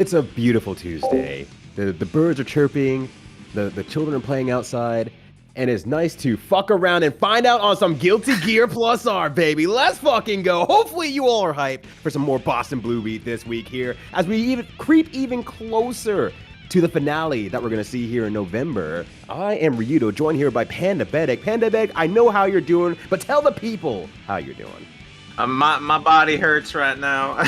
It's a beautiful Tuesday. The birds are chirping, the children are playing outside, and it's nice to fuck around and find out on some Guilty Gear Plus R, baby. Let's fucking go. Hopefully you all are hyped for some more Boston Blue Beat this week here as we even creep even closer to the finale that we're going to see here in November. I am Ryuto, joined here by Panda Bedek. Panda Bedek, I know how you're doing, but tell the people how you're doing. My body hurts right now.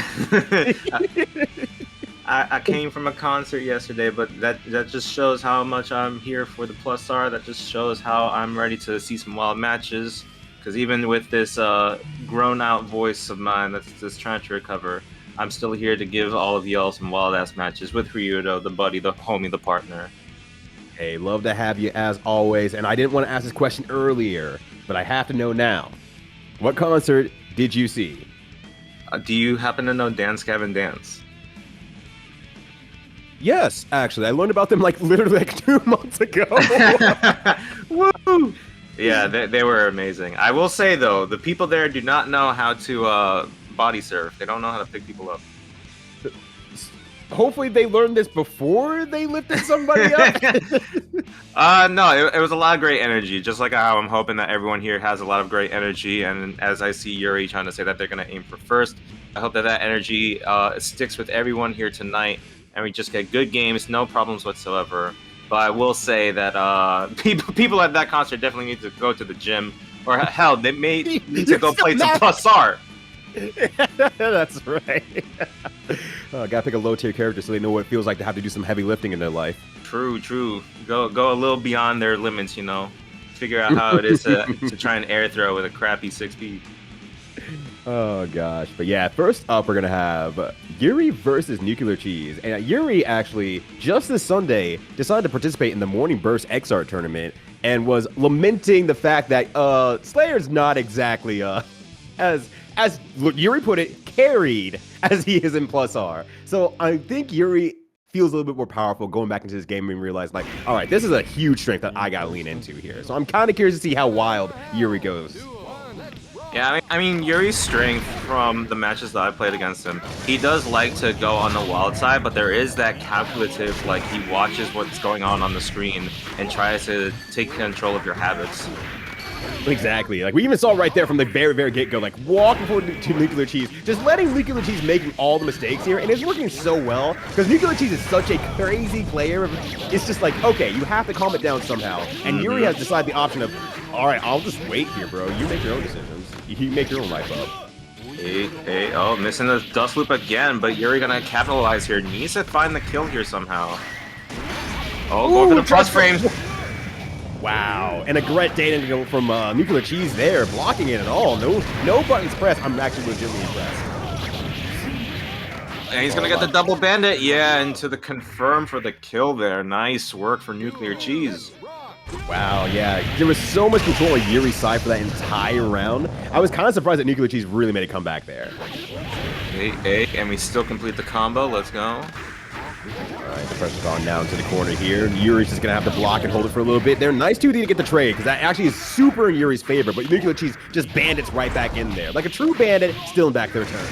I came from a concert yesterday, but that just shows how much I'm here for the Plus R. That just shows how I'm ready to see some wild matches. Because even with this grown-out voice of mine that's just trying to recover, I'm still here to give all of y'all some wild-ass matches with Ryuto, the buddy, the homie, the partner. Hey, love to have you as always. And I didn't want to ask this question earlier, but I have to know now. What concert did you see? Do you happen to know Dance Gavin Dance? Yes, actually. I learned about them literally 2 months ago. Woo! Yeah, they were amazing. I will say, though, the people there do not know how to body surf. They don't know how to pick people up. Hopefully they learned this before they lifted somebody up. No, it was a lot of great energy. Just like how I'm hoping that everyone here has a lot of great energy. And as I see Yurrie trying to say that they're going to aim for first, I hope that energy sticks with everyone here tonight. And we just get good games, no problems whatsoever. But I will say that people at that concert definitely need to go to the gym. Or hell, they may need to go play some Plus R. That's right. Gotta pick a low-tier character so they know what it feels like to have to do some heavy lifting in their life. True. Go a little beyond their limits, you know. Figure out how it is to try and air throw with a crappy 6P. Oh gosh, but yeah, first up we're gonna have Yurrie versus NuclearCheese, and Yurrie actually just this Sunday decided to participate in the Morning Burst XR tournament and was lamenting the fact that Slayer's not exactly as Yurrie put it, carried as he is in Plus R. So I think Yurrie feels a little bit more powerful going back into this game and realize like, all right, this is a huge strength that I gotta lean into here. So I'm kind of curious to see how wild Yurrie goes. Yeah, I mean, Yurie's strength from the matches that I played against him, he does like to go on the wild side, but there is that calculative, like, he watches what's going on the screen and tries to take control of your habits. Exactly. Like, we even saw right there from the very, very get-go, like, walking forward to NuclearCheese, just letting NuclearCheese making all the mistakes here, and it's working so well, because NuclearCheese is such a crazy player. It's just like, okay, you have to calm it down somehow, and Yurrie has decided the option of, all right, I'll just wait here, bro. You make your own decisions. You make your own life up. Hey, oh, missing the dust loop again, but Yurrie gonna capitalize here. Needs to find the kill here somehow. Oh, go for the plus frames. Wow, and a great data go from NuclearCheese there, blocking it at all. No buttons pressed. I'm actually legitimately impressed. And he's gonna get the double bandit. Yeah, into the confirm for the kill there. Nice work for NuclearCheese. Wow, yeah, there was so much control on Yurie's side for that entire round. I was kind of surprised that NuclearCheese really made a comeback there. Hey, and we still complete the combo. Let's go. Alright, the pressure's on down to the corner here. Yurie's just gonna have to block and hold it for a little bit there. Nice 2D to get the trade, because that actually is super in Yurie's favor, but NuclearCheese just bandits right back in there. Like a true bandit, still in back their turn.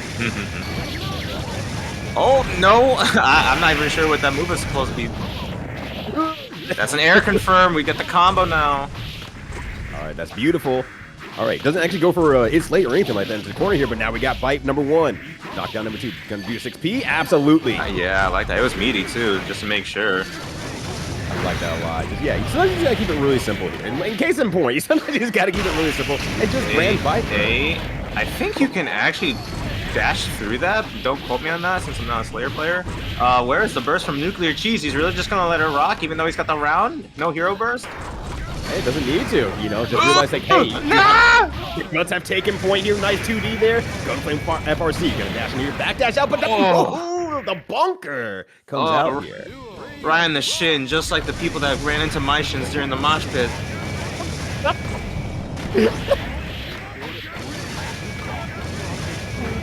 Oh, no! I'm not even sure what that move is supposed to be. That's an air confirm. We get the combo now. Alright, that's beautiful. Alright, doesn't actually go for it's late or anything like that into the corner here, but now we got bite number 1. Knockdown number 2. Gonna do 6P? Absolutely. Yeah, I like that. It was meaty too, just to make sure. I like that a lot. Yeah, sometimes you just gotta keep it really simple here. In case in point, you sometimes you just gotta keep it really simple and just ran bite. I think you can actually dash through that. Don't quote me on that since I'm not a Slayer player. Where is the burst from NuclearCheese? He's really just gonna let her rock even though he's got the round? No hero burst? Hey, doesn't need to, you know, just realize like, hey, you must have taken point here, nice 2D there. Gunflame FRC, gonna dash into your back dash out, but the bunker comes out here. Right in the shin, just like the people that ran into my shins during the mosh pit.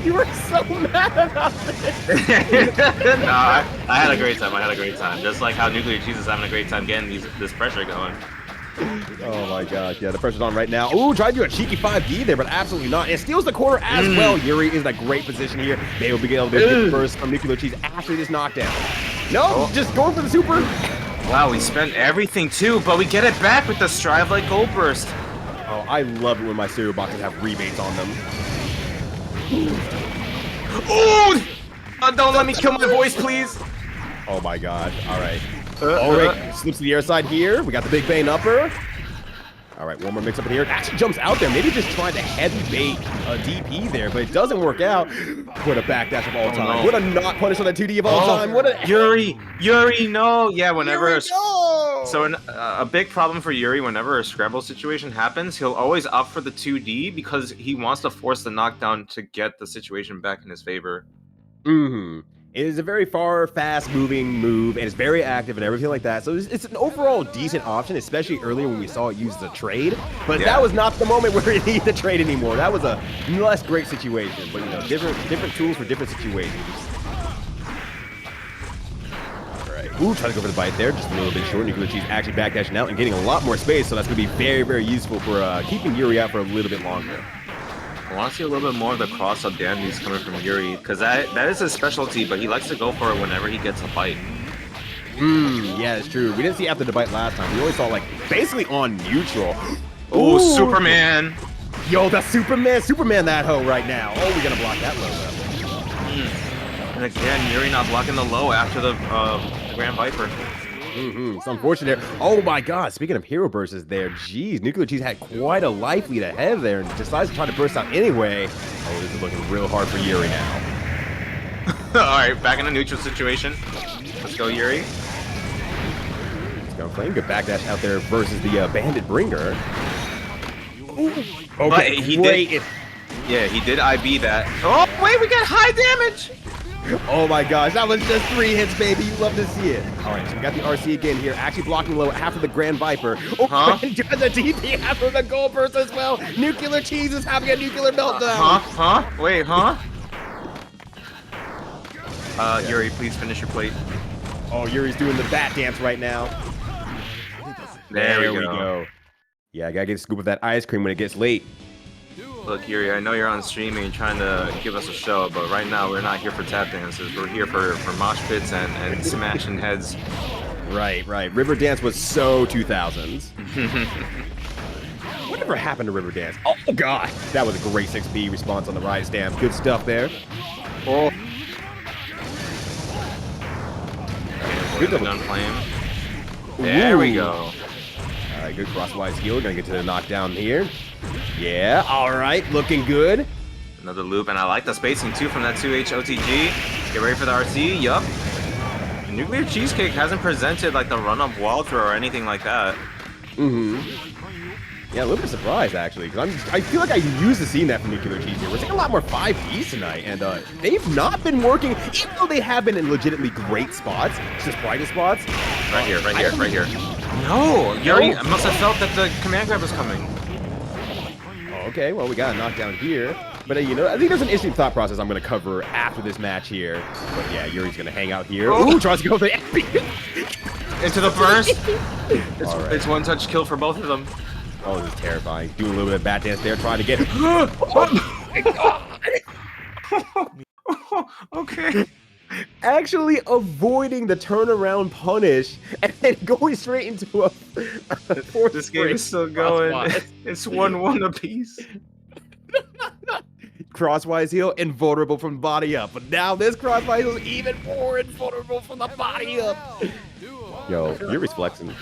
You were so mad about this. No, I had a great time. Just like how NuclearCheese is having a great time getting this pressure going. Oh my gosh, yeah, the pressure's on right now. Ooh, trying to do a cheeky 5D there, but absolutely not. And steals the corner as well. Yurrie is in a great position here. Maybe we'll be able to get the first from NuclearCheese after this knockdown. No, just going for the super. Wow, we spent everything too, but we get it back with the Strive like Gold Burst. Oh, I love it when my cereal boxes have rebates on them. Oh! Don't let me kill my voice, please. Oh my gosh. All right. All right. Slips to the air side here. We got the big Bane upper. All right. One more mix up in here. Actually jumps out there. Maybe just trying to heavy bait a DP there, but it doesn't work out. What a backdash of all time. No. What a not punish on that 2D of all time. What a Yurrie, no. Yeah, whenever. No! So a big problem for Yurrie, whenever a scramble situation happens, he'll always opt for the 2D because he wants to force the knockdown to get the situation back in his favor. Mm-hmm. It is a very fast-moving move, and it's very active and everything like that. So it's an overall decent option, especially earlier when we saw it used as a trade. But that was not the moment where it needed the trade anymore. That was a less great situation. But you know, different tools for different situations. All right. Ooh, trying to go for the bite there, just a little bit short. NuclearCheese actually backdashing out and getting a lot more space, so that's going to be very, very useful for keeping Yurrie out for a little bit longer. I want to see a little bit more of the cross-up damages coming from Yurrie, because that is his specialty, but he likes to go for it whenever he gets a bite. Yeah, it's true. We didn't see after the bite last time. We only saw, like, basically on neutral. Ooh, Superman! Yo, that's Superman that hoe right now. Oh, we're gonna block that low up. And again, Yurrie not blocking the low after the Grand Viper. It's unfortunate. Oh my god, speaking of hero bursts there, geez, NuclearCheese had quite a life lead ahead there and decides to try to burst out anyway. Oh, this is looking real hard for Yurrie now. Alright, back in a neutral situation. Let's go, Yurrie. Let's go, playing good backdash out there versus the Bandit Bringer. Okay, but he did. Yeah, he did IB that. Oh, wait, we got high damage! Oh my gosh, that was just 3 hits, baby. You love to see it. All right, so we got the RC again here, actually blocking low after the Grand Viper. Oh, and doing the DP after the Gold Burst as well. NuclearCheese is having a nuclear meltdown. Wait, Yurrie, please finish your plate. Oh, Yurie's doing the bat dance right now. There we go. Yeah, I gotta get a scoop of that ice cream when it gets late. Look, Yurrie, I know you're on stream and you're trying to give us a show, but right now we're not here for tap dances. We're here for mosh pits and smashing heads. Right. River Dance was so 2000s. Whatever happened to River Dance? Oh, God. That was a great 6P response on the ride stamp. Good stuff there. Oh. Good gun flame. There we go. All right, good crosswise heal. Gonna get to the knockdown here. Yeah, all right, looking good. Another loop, and I like the spacing too from that 2H OTG. Get ready for the RC, yup. Nuclear Cheesecake hasn't presented like the run-up wall throw or anything like that. Yeah, a little bit surprised actually, because I feel like I used to seeing that from NuclearCheese here. We're seeing a lot more 5Ds tonight, and they've not been working, even though they have been in legitimately great spots, just private spots. Right here. No, Yurrie must have felt that the command grab was coming. Okay, well, we got a knockdown here. But, you know, I think there's an interesting thought process I'm going to cover after this match here. But, yeah, Yurie's going to hang out here. Ooh, tries to go for the FP. Into the burst. Right. It's one-touch kill for both of them. Oh, this is terrifying. Doing a little bit of bat dance there, trying to get... Oh, my God. Okay. Actually avoiding the turnaround punish and then going straight into a fourth. This game is still going. It's 1-1 apiece. Crosswise heal, invulnerable from body up. But now this crosswise heal is even more invulnerable from the body up. Yo, Yurie's flexing.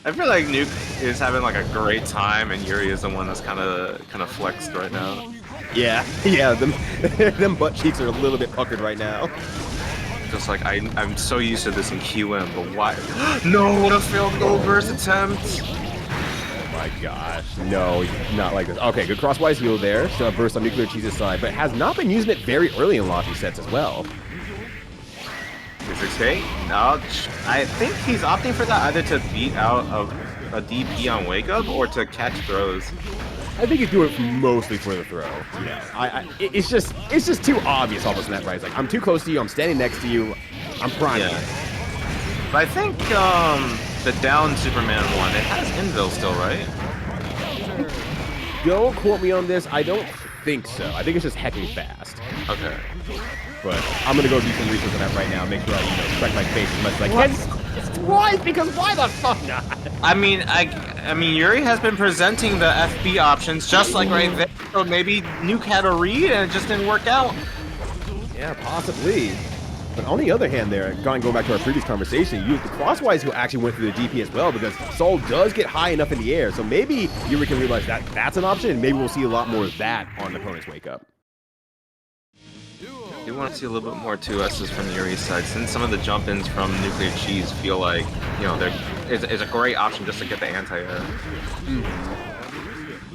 I feel like Nuke is having like a great time, and Yurrie is the one that's kind of flexed right now. Yeah, them butt cheeks are a little bit puckered right now. Just like I'm so used to this in QM, but why? No, what a failed gold burst attempt! Oh my gosh, no, not like this. Okay, good crosswise heal there. Still have burst on NuclearCheese's side, but has not been using it very early in lobby sets as well. 6K? No, I think he's opting for that either to beat out a DP on wake up or to catch throws. I think he's doing it mostly for the throw. You know, it's just too obvious almost in that right. It's like, I'm too close to you, I'm standing next to you, I'm priming you. But I think the down Superman one. It has Invil still, right? Don't quote me on this. I don't think so. I think it's just hecking fast. Okay. But I'm gonna go do some research on that right now. Make sure I, correct my face as much as I can. Why? Because why the fuck not? I mean, Yurrie has been presenting the FB options just like right there. So maybe Nuke had a read and it just didn't work out. Yeah, possibly. But on the other hand there, going back to our previous conversation, you used the crosswise who actually went through the DP as well because Soul does get high enough in the air. So maybe Yurrie can realize that that's an option and maybe we'll see a lot more of that on the opponent's wake up. I do want to see a little bit more 2S's from Yurrie's side, since some of the jump-ins from NuclearCheese feel like, you know, it's a great option just to get the anti-air.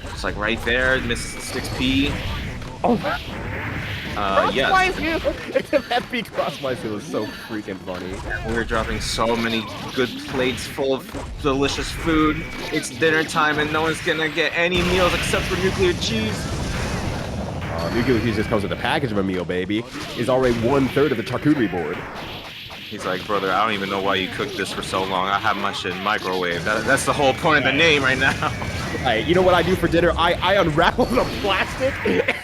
It's like right there, misses the 6P. Oh, yes. FB crosswise was so freaking funny. We're dropping so many good plates full of delicious food. It's dinner time and no one's gonna get any meals except for NuclearCheese. NuclearCheese just comes with a package of a meal, baby. Is already 1/3 of the charcuterie board. He's like, brother, I don't even know why you cooked this for so long. I have my shit in microwave. That's the whole point of the name right now. Right, you know what I do for dinner? I unravel the plastic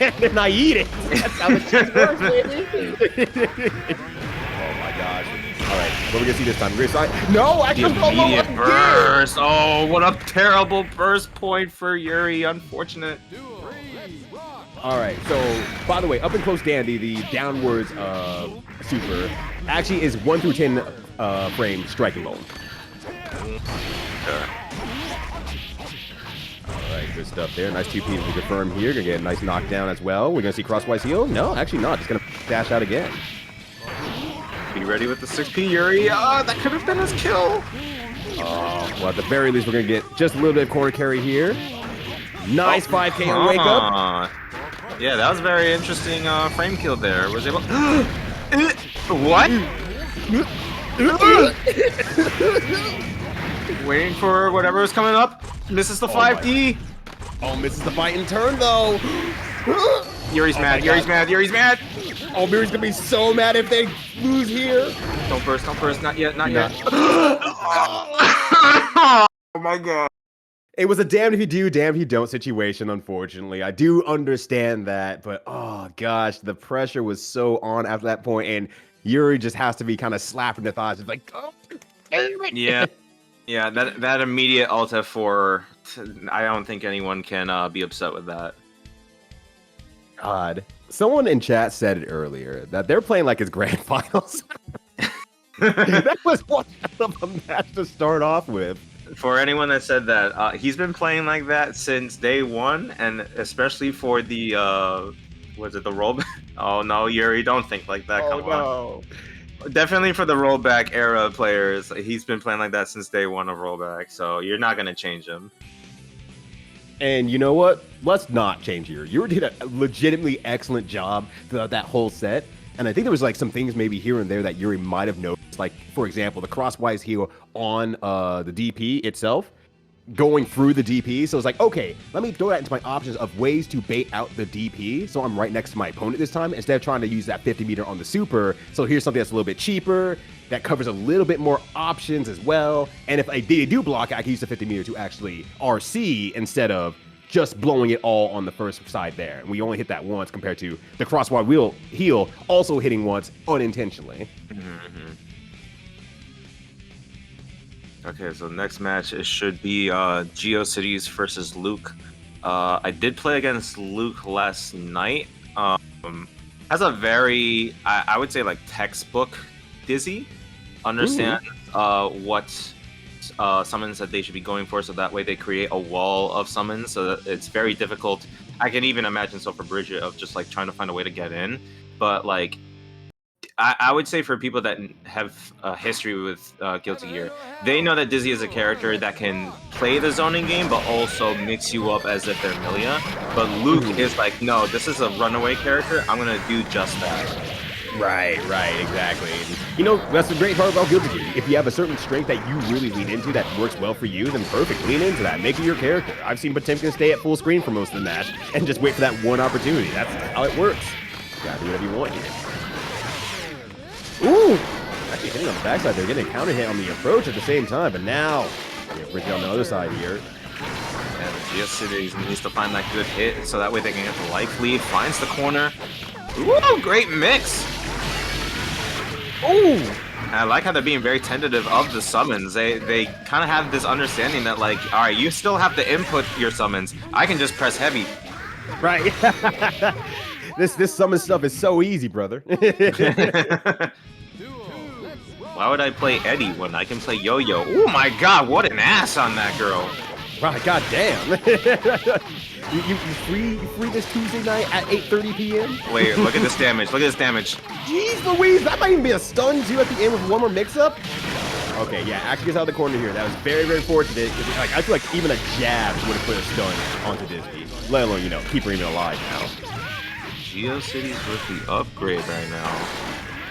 and then I eat it. That's how the cheese works, baby. Oh my gosh. All right, what are we gonna see this time? We're gonna see, no, I just don't know what burst. Oh, what a terrible burst point for Yurrie. Unfortunate. All right, so by the way, up and close dandy, the downwards super actually is 1 through 10 frame strike alone. Okay. All right, good stuff there. Nice 2P to confirm here. Gonna get a nice knockdown as well. We're gonna see crosswise heal. No, actually not. Just gonna dash out again. Be ready with the 6P, Yurrie. That could have been his kill. Well, at the very least, we're gonna get just a little bit of corner carry here. Nice 5K on wake up. Yeah, that was very interesting frame kill there. Was able. What? Waiting for whatever was coming up. Misses the 5D. Oh, misses the fight in turn though. Yurrie's mad. Yurrie's mad. Yurrie's mad. Oh, Yurrie's gonna be so mad if they lose here. Don't burst. Don't burst. Not yet. Not yet. Oh my god. It was a damned if you do, damned if you don't situation, unfortunately. I do understand that, but oh gosh, the pressure was so on after that point, and Yurrie just has to be kind of slapping the thighs. It's like, oh, yeah. Yeah, that immediate Alt F4, I don't think anyone can be upset with that. God. Someone in chat said it earlier, that they're playing like it's grand finals. That was one of a match to start off with. For anyone that said that, he's been playing like that since day one, and especially for the, was it the rollback? Oh no, Yurrie, don't think like that, come on. Definitely for the rollback era players, he's been playing like that since day one of rollback, so you're not going to change him. And you know what? Let's not change Yurrie. Yurrie did a legitimately excellent job throughout that whole set. And I think there was like some things maybe here and there that Yurrie might have noticed. Like, for example, the crosswise heal on the DP itself, going through the DP. So it's like, okay, let me throw that into my options of ways to bait out the DP. So I'm right next to my opponent this time instead of trying to use that 50 meter on the super. So here's something that's a little bit cheaper, that covers a little bit more options as well. And if they do block, I can use the 50 meter to actually RC instead of just blowing it all on the first side there. And we only hit that once compared to the crosswise wheel heal also hitting once unintentionally. Okay, so next match, it should be GeoCities versus Luke. I did play against Luke last night. Has a very, I would say, like textbook Dizzy. Understand what summons that they should be going for, so that way they create a wall of summons, so that it's very difficult. I can even imagine so for Bridget of just like trying to find a way to get in, but like I would say for people that have a history with Guilty Gear, they know that Dizzy is a character that can play the zoning game, but also mix you up as if they're Milia. But Luke is like, no, this is a runaway character. I'm gonna do just that. Right, exactly. You know, that's the great part about Guilty Gear. If you have a certain strength that you really lean into that works well for you, then perfect. Lean into that. Make it your character. I've seen Potemkin stay at full screen for most of the match and just wait for that one opportunity. That's how it works. You gotta do whatever you want here. Ooh! Actually hitting on the backside, they're getting a counter hit on the approach at the same time, but now we have Bridget on the other side here. And GeoCities needs to find that good hit so that way they can get the life lead. Finds the corner. Ooh, great mix! Ooh! I like how they're being very tentative of the summons. They kind of have this understanding that, like, alright, you still have to input your summons. I can just press heavy. Right. This summon stuff is so easy, brother. Why would I play Eddie when I can play Yo-Yo? Oh my god, what an ass on that girl. Wow, god damn. you free this Tuesday night at 8:30 p.m.? Wait, look at this damage. Look at this damage. Jeez Louise, that might even be a stun too at the end with one more mix-up. Okay, yeah, actually gets out of the corner here. That was very, very fortunate. Like, I feel like even a jab would have put a stun onto Disney, let alone, you know, keep her even alive now. GeoCities with the upgrade right now.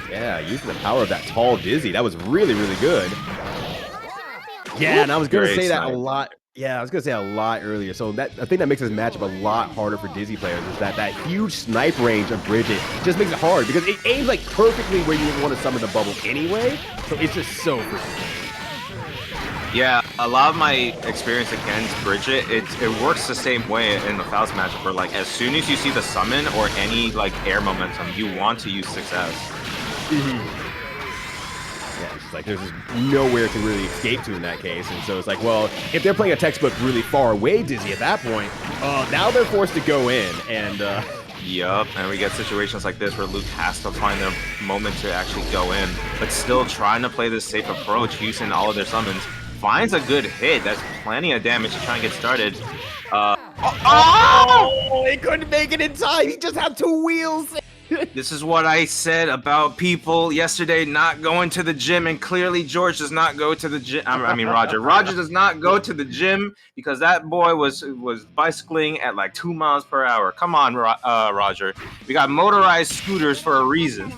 Yeah, using the power of that tall Dizzy. That was really, really good. Yeah, and I was going to say that a lot. Yeah, I was going to say a lot earlier. So I think that makes this matchup a lot harder for Dizzy players is that huge snipe range of Bridget just makes it hard because it aims like perfectly where you want to summon the bubble anyway. So it's just so freaking. Yeah, a lot of my experience against Bridget, it works the same way in the Faust matchup where, like, as soon as you see the summon or any, like, air momentum, you want to use 6S. Yeah, it's just like there's just nowhere to really escape to in that case, and so it's like, well, if they're playing a textbook really far away Dizzy at that point, now they're forced to go in, and Yup, and we get situations like this where Luke has to find the moment to actually go in, but still trying to play this safe approach using all of their summons. Finds a good hit. That's plenty of damage to try and get started. Oh! He couldn't make it in time. He just had two wheels. This is what I said about people yesterday not going to the gym, and clearly George does not go to the gym. I mean Roger. Roger does not go to the gym because that boy was bicycling at like 2 miles per hour. Come on, Roger. We got motorized scooters for a reason.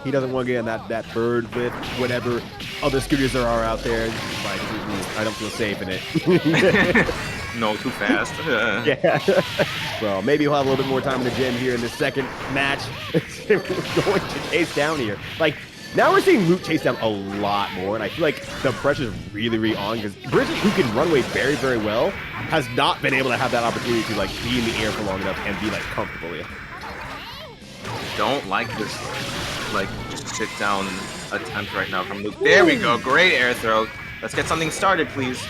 He doesn't want to get in that bird with whatever other scooters there are out there. Like, I don't feel safe in it. No, too fast. Yeah. Well, maybe he'll have a little bit more time in the gym here in this second match. We're going to chase down here. Like, now we're seeing Luke chase down a lot more, and I feel like the pressure's really, really on because Bridget, who can run away very, very well, has not been able to have that opportunity to, like, be in the air for long enough and be, like, comfortable. Don't like this, like, just sit down attempt right now from Luke. There we go. Great air throw. Let's get something started, please.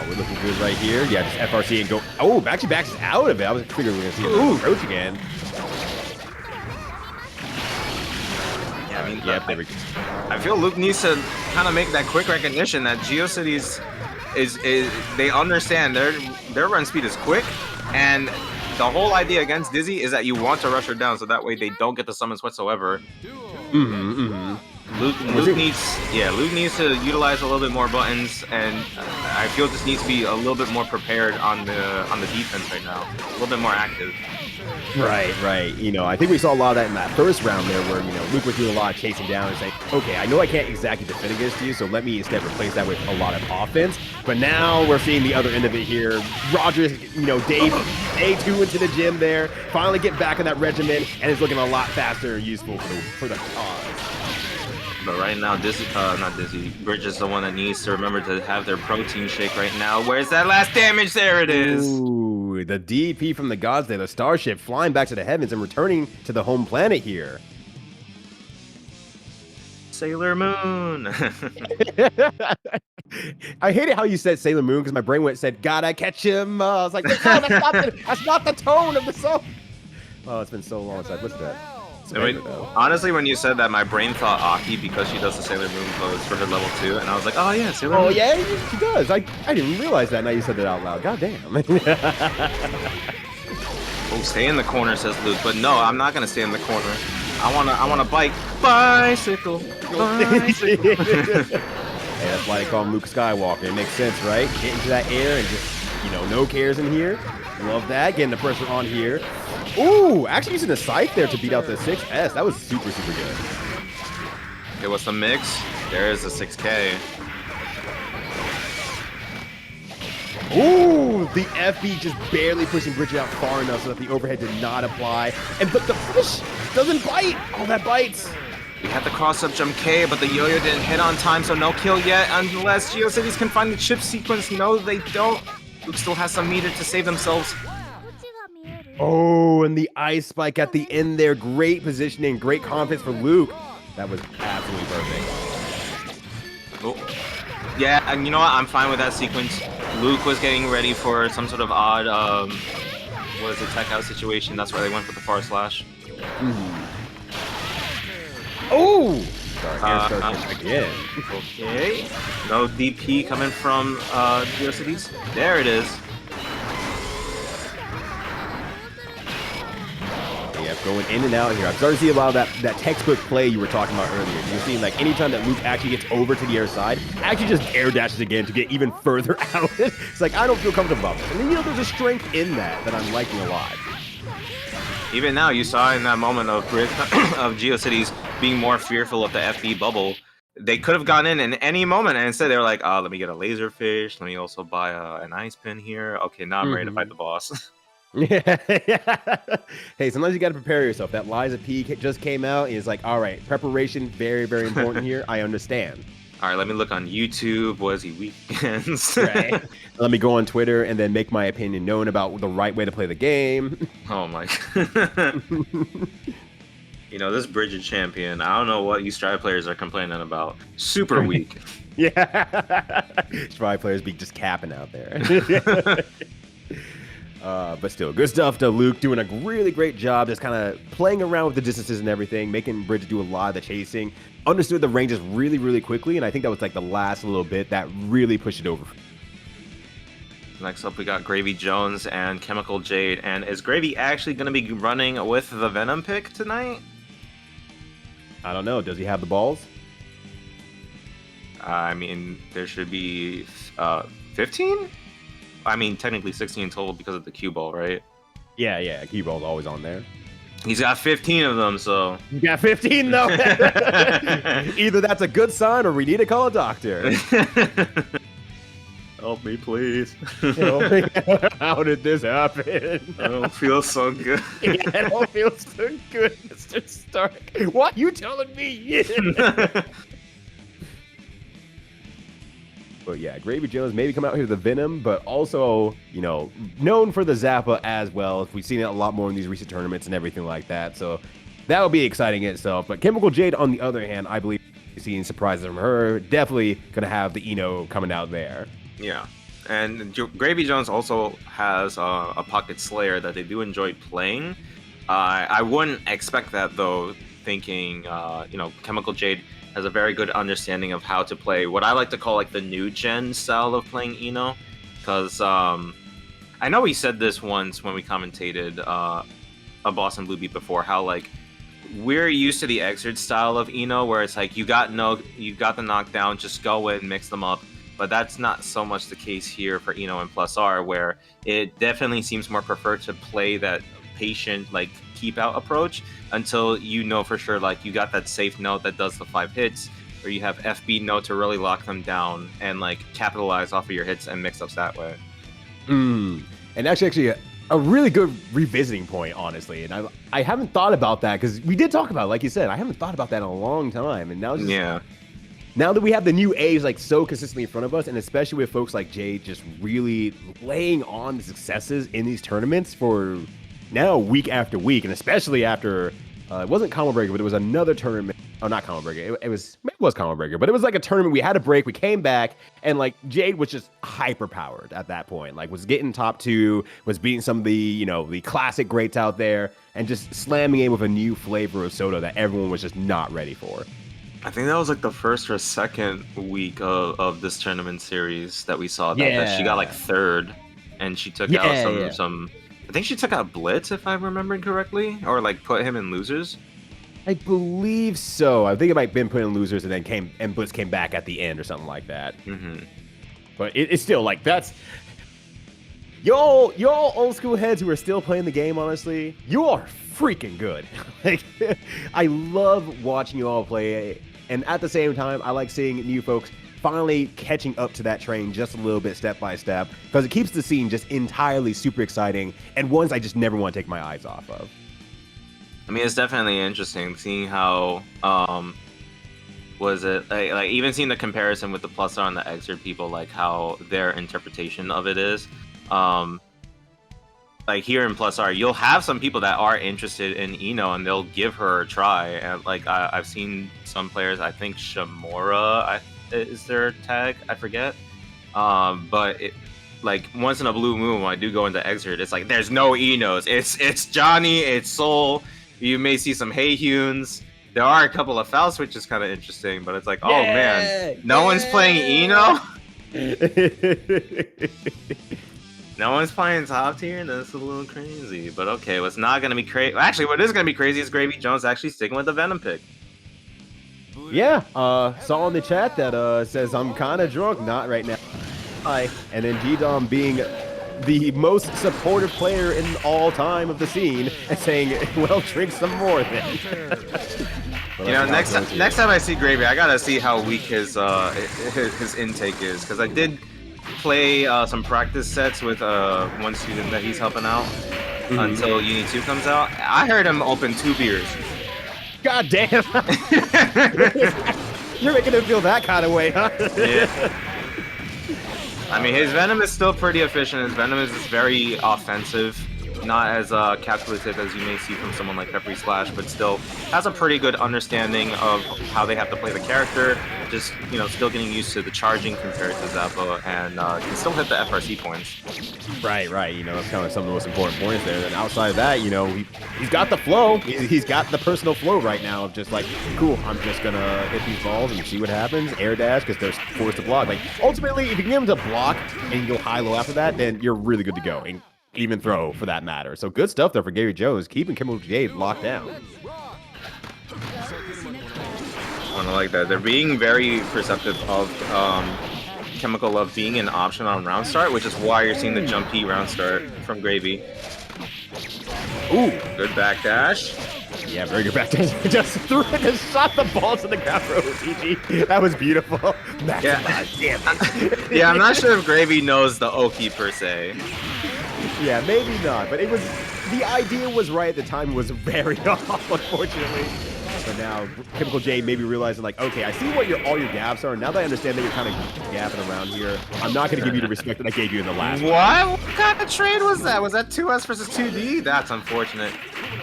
Oh, we're looking good right here. Yeah, just FRC and go. Oh, actually backs out of it. I was figuring we were going to see him approach again. Yeah, I mean, yep, there we go. I feel Luke needs to kind of make that quick recognition that GeoCities is they understand their run speed is quick, and the whole idea against Dizzy is that you want to rush her down so that way they don't get the summons whatsoever. Luke needs to utilize a little bit more buttons, and I feel just needs to be a little bit more prepared on the defense right now, a little bit more active. Right. You know, I think we saw a lot of that in that first round there where, you know, Luke was doing a lot of chasing down and saying, okay, I know I can't exactly defend against you, so let me instead replace that with a lot of offense. But now we're seeing the other end of it here. Roger, you know, day 2 into the gym there, finally get back in that regimen, and is looking a lot faster and useful for the cause. But right now, Bridget's the one that needs to remember to have their protein shake right now. Where's that last damage? There it is. Ooh, the DP from the gods there, the starship flying back to the heavens and returning to the home planet here. Sailor Moon. I hated how you said Sailor Moon because my brain said, gotta catch him. I was like, no, that's not the tone of the song. Oh, it's been so long since I've listened to that. Honestly, when you said that, my brain thought Aki because she does the Sailor Moon pose for her level 2, and I was like, oh yeah, Sailor Moon. Oh yeah, she does. I didn't realize that. Now you said it out loud. God damn. Oh, stay in the corner, says Luke. But no, I'm not gonna stay in the corner. I wanna bike bicycle. Bicycle. Hey, that's why they call him Luke Skywalker. It makes sense, right? Get into that air and just, you know, no cares in here. Love that. Getting the pressure on here. Ooh, actually using the scythe there to beat out the 6S. That was super, super good. Okay, what's the mix? There is a 6K. Ooh, the FB just barely pushing Bridget out far enough so that the overhead did not apply. And but the push Doesn't bite. Oh, that bites. We had the cross-up jump K, but the yo-yo didn't hit on time, so no kill yet unless GeoCities can find the chip sequence. No, they don't. Luke still has some meter to save themselves. Oh, and the ice spike at the end there. Great positioning, great confidence for Luke. That was absolutely perfect. Oh. Yeah, and you know what? I'm fine with that sequence. Luke was getting ready for some sort of odd, what is it, tech out situation. That's why they went with the far slash. Oh! Sorry, again. Okay. No DP coming from GeoCities. There it is. Yeah, going in and out here. I'm starting to see a lot of that textbook play you were talking about earlier. You're seeing like anytime that Luke actually gets over to the air side, actually just air dashes again to get even further out. It's like, I don't feel comfortable about this. And then, you know, there's a strength in that I'm liking a lot. Even now, you saw in that moment of GeoCities being more fearful of the FB bubble. They could have gone in any moment, and instead they were like, "Oh, let me get a laser fish. Let me also buy an ice pin here. Okay, now I'm ready to fight the boss." Yeah. Hey, sometimes you got to prepare yourself. That Liza P just came out. Is like, all right, preparation, very, very important here. I understand. All right, let me look on YouTube. Was he weekends? Right. Let me go on Twitter and then make my opinion known about the right way to play the game. Oh my. You know, this Bridget champion, I don't know what you Strive players are complaining about. Super weak. Yeah. Strive players be just capping out there. But still, good stuff to Luke, doing a really great job just kind of playing around with the distances and everything, making Bridget do a lot of the chasing. Understood the ranges really, really quickly, and I think that was like the last little bit that really pushed it over. Next up, we got gravyjones and ChemicalJade. And is Gravy actually going to be running with the Venom pick tonight? I don't know. Does he have the balls? I mean, there should be 15? I mean, technically 16 total because of the cue ball, right? Yeah. Cue ball's always on there. He's got 15 of them, so... You got 15, though? Either that's a good sign or we need to call a doctor. Help me, please. How did this happen? I don't feel so good. Yeah, I don't feel so good, Mr. Stark. What? You telling me? But yeah, gravyjones maybe come out here with the Venom, but also, you know, known for the Zappa as well. We've seen it a lot more in these recent tournaments and everything like that. So that would be exciting in itself. But ChemicalJade, on the other hand, I believe seeing surprises from her. Definitely going to have the Eno coming out there. Yeah. And gravyjones also has a Pocket Slayer that they do enjoy playing. I wouldn't expect that, though, thinking, you know, ChemicalJade has a very good understanding of how to play what I like to call like the new gen style of playing Eno, because I know we said this once when we commentated a Boston Bluebeat before, how like we're used to the Exert style of Eno where it's like you got the knockdown, just go in, mix them up. But that's not so much the case here for Eno and Plus R, where it definitely seems more preferred to play that patient like keep out approach until you know for sure like you got that safe note that does the 5 hits, or you have FB note to really lock them down and like capitalize off of your hits and mix ups that way. And actually a really good revisiting point, honestly. And I haven't thought about that because we did talk about it, like you said. I haven't thought about that in a long time, and now just now that we have the new A's like so consistently in front of us, and especially with folks like Jade just really laying on the successes in these tournaments for now week after week, and especially after it wasn't Combo Breaker, but it was another tournament. Oh, not Combo Breaker. It was Combo Breaker, but it was like a tournament. We had a break, we came back, and like Jade was just hyper powered at that point. Like was getting top 2, was beating some of the, you know, the classic greats out there, and just slamming in with a new flavor of soda that everyone was just not ready for. I think that was like the first or second week of this tournament series that we saw that she got like 3rd, and she took out some. I think she took out Blitz, if I'm remembering correctly, or like put him in losers. I believe so. I think it might have been put in losers and Blitz came back at the end or something like that. But it's still like that's y'all old school heads who are still playing the game. Honestly, you are freaking good. Like I love watching you all play, and at the same time, I like seeing new folks finally catching up to that train just a little bit, step by step, because it keeps the scene just entirely super exciting and ones I just never want to take my eyes off of. I mean, it's definitely interesting seeing how was it like even seeing the comparison with the plus R and the Exert people, like how their interpretation of it is. Like here in plus R, you'll have some people that are interested in Eno and they'll give her a try. And like I've seen some players, I think Shamora is their tag, I forget. But it, like once in a blue moon, when I do go into Exert, it's like there's no Enos. It's Johnny, it's Soul. You may see some Heyhuns. There are a couple of foul switches, kind of interesting, but it's like, oh man, no one's playing Eno. No one's playing top tier. That's a little crazy, but okay. What's not gonna be crazy? Actually, what is gonna be crazy is gravyjones actually sticking with the Venom pick. Yeah, saw in the chat that says I'm kind of drunk, not right now. Hi, and then Gdom being the most supportive player in all time of the scene and saying, "Well, drink some more then." You know, next time I see Gravy, I gotta see how weak his intake is, because I did play some practice sets with one student that he's helping out until Uni 2 comes out. I heard him open 2 beers. God damn! You're making him feel that kind of way, huh? Yeah. I mean, his Venom is still pretty efficient. His Venom is just very offensive. Not as calculative as you may see from someone like Peppery Slash, but still has a pretty good understanding of how they have to play the character. Just, you know, still getting used to the charging compared to Zappa, and can still hit the FRC points. Right. You know, that's kind of some of the most important points there. And outside of that, you know, he's got the flow. He's got the personal flow right now of just like, cool, I'm just gonna hit these balls and see what happens. Air dash because they're forced to block. Like, ultimately, if you can get him to block and you go high-low after that, then you're really good to go. And even throw for that matter. So good stuff there for gravyjones, keeping ChemicalJade locked down. I like that. They're being very perceptive of Chemical Love being an option on round start, which is why you're seeing the jumpy round start from Gravy. Ooh, good backdash. Yeah, very good backdash. just shot the ball to the ground for OTG. That was beautiful. Yeah. Yeah, I'm not sure if Gravy knows the Oki per se. Yeah, maybe not, but it was, the idea was right at the time. It was very off, unfortunately. But now ChemicalJade maybe realizing like, okay, I see what all your gaps are. Now that I understand that you're kind of gapping around here, I'm not going to give you the respect that I gave you in the last one. What kind of trade was that? Was that 2S versus 2D? That's unfortunate.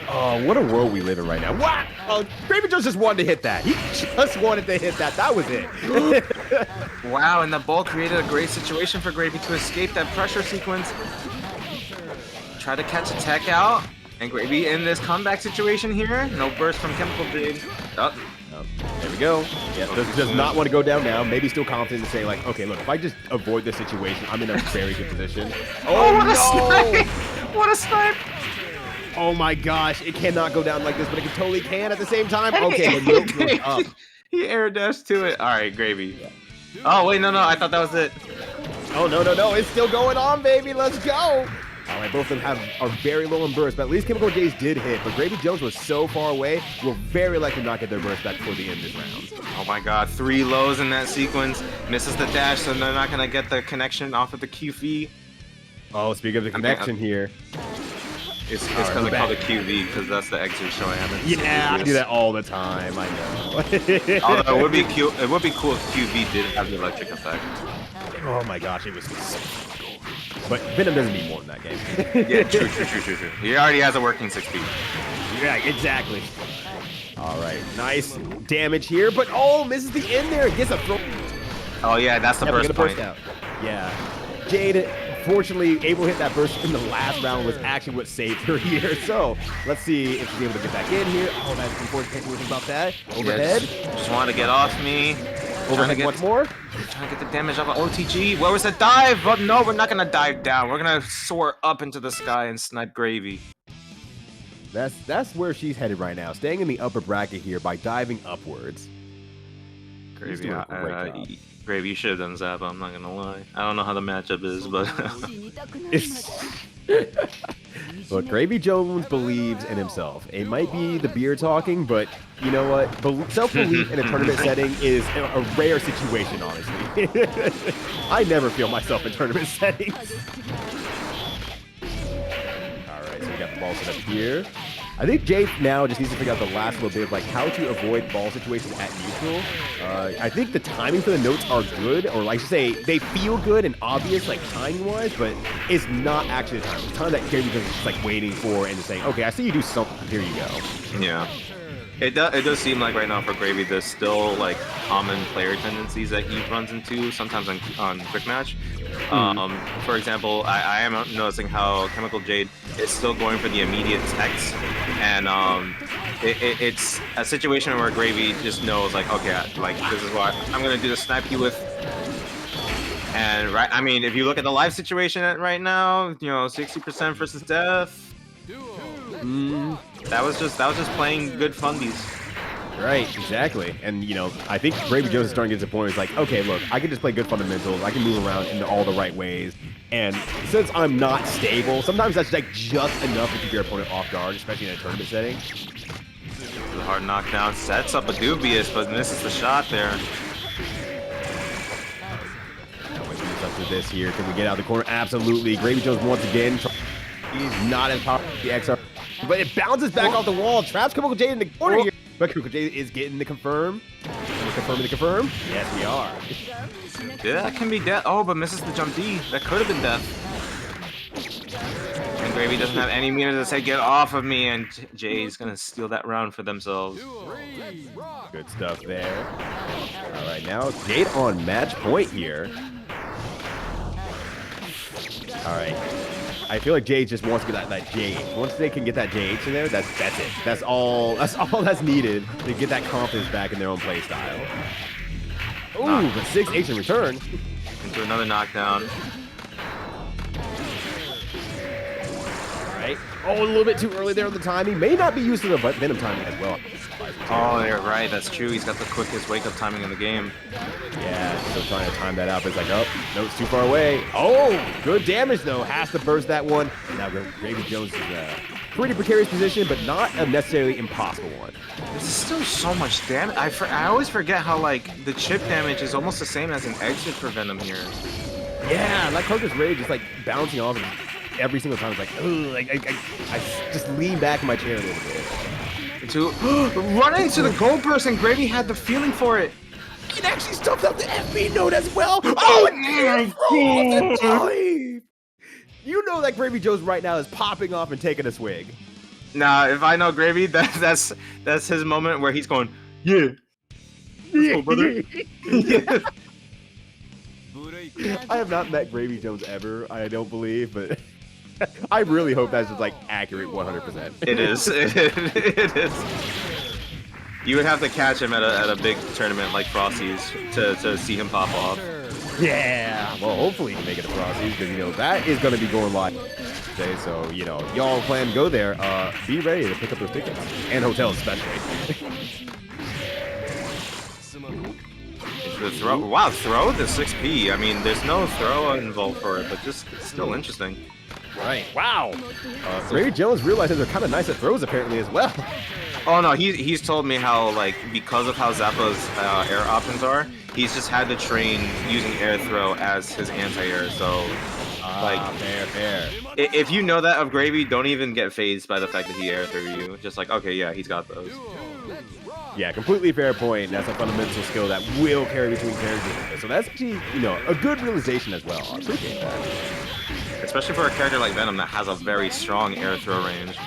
Oh, what a world we live in right now. What? Oh, gravyjones just wanted to hit that. He just wanted to hit that. That was it. Wow, and the ball created a great situation for Gravy to escape that pressure sequence. Try to catch a tech out, and Gravy in this comeback situation here. No burst from ChemicalJade. Oh. There we go. Yeah, does not want to go down now. Maybe still confident to say like, okay, look, if I just avoid this situation, I'm in a very good position. Oh, what a snipe! What a snipe! Oh my gosh, it cannot go down like this, but it totally can at the same time. Okay, the milk goes up. He air dashed to it. All right, Gravy. Oh wait, no, I thought that was it. Oh no, it's still going on, baby. Let's go. All right, both of them are very low in burst, but at least ChemicalJade did hit. But gravyjones was so far away, will very likely not get their burst back before the end of this round. Oh my god, 3 lows in that sequence. Misses the dash, so they're not going to get the connection off of the QV. Oh, speaking of the connection here. It's because they call it QV, because that's the exit show I haven't seen. Yeah, I do that all the time, I know. Although it would be cool if QV did have the electric effect. Oh my gosh, it was so cool. But Venom doesn't need more than that game. Yeah, true. He already has a working 6 speed. Yeah, exactly. All right, nice damage here, but misses the end there. Gets a throw. Oh yeah, that's the burst point. Out. Yeah, Jade, fortunately, able to hit that burst in the last round was actually what saved her here. So let's see if she's able to get back in here. Oh, that's important. Can't do anything about that. Overhead. Yeah, just want to get off me. Overhead once more. Trying to get the damage off of OTG. Where was the dive? But no, we're not gonna dive down. We're gonna soar up into the sky and snipe Gravy. That's where she's headed right now. Staying in the upper bracket here by diving upwards. Gravy, Gravy, you should have done Zappa, I'm not gonna lie. I don't know how the matchup is, but... Look, gravyjones believes in himself. It might be the beer talking, but you know what? Self-belief in a tournament setting is a rare situation, honestly. I never feel myself in tournament settings. All right, so we got the ball set up here. I think Jade now just needs to figure out the last little bit of like how to avoid ball situations at neutral. I think the timing for the notes are good, or like I should say, they feel good and obvious, like timing-wise, but it's not actually the time. It's time that Gravy is just like waiting for and just saying, okay, I see you do something. Here you go. Yeah. It does seem like right now for Gravy, there's still like common player tendencies that he runs into sometimes on Quick Match. For example, I am noticing how ChemicalJade is still going for the immediate text, and it's a situation where Gravy just knows like, okay, like this is what I'm gonna do to snipe you with. And right, I mean, if you look at the live situation right now, you know, 60% versus death. That was just playing good fundies. Right, exactly. And, you know, I think gravyjones is starting to get to the point where it's like, okay, look, I can just play good fundamentals. I can move around in all the right ways. And since I'm not stable, sometimes that's like just enough to keep your opponent off guard, especially in a tournament setting. The hard knockdown sets up a dubious, but misses the shot there. Now we move up to this here. Can we get out of the corner? Absolutely. Gravyjones once again. He's not as powerful as the XR. But it bounces back off the wall. Traps ChemicalJade in the corner here. But ChemicalJade is getting the confirm. We're confirming the confirm. Yes, we are. Yeah, that can be death. Oh, but misses the jump D. That could have been death. And Gravy doesn't have any meter to say, get off of me. And Jay's going to steal that round for themselves. Good stuff there. All right, now Jade on match point here. All right. I feel like Jade just wants to get that Jade. Once they can get that Jade in there, that's it. That's all that's needed to get that confidence back in their own play style. Ooh, but 6H in return. Into another knockdown. All right. Oh, a little bit too early there on the timing. May not be used to the Venom timing as well. Oh, you're right. That's true. He's got the quickest wake-up timing in the game. Yeah, still trying to time that out. But it's like, oh, no, it's too far away. Oh, good damage, though. Has to burst that one. Now, gravyjones is a pretty precarious position, but not a necessarily impossible one. This is still so much damage. I always forget how, like, the chip damage is almost the same as an exit for Venom here. Yeah, that Carter's Rage is, like, bouncing off every single time. It's like, ooh, like, I just lean back in my chair a little bit. To run into the gold burst, and Gravy had the feeling for it. It actually stuffed out the FB note as well. Oh, my God! You know that gravyjones right now is popping off and taking a swig. Nah, if I know Gravy, that's his moment where he's going, yeah. Let's go, brother. Yeah. I have not met gravyjones ever, I don't believe, but I really hope that's just like accurate 100%. It is. It is. You would have to catch him at a big tournament like Frosty's to see him pop off. Yeah. Well, hopefully you can make it to Frosty's because, you know, that is going to be going live today. So, you know, y'all plan to go there. Be ready to pick up those tickets. And hotels especially. The throw. Wow, throw the 6P. I mean, there's no throw involved for it, but just it's still interesting. Right. Wow. gravyjones realizes they're kind of nice at throws apparently as well. Oh no, he's told me how, like, because of how Zappa's air options are, he's just had to train using air throw as his anti-air. So, like, fair. If you know that of Gravy, don't even get phased by the fact that he air threw you. Just like, okay, yeah, he's got those. Yeah, completely fair point. That's a fundamental skill that will carry between characters. So that's actually, you know, a good realization as well. I appreciate that. Especially for a character like Venom that has a very strong air throw range.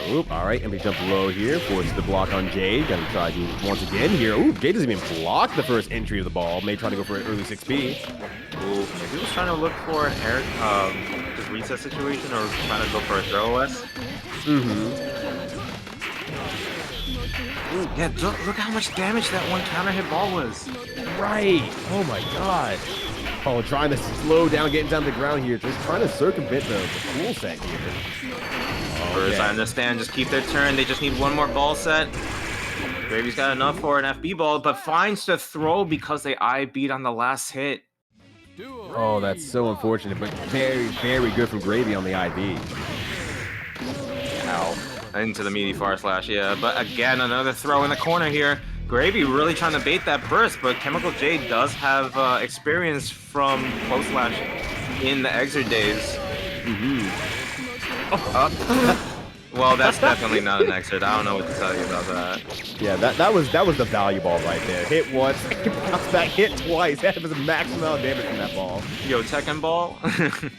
Oop, all right, and we jump low here, forces the block on Jade. Gonna try to once again here. Ooh, Jade doesn't even block the first entry of the ball. May try to go for an early 6P. Ooh, if he was trying to look for an air, just reset situation, or trying to go for a throw OS. Yeah, look how much damage that one counter hit ball was. Right. Oh my God. Oh, trying to slow down, getting down to the ground here. Just trying to circumvent the pool set here. Or as I understand, just keep their turn. They just need one more ball set. Gravy's got enough for an FB ball, but finds the throw because they eye beat on the last hit. Oh, that's so unfortunate, but very, very good from Gravy on the IB. Ow. Into the meaty far slash, yeah. But again, another throw in the corner here. Gravy really trying to bait that burst, but ChemicalJade does have experience from close slash in the Exer days. Well, that's definitely not an exit. I don't know what to tell you about that. Yeah, that was the value ball right there. Hit once, bounce back, hit twice. That was a max amount of damage from that ball. Yo, Tekken Ball.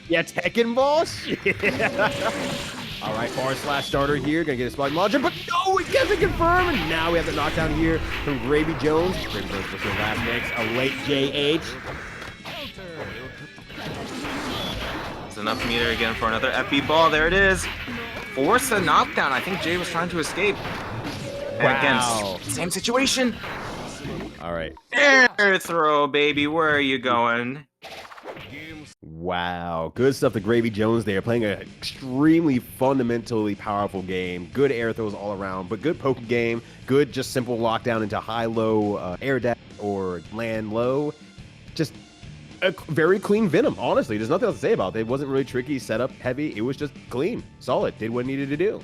Yeah, Tekken ball. Shit. All right, forward slash starter here. Gonna get a spike launcher, but no, it doesn't confirm. And now we have the knockdown here from gravyjones. Gravyjones with the last mix, a late JH. There's enough meter again for another FB ball. There it is. Force the knockdown. I think Jay was trying to escape. And Wow. again, same situation. All right. Air throw, baby. Where are you going? Wow, good stuff to gravyjones there, playing an extremely fundamentally powerful game. Good air throws all around, but good poke game. Good just simple lockdown into high-low air dash or land low. Just a very clean Venom, honestly. There's nothing else to say about it. It wasn't really tricky, setup heavy. It was just clean, solid, did what it needed to do.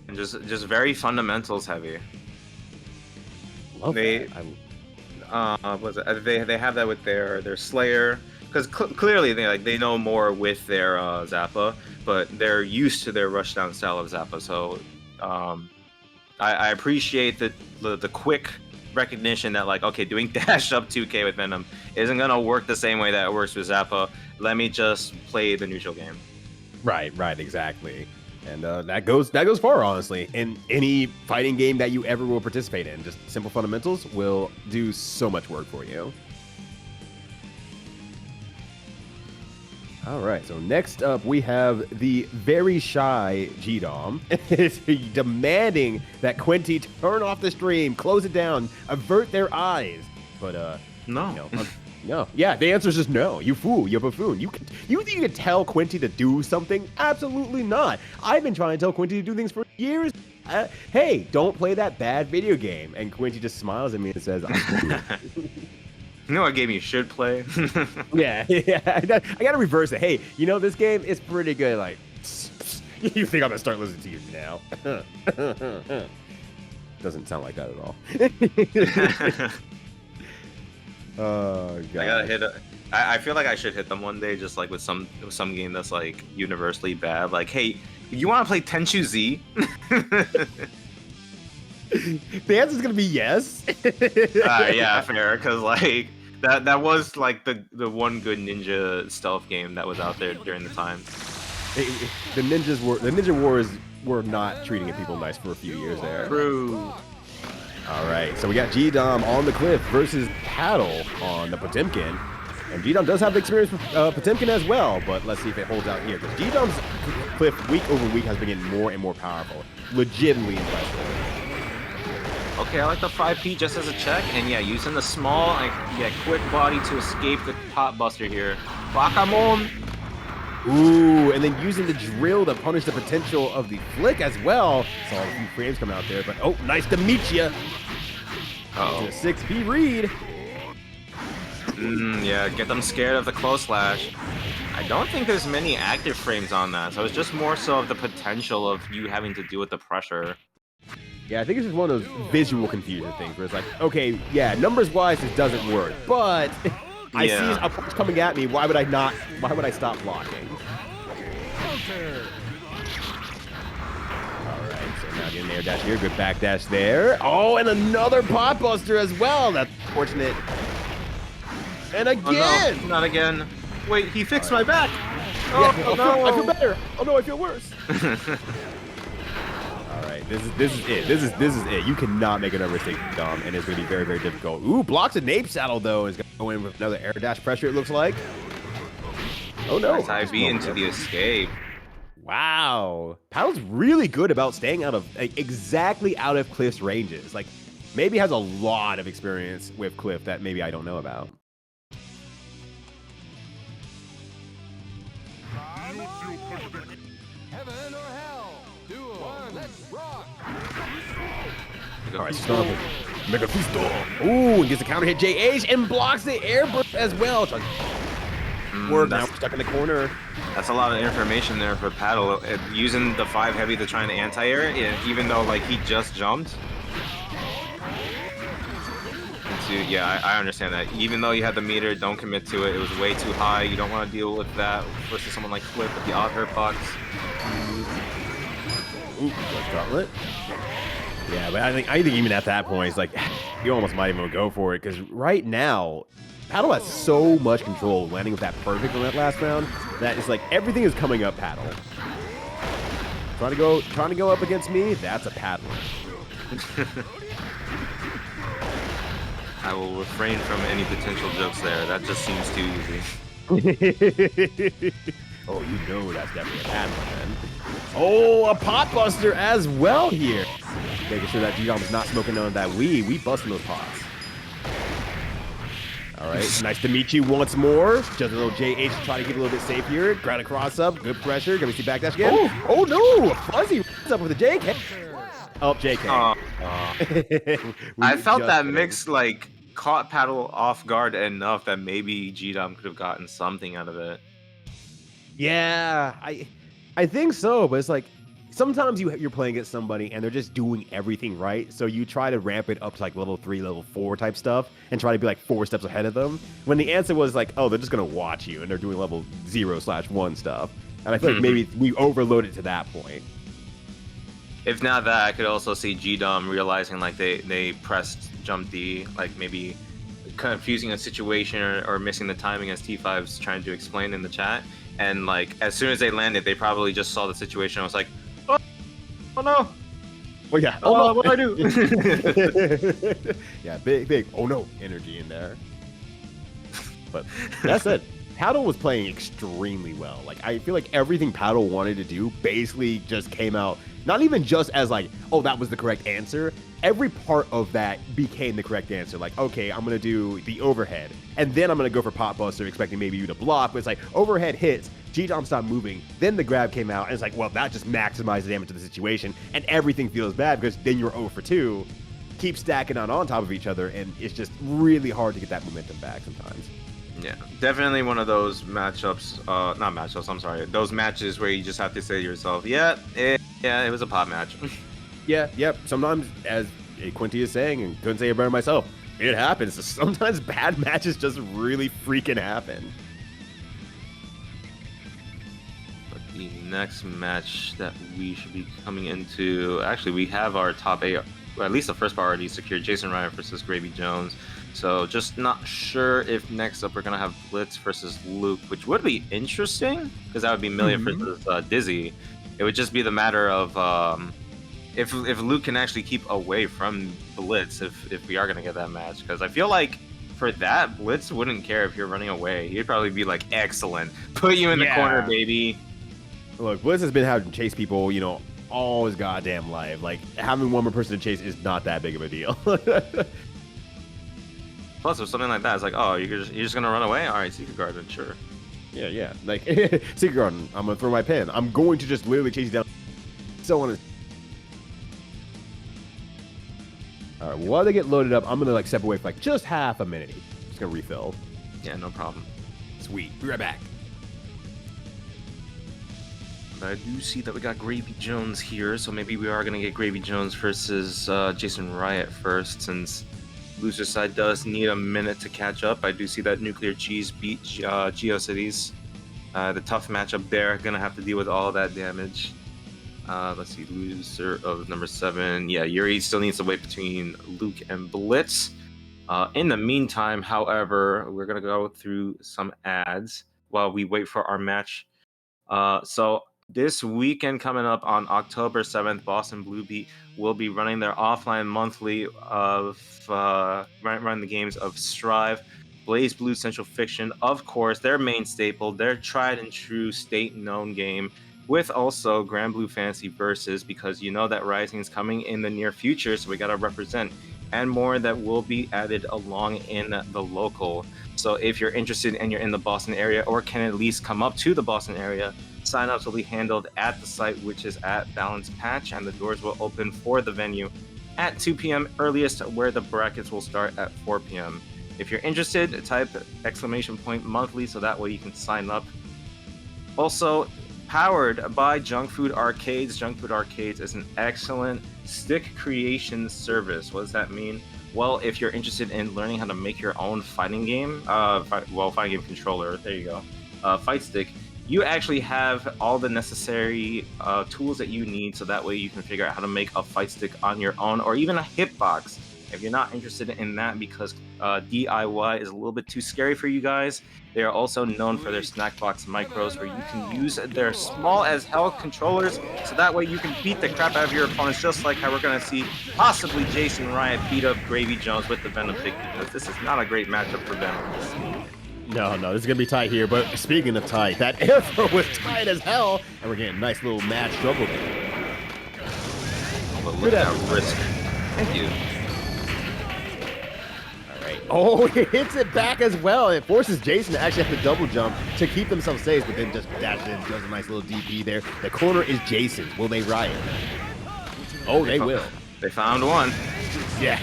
And just very fundamentals heavy. Love They- that. They have that with their Slayer. Because clearly they know more with their Zappa, but they're used to their rushdown style of Zappa. So I appreciate the quick recognition that like, okay, doing dash up 2K with Venom isn't gonna work the same way that it works with Zappa. Let me just play the neutral game. Right, exactly. And that goes far, honestly. In any fighting game that you ever will participate in, just simple fundamentals will do so much work for you. All right, so next up we have the very shy Gdom demanding that Quinty turn off the stream, close it down, avert their eyes. But No. no. Yeah, the answer is just no. You fool, you buffoon. You think you can tell Quinty to do something? Absolutely not. I've been trying to tell Quinty to do things for years. Hey, don't play that bad video game. And Quinty just smiles at me and says, You know what game you should play? yeah. I gotta reverse it. Hey, you know this game is pretty good. Like, you think I'm gonna start listening to you now? Doesn't sound like that at all. Oh god. I gotta hit. I feel like I should hit them one day, just like with some game that's like universally bad. Like, hey, you want to play Tenchu Z? The answer's gonna be yes. Yeah, fair. Because like that was like the one good ninja stealth game that was out there during the time. The Ninja Wars were not treating people nice for a few years there. True. All right, so we got Gdom on the cliff versus Paddle on the Potemkin. And Gdom does have the experience with Potemkin as well, but let's see if it holds out here. Because Gdom's cliff week over week has been getting more and more powerful. Legitimately impressive. Okay, I like the 5P just as a check, and yeah, using the small, quick body to escape the pot buster here. Bakamon! Ooh, and then using the drill to punish the potential of the flick as well. Saw a few frames come out there, but oh, nice to meet you. Uh-oh. To a 6P read. Yeah, get them scared of the close slash. I don't think there's many active frames on that, so it's just more so of the potential of you having to deal with the pressure. Yeah, I think it's just one of those visual confusion things where it's like, okay, yeah, numbers-wise, this doesn't work, but I see a punch coming at me. Why would I stop blocking? All right, so now getting an air dash here. Good back dash there. Oh, and another pot buster as well. That's fortunate. And again! Oh, no, not again. Wait, he fixed my back! Yeah, Oh, no! I feel better. Oh no, I feel worse. All right, this is it. This is it. You cannot make another mistake, Dom, and it's going to be very, very difficult. Ooh, blocks a nape saddle though. Is going to go in with another air dash pressure. It looks like. Oh no! Nice IV into the escape. Wow, Paddle's really good about staying out of exactly out of Cliff's ranges. Like, maybe has a lot of experience with Cliff that maybe I don't know about. Heaven or hell? Duo. Let's rock. All right, start with Megafisto. Ooh, and gets a counter hit JH and blocks the air burst as well. Now we're stuck in the corner. That's a lot of information there for Paddle. Using the 5 heavy to try and anti-air, even though like he just jumped. Yeah, I understand that. Even though you had the meter, don't commit to it. It was way too high. You don't want to deal with that versus someone like Flip with the odd hurt box. Ooh, Blood Gauntlet. Yeah, but I think even at that point, it's like you almost might even go for it because right now, Paddle has so much control, landing with that perfect on that last round that it's like everything is coming up Paddle. Trying to go up against me. That's a Paddle. I will refrain from any potential jokes there. That just seems too easy. Oh, you know that's definitely a Paddle, man. Oh, a pot buster as well here. Making sure that Gdom is not smoking none of that weed. We busting those pots. All right, nice to meet you once more. Just a little JH to try to keep a little bit safe here. Ground across up, good pressure. Gonna see backdash again. Oh no, Fuzzy up with a JK. Oh, JK. I felt that mix like caught Paddle off guard enough that maybe Gdom could have gotten something out of it. Yeah, I think so, but it's like sometimes you're playing against somebody and they're just doing everything right, so you try to ramp it up to like level 3, level 4 type stuff and try to be like 4 steps ahead of them. When the answer was like, oh, they're just gonna watch you and they're doing level 0/1 stuff. And I feel like maybe we overloaded to that point. If not that, I could also see Gdom realizing like they pressed jump D, like maybe confusing a situation or missing the timing as T5's trying to explain in the chat. And like as soon as they landed, they probably just saw the situation and was like, oh no. Well, yeah. Oh no, what do I do? Yeah, big oh no energy in there. But that's it. Paddle was playing extremely well. Like I feel like everything Paddle wanted to do basically just came out. Not even just as like, oh, that was the correct answer. Every part of that became the correct answer. Like, okay, I'm going to do the overhead. And then I'm going to go for Pot Buster, expecting maybe you to block. But it's like, overhead hits, Gdom stopped moving. Then the grab came out. And it's like, well, that just maximized the damage of the situation. And everything feels bad because then you're 0 for 2. Keep stacking on top of each other. And it's just really hard to get that momentum back sometimes. Yeah, definitely one of those matchups, not matchups, I'm sorry, those matches where you just have to say to yourself, yeah, it was a pot match. Yep. Sometimes, as Quinty is saying, and couldn't say it better myself, it happens. Sometimes bad matches just really freaking happen. But the next match that we should be coming into, actually, we have our top 8, or at least the first part already secured, JasonRiot versus gravyjones. So just not sure if next up we're going to have Blitz versus Luke, which would be interesting, because that would be Millia versus Dizzy. It would just be the matter of if Luke can actually keep away from Blitz if we are going to get that match. Because I feel like for that, Blitz wouldn't care if you're running away. He'd probably be like, excellent, put you in the corner, baby. Look, Blitz has been having to chase people, you know, all his goddamn life. Like, having one more person to chase is not that big of a deal. Plus, if something like that, it's like, oh, you're just gonna run away? All right, Secret Garden, sure. Yeah. Like, Secret Garden, I'm gonna throw my pen. I'm going to just literally chase you down. So on. All right, while they get loaded up, I'm gonna like step away for like just half a minute. Just gonna refill. Yeah, no problem. Sweet. Be right back. But I do see that we got gravyjones here, so maybe we are gonna get gravyjones versus JasonRiot first, since loser side does need a minute to catch up. I do see that NuclearCheese beat GeoCities. The tough matchup there, gonna have to deal with all that damage. Let's see, loser of number 7. Yeah, Yurrie still needs to wait between Luke and Blitz. In the meantime, however, we're gonna go through some ads while we wait for our match. So this weekend coming up on October 7th, Boston Bluebeat will be running their offline monthly of running the games of Strive, Blaze Blue Central Fiction, of course, their main staple, their tried and true state-known game, with also Grand Blue Fantasy Versus, because you know that Rising is coming in the near future, so we gotta represent, and more that will be added along in the local. So if you're interested and you're in the Boston area, or can at least come up to the Boston area, sign-ups will be handled at the site, which is at Balance Patch, and the doors will open for the venue at 2 p.m. earliest, where the brackets will start at 4 p.m. If you're interested, type !monthly so that way you can sign up. Also, powered by Junk Food Arcades. Junk Food Arcades is an excellent stick creation service. What does that mean? Well, if you're interested in learning how to make your own fighting game, fighting game controller, there you go, fight stick, you actually have all the necessary tools that you need, so that way you can figure out how to make a fight stick on your own, or even a hitbox. If you're not interested in that because DIY is a little bit too scary for you guys, they are also known for their snack box micros, where you can use their small as hell controllers, so that way you can beat the crap out of your opponents, just like how we're going to see possibly JasonRiot beat up Gravyjones with the Venom pick, because this is not a great matchup for Venom. No, this is going to be tight here. But speaking of tight, that air throw was tight as hell. And we're getting a nice little match struggle there. But look at that risk. Thank you. Oh, he hits it back as well. It forces Jason to actually have to double jump to keep themselves safe, but then just dashes in, does a nice little DP there. The corner is Jason's. Will they riot? Oh, they will. They found one. Yeah.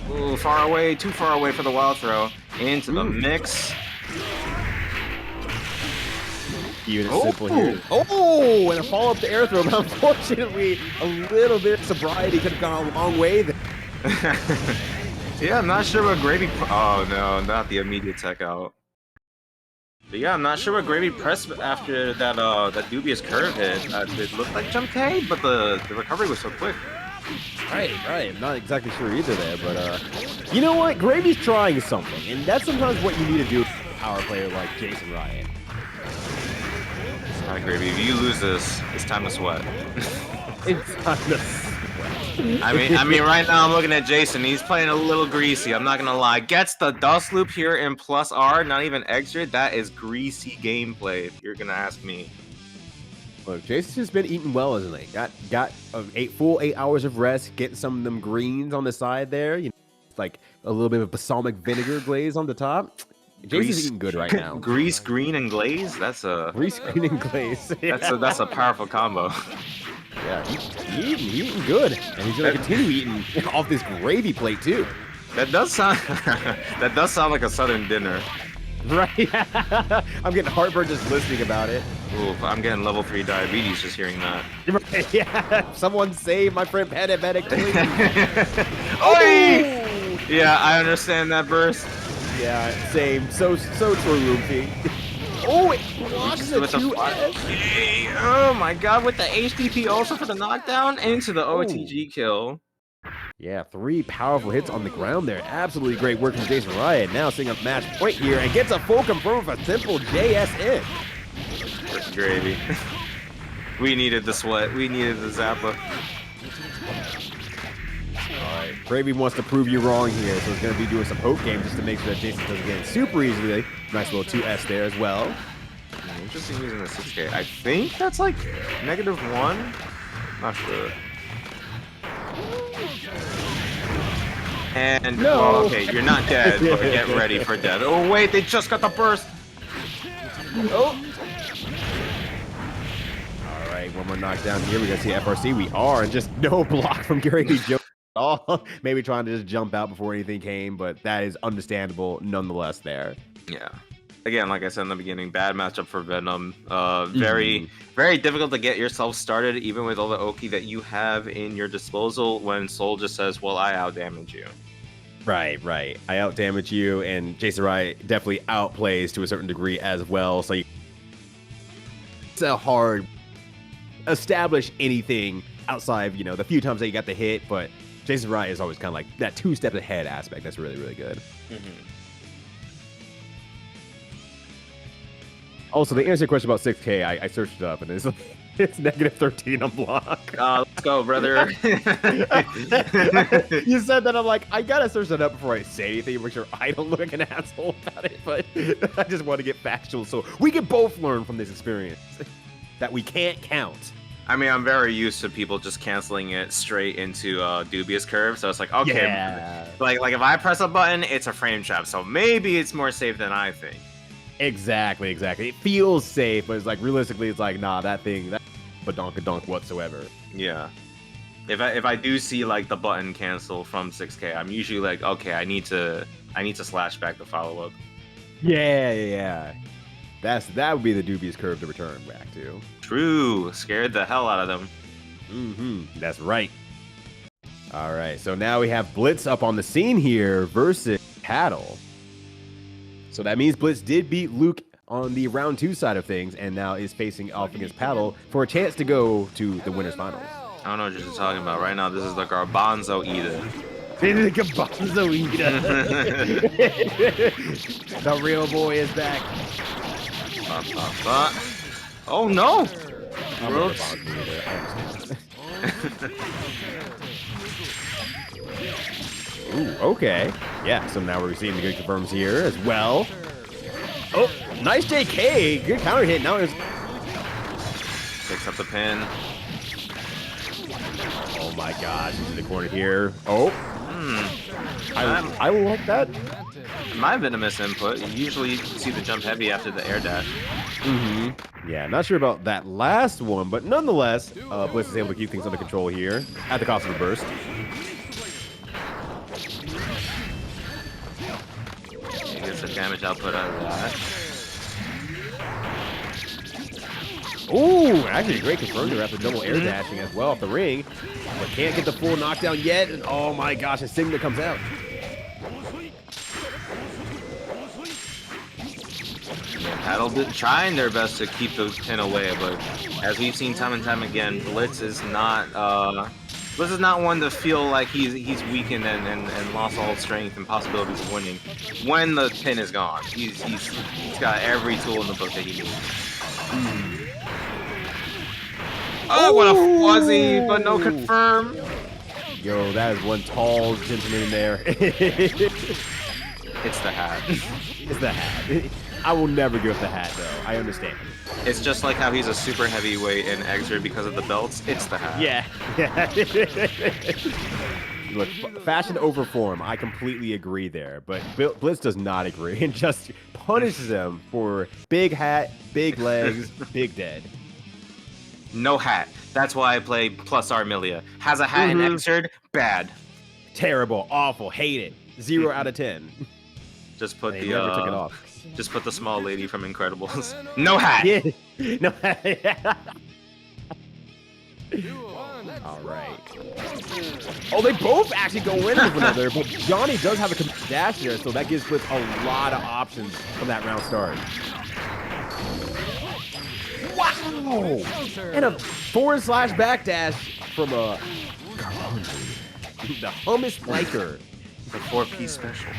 Ooh, far away, too far away for the wild throw. Into the mix. Even simple here. Oh, and a follow up to air throw, but unfortunately, a little bit of sobriety could have gone a long way there. Yeah, I'm not sure what Gravy... Oh, no, not the immediate tech out. But yeah, I'm not sure what Gravy pressed after that that dubious curve hit. It looked like jump K, but the recovery was so quick. Right. I'm not exactly sure either there, but you know what? Gravy's trying something, and that's sometimes what you need to do with a power player like JasonRiot. Alright, Gravy, if you lose this, it's time to sweat. It's time to sweat. I mean, right now I'm looking at Jason. He's playing a little greasy. I'm not gonna lie. Gets the dust loop here in +R, not even extra. That is greasy gameplay, if you're gonna ask me. Look, Jason's just been eating well, isn't he? Got full 8 hours of rest, getting some of them greens on the side there. You know, like a little bit of balsamic vinegar glaze on the top. Jason's eating good right now. Grease, green, and glaze. That's a grease, green, and glaze. That's a powerful combo. Yeah, he's eating good, and he's gonna continue eating off this gravy plate too. That does sound like a southern dinner. Right? I'm getting heartburn just listening about it. Ooh, I'm getting level 3 diabetes just hearing that. Right, yeah, someone save my friend Paddle117, please. Oi! Yeah, I understand that burst. Yeah, same. So true, Rumpy. Oh, it blocks the 2S. Oh my god, with the HDP also for the knockdown into the OTG kill. Yeah, 3 powerful hits on the ground there. Absolutely great work from JasonRiot. Now seeing a match point here and gets a full confirm with a simple JSN. Gravy. We needed the sweat. We needed the Zappa. Alright, Gravy wants to prove you wrong here, so he's going to be doing some poke game just to make sure that Jason doesn't get it super easily. Nice little 2S there as well. Interesting using the 6K. I think that's like -1. Not sure. And no. Oh, okay, you're not dead, but get ready for death. Oh wait, they just got the burst. Oh. All right, one more knockdown here. We're gonna see FRC. We are, and just no block from Gravyjones at all. Maybe trying to just jump out before anything came, but that is understandable nonetheless. There. Yeah. Again, like I said in the beginning, bad matchup for Venom. Very difficult to get yourself started, even with all the Oki that you have in your disposal, when Soul just says, well, I outdamage you. Right. I outdamage you, and JasonRiot definitely outplays to a certain degree as well. So it's a hard establish anything outside of, you know, the few times that you got the hit, but JasonRiot is always kind of like that 2 steps ahead aspect. That's really, really good. Also, the answer to your question about 6K, I searched it up, and it's -13 on block. Let's go, brother. You said that, I'm like, I gotta search that up before I say anything, make sure I don't look like an asshole about it, but I just want to get factual so we can both learn from this experience that we can't count. I mean, I'm very used to people just canceling it straight into dubious curve, so it's like, okay, yeah. like if I press a button, it's a frame trap, so maybe it's more safe than I think. Exactly. It feels safe, but it's like realistically, it's like, nah, that's badonkadonk whatsoever. Yeah. If I do see like the button cancel from 6K, I'm usually like, okay, I need to slash back the follow up. Yeah. That would be the dubious curve to return back to. True. Scared the hell out of them. That's right. All right. So now we have Blitz up on the scene here versus Paddle. So that means Blitz did beat Luke on the round 2 side of things, and now is facing off against Paddle for a chance to go to the winners finals. I don't know what you're talking about right now. This is the Garbanzo Eater. The Garbanzo Eater. The real boy is back. Oh no! Whoops. Ooh, okay. Yeah, so now we're seeing the good confirms here as well. Oh, nice JK. Good counter hit. Now it's... Picks up the pin. Oh my gosh, into the corner here. Oh. I like that. My venomous input. You usually see the jump heavy after the air dash. Yeah, not sure about that last one, but nonetheless, Blitz is able to keep things under control here at the cost of a burst. He gets the damage output out of that. Ooh, actually a great confirmer after double air dashing as well off the ring, but can't get the full knockdown yet. And oh my gosh, a Sigma comes out. Paddle trying their best to keep the pin away, but as we've seen time and time again, Blitz is not one to feel like he's weakened and lost all strength and possibilities of winning when the pin is gone. He's got every tool in the book that he needs. Oh, what a fuzzy, but no confirm. Yo, that is one tall gentleman in there. It's the hat. It's the hat. I will never give up the hat, though. I understand. It's just like how he's a super heavyweight in Exer because of the belts. It's the hat. Yeah. Look, fashion over form. I completely agree there. But Blitz does not agree and just punishes him for big hat, big legs, big dead. No hat. That's why I play plus Armilia. Has a hat in Exerd? Bad. Terrible. Awful. Hate it. 0 out of 10. Just put They the never took it off. Just put the small lady from Incredibles. No hat. Yeah. No hat. All right. Oh, they both actually go in with one another, but Johnny does have a dash there, so that gives Blitz a lot of options from that round start. Wow! And a forward/back backdash from a the hummus liker. The 4-piece special.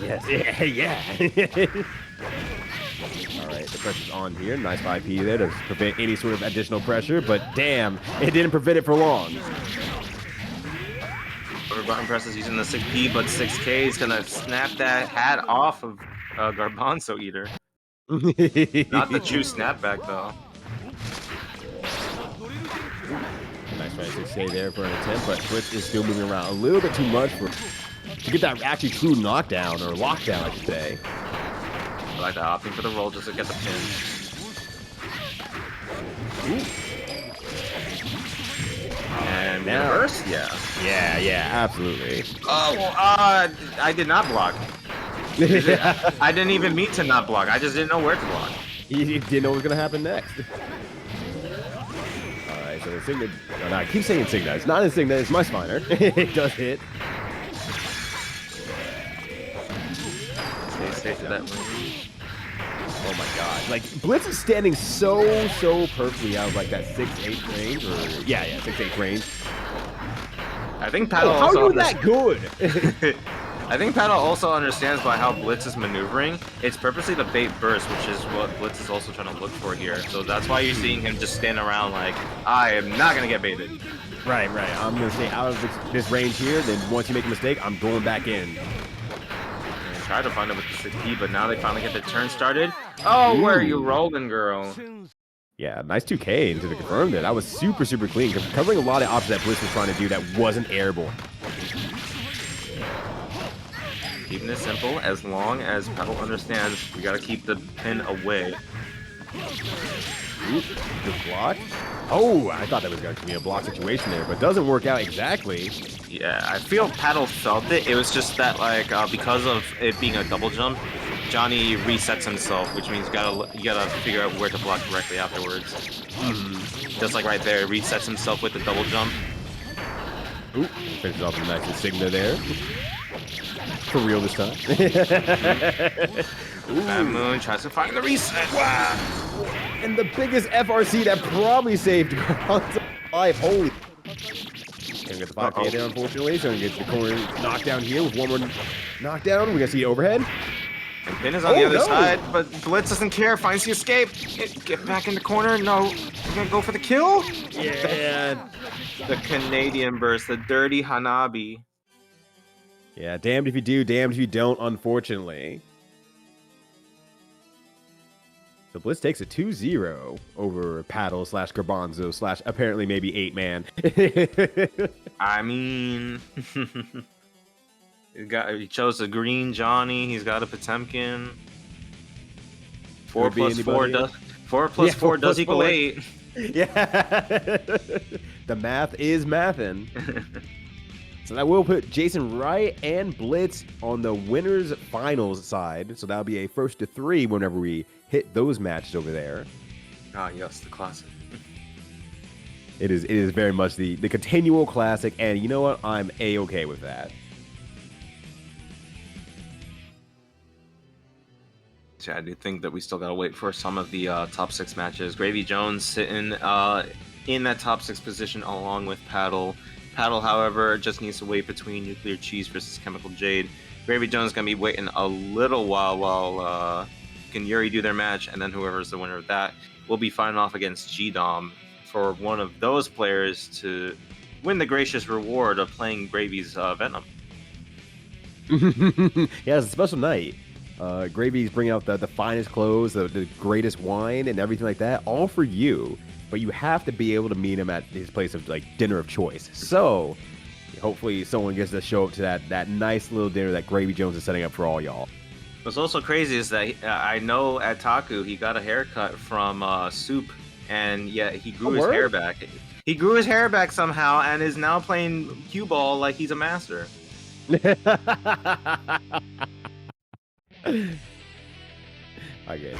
Yes. Yeah. All right, the pressure's on here. Nice 5P there to prevent any sort of additional pressure, but damn, it didn't prevent it for long. Over button presses using the 6P, but 6K is gonna snap that hat off of Garbanzo Eater. Not the true snapback though. Nice right 6K there for an attempt, but Blitz is still moving around a little bit too much to get that actually true knockdown, or lockdown, I should say. I like that, opting for the roll just to get the pin. Ooh. And now, reverse? Yeah. Yeah, absolutely. Oh, I did not block. I didn't even mean to not block. I just didn't know where to block. You didn't know what was going to happen next. All right, so the Signa... No, I keep saying Signa. It's not Insignia, it's my Spiner. It does hit. Stay safe to that win. Oh my god. Like, Blitz is standing so perfectly out of like that 6-8 range, or yeah, 6-8 range. I think Paddle how also are you that good? I think Paddle also understands by how Blitz is maneuvering. It's purposely the bait burst, which is what Blitz is also trying to look for here. So that's why you're seeing him just stand around like, I am not gonna get baited. Right. I'm gonna stay out of this range here, then once you make a mistake, I'm going back in. Tried to find it with the 6P, but now they finally get the turn started. Oh, where are you rolling, girl? Yeah, nice 2K into the confirm there. That was super clean, covering a lot of options that Blitz was trying to do that wasn't airborne. Keeping it simple, as long as Paddle understands we gotta keep the pin away. Oop, good block. Oh, I thought that was going to be a block situation there, but doesn't work out exactly. Yeah, I feel Paddle felt it. It was just that, like, because of it being a double jump, Johnny resets himself, which means you gotta figure out where to block directly afterwards. Just like right there, resets himself with the double jump. Ooh, finishes off with a nice insignia there. For real this time. Bad Moon tries to find the reset. Wow. And the biggest FRC that probably saved Garbanzo's life. Holy. Gonna get the 5K there, unfortunately. So gonna get the corner knockdown here with one more knockdown. We're gonna see overhead. And Pin is on the other side, but Blitz doesn't care. Finds the escape. Get back in the corner. No, you're gonna go for the kill. Yeah. The Canadian burst, the dirty Hanabi. Yeah, damned if you do, damned if you don't, unfortunately. So Blitz takes a 2-0 over Paddle / Garbanzo / apparently maybe 8-man. I mean, he chose a green Johnny. He's got a Potemkin. 4 plus 4 does 4 plus 4 does equal 8. Yeah, the math is mathin'. So that will put JasonRiot and Blitz on the winners finals side. So that'll be a 1st to 3 whenever we hit those matches over there. Ah, yes, the classic. It is very much the continual classic, and you know what? I'm A-okay with that. Yeah, I do think that we still gotta wait for some of the top 6 matches. Gravyjones sitting in that top 6 position along with Paddle. Paddle, however, just needs to wait between NuclearCheese versus ChemicalJade. Gravyjones gonna be waiting a little while can Yurrie do their match, and then whoever's the winner of that will be fighting off against Gdom for one of those players to win the gracious reward of playing Gravy's Venom. Yeah, it's a special night. Gravy's bringing out the finest clothes, the greatest wine, and everything like that, all for you. But you have to be able to meet him at his place of like dinner of choice. So hopefully someone gets to show up to that nice little dinner that Gravyjones is setting up for all y'all. What's also crazy is that I know at Taku he got a haircut from Soup, and yeah, he grew his hair back. He grew his hair back somehow and is now playing cue ball like he's a master. I guess.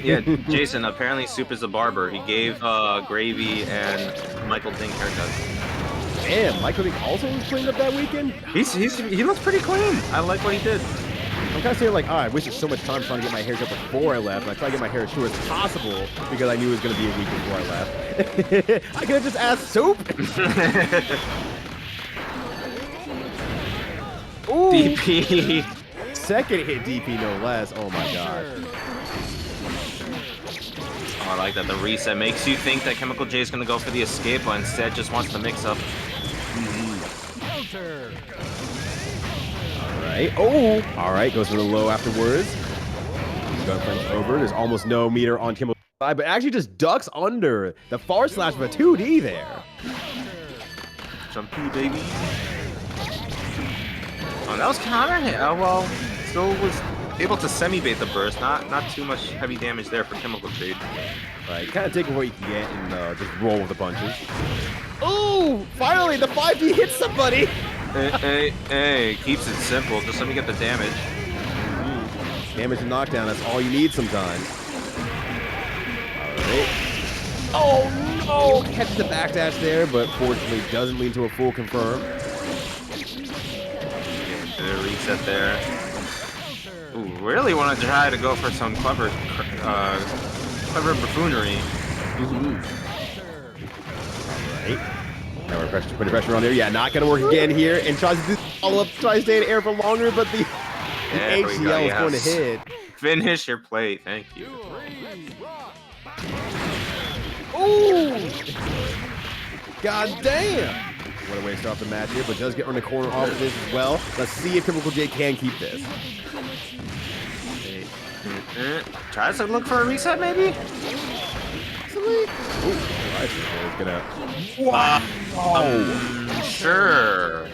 Yeah, Jason, apparently Soup is a barber. He gave Gravy and Michael Dink haircuts. Damn, Michael Dink also was cleaned up that weekend? He looks pretty clean. I like what he did. I'm kind of saying like, I wasted so much time trying to get my hair cut before I left, and I tried to get my hair as short as possible because I knew it was going to be a week before I left. I could have just asked Soup. Ooh. DP. Second hit DP, no less. Oh my gosh. Oh, I like that. The reset makes you think that ChemicalJade is going to go for the escape, but instead just wants to mix up. Alright. Oh! Alright, goes for the low afterwards. Gun French over. There's almost no meter on ChemicalJade, but actually just ducks under the far slash of a 2D there. Jumpy, baby. Oh, that was counter hit. Oh, well, still was able to semi-bait the burst. Not too much heavy damage there for ChemicalJade. Right, kind of taking what you can get and just roll with the punches. Ooh! Finally, the 5D hits somebody! Hey, keeps it simple. Just let me get the damage. Damage and knockdown, that's all you need sometimes. Alright. Oh no! Catches the backdash there, but fortunately doesn't lead to a full confirm. The reset there. Ooh, really want to try to go for some clever buffoonery. Alright. Now we're putting pressure on there. Yeah, not gonna work again here. And tries to do follow-up, tries to stay in air for longer, but the HCL is going to hit. Finish your play, thank you. Ooh! God damn! What a way to start the match here, but does get on the corner off of this as well. Let's see if ChemicalJade can keep this. Tries to look for a reset, maybe? Possibly? Ooh, Rice is gonna... Wow! Sure.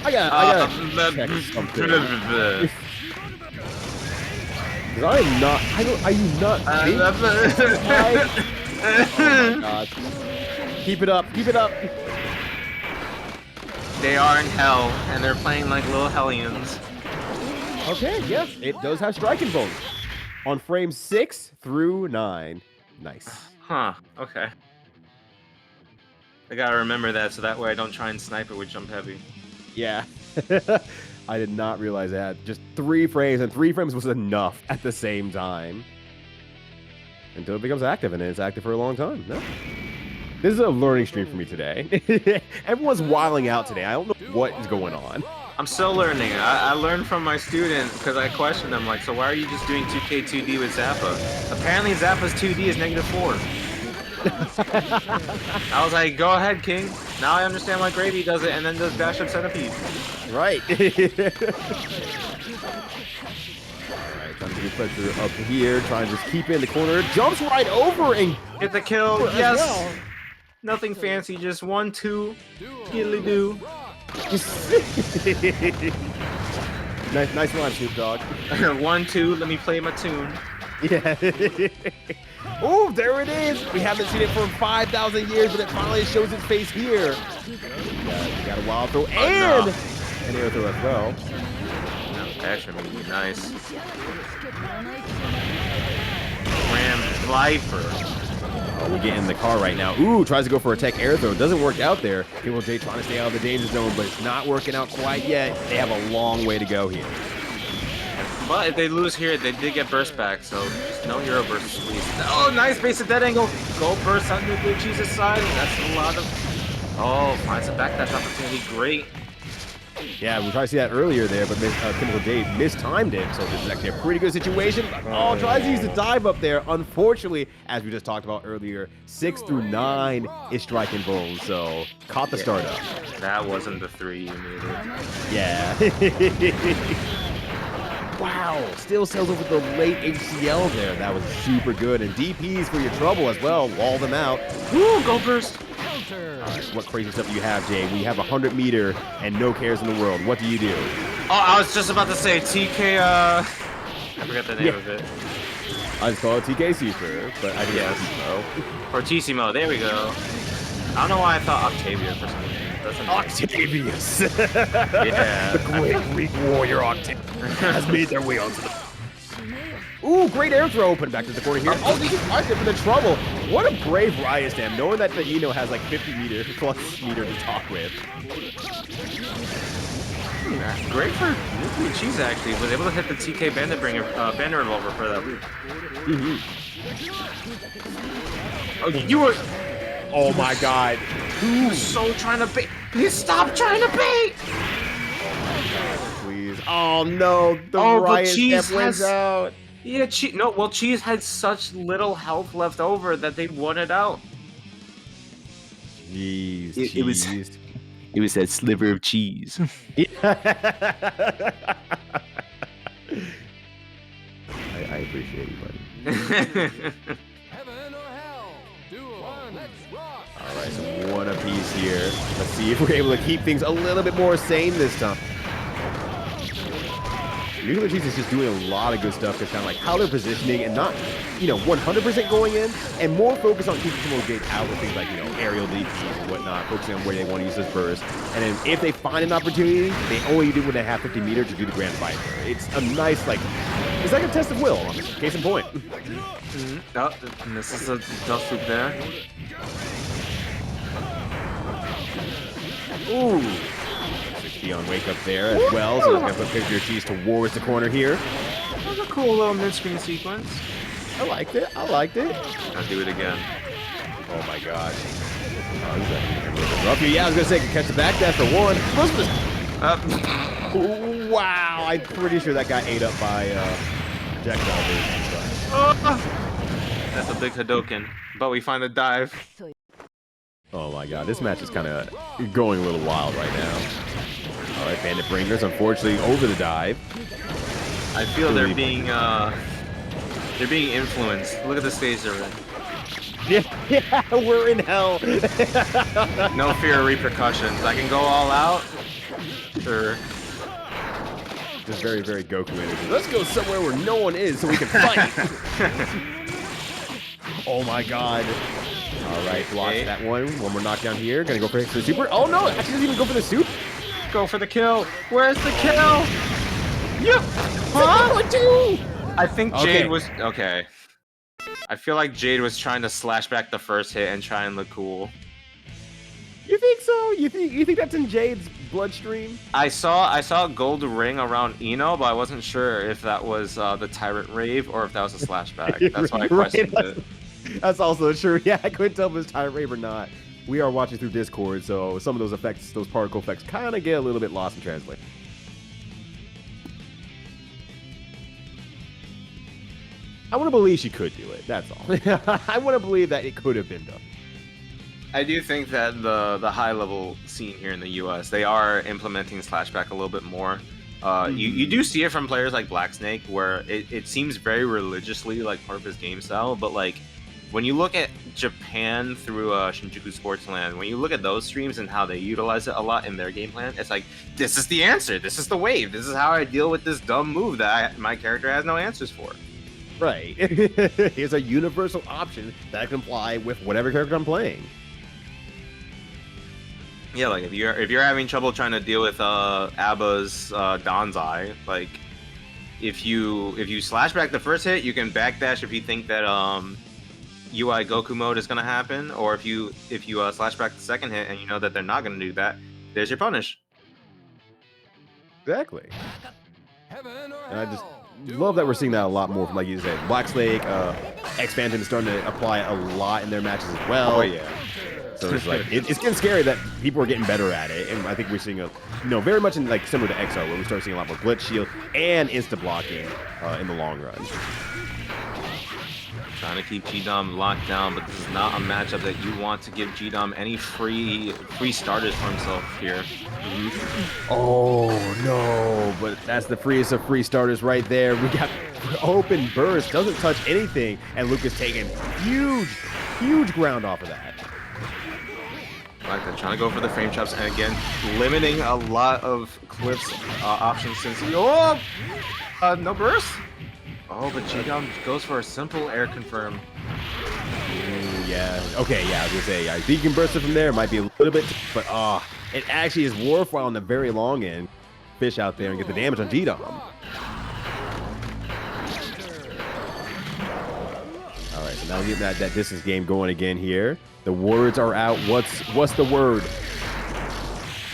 I gotta check something. Because I am not... Are you not... Oh my god. Keep it up, keep it up. They are in hell, and they're playing like little hellions. Okay, yes, it does have striking bonus. On frames 6 through 9. Nice. Huh, okay. I gotta remember that so that way I don't try and snipe it with jump heavy. Yeah. I did not realize that. Just 3 frames, and 3 frames was enough at the same time. Until it becomes active, and it's active for a long time. No. This is a learning stream for me today. Everyone's wilding out today. I don't know what is going on. I'm still learning. I learned from my student because I questioned them like, so why are you just doing 2K 2D with Zappa? Apparently Zappa's 2D is -4. I was like, go ahead, King. Now I understand why Gravy does it and then does dash up centipede. Right. Alright, trying to get pressure up here, trying to just keep it in the corner. Jumps right over and Get the kill. Yes. Well. Nothing fancy, just 1-2. Diddly do. nice rhyme, Snoop Dogg. 1-2. Let me play my tune. Yeah. Oh, there it is. We haven't seen it for 5,000 years, but it finally shows its face here. We got a wild throw and an air throw as well. That should be nice. Ram Viper. Oh, we get in the car right now. Ooh, tries to go for a tech air throw. Doesn't work out there. ChemicalJade trying to stay out of the danger zone, but it's not working out quite yet. They have a long way to go here. But if they lose here, they did get burst back, so just no hero burst, please. Oh, nice base at dead angle. Go burst on NuclearCheese's side. That's a lot of... Oh, finds a backdash opportunity. Great. Yeah, we tried to see that earlier there, but ChemicalJade mistimed it, so this is actually a pretty good situation. Oh, tries to use the dive up there. Unfortunately, as we just talked about earlier, 6 through 9 is striking bold, so caught the startup. That wasn't the 3 you needed. Yeah. Wow, still sells over the late HCL there. That was super good. And DPs for your trouble as well. Wall them out. Woo, go burst. All right, what crazy stuff do you have, Jay? We have 100 meter and no cares in the world. What do you do? Oh, I was just about to say TK, I forgot the name of it. I just call it TK Super, but I think it's Fortissimo, there we go. I don't know why I thought Octavia for some reason. Octavius. Yeah. The great Greek warrior Octavius has made their way onto the... Ooh, great air throw open back to the corner here. Oh, he just watched it for the trouble. What a brave Riot Stam, knowing that the Eno has like 50 meter plus meter to talk with. Great for NuclearCheese actually. Was able to hit the TK Bandit Revolver for that loop. Oh, you were... Oh my god. He was so trying to bait. Please stop trying to bait. Please. Oh no. The Riot Stam wins out. Yeah, Cheese had such little health left over that they won it out. Jeez, it was that sliver of cheese. I appreciate you, buddy. Heaven or hell? Let's rock. All right, so one apiece here. Let's see if we're able to keep things a little bit more sane this time. NuclearCheese is just doing a lot of good stuff, just kind of like how they're positioning and not, 100% going in, and more focus on keeping ChemicalJade out with things like, aerial DPs and whatnot, focusing on where they want to use this burst. And then if they find an opportunity, they only do when they have 50 meter to do the Grand Viper. It's a nice, it's like a test of will, honestly. Case in point. Oh, and this is a dust loop there. Ooh. 60 on wake up there as well, so it's going to put NuclearCheese towards the corner here. That was a cool little mid-screen sequence. I liked it. I'll do it again. Oh my gosh. Oh, yeah, I was going to say, catch the back dash for one. Wow, I'm pretty sure that got ate up by projectile. That's a big Hadoken, but we find the dive. Oh my god, this match is kind of going a little wild right now. All right, Bandit Bringers, unfortunately, over the dive. I feel they're being influenced. Look at the stage they're in. Yeah, we're in hell. No fear of repercussions. I can go all out. Sure. Just very, very Goku energy. Let's go somewhere where no one is so we can fight. Oh my god. All right, block that one. One more knockdown here. Gonna go for the super. Oh no, actually doesn't even go for the super. Go for the kill. Where's the kill? Yep. Huh? I think Jade was okay. I feel like Jade was trying to slash back the first hit and try and look cool. You think so? You think that's in Jade's bloodstream? I saw a gold ring around Eno, but I wasn't sure if that was the Tyrant Rave or if that was a slashback. That's why I questioned it. That's also true. Yeah, I couldn't tell if it was Tyrant Rave or not. We are watching through Discord, so some of those effects, those particle effects, kind of get a little bit lost in translation. I want to believe she could do it. That's all. I want to believe that it could have been done. I do think that the high level scene here in the US, they are implementing slashback a little bit more. You do see it from players like Black Snake, where it seems very religiously like part of his game style, but like when you look at Japan through Shinjuku Sportsland, when you look at those streams and how they utilize it a lot in their game plan, it's like, this is the answer, this is the wave, this is how I deal with this dumb move that my character has no answers for. Right. Here's a universal option that can apply with whatever character I'm playing. Yeah, like if you're having trouble trying to deal with Abba's Donzai, like if you slash back the first hit, you can backdash if you think that UI Goku mode is gonna happen, or if you slash back the second hit and you know that they're not gonna do that, there's your punish. Exactly. Heaven or And I just hell. love that we're seeing that a lot more from, like you said, Black Snake. Expansion is starting to apply a lot in their matches as well. Oh yeah. So it's like it's getting scary that people are getting better at it, and I think we're seeing very much in like similar to XR, where we start seeing a lot more Blitz shield and insta blocking in the long run. Trying to keep Gdom locked down, but this is not a matchup that you want to give Gdom any free starters for himself here. Oh no, but that's the freest of free starters right there. We got open burst, doesn't touch anything, and Lucas taking huge ground off of that. Like they're trying to go for the frame traps, and again, limiting a lot of Cliff's options since no burst. Oh, but Gdom goes for a simple air confirm. Yeah. Okay. Yeah. I was gonna say, yeah, if he can burst it from there, it might be a little bit, but it actually is worthwhile on the very long end. Fish out there and get the damage on Gdom. All right. So now we're getting that distance game going again here. The words are out. What's the word?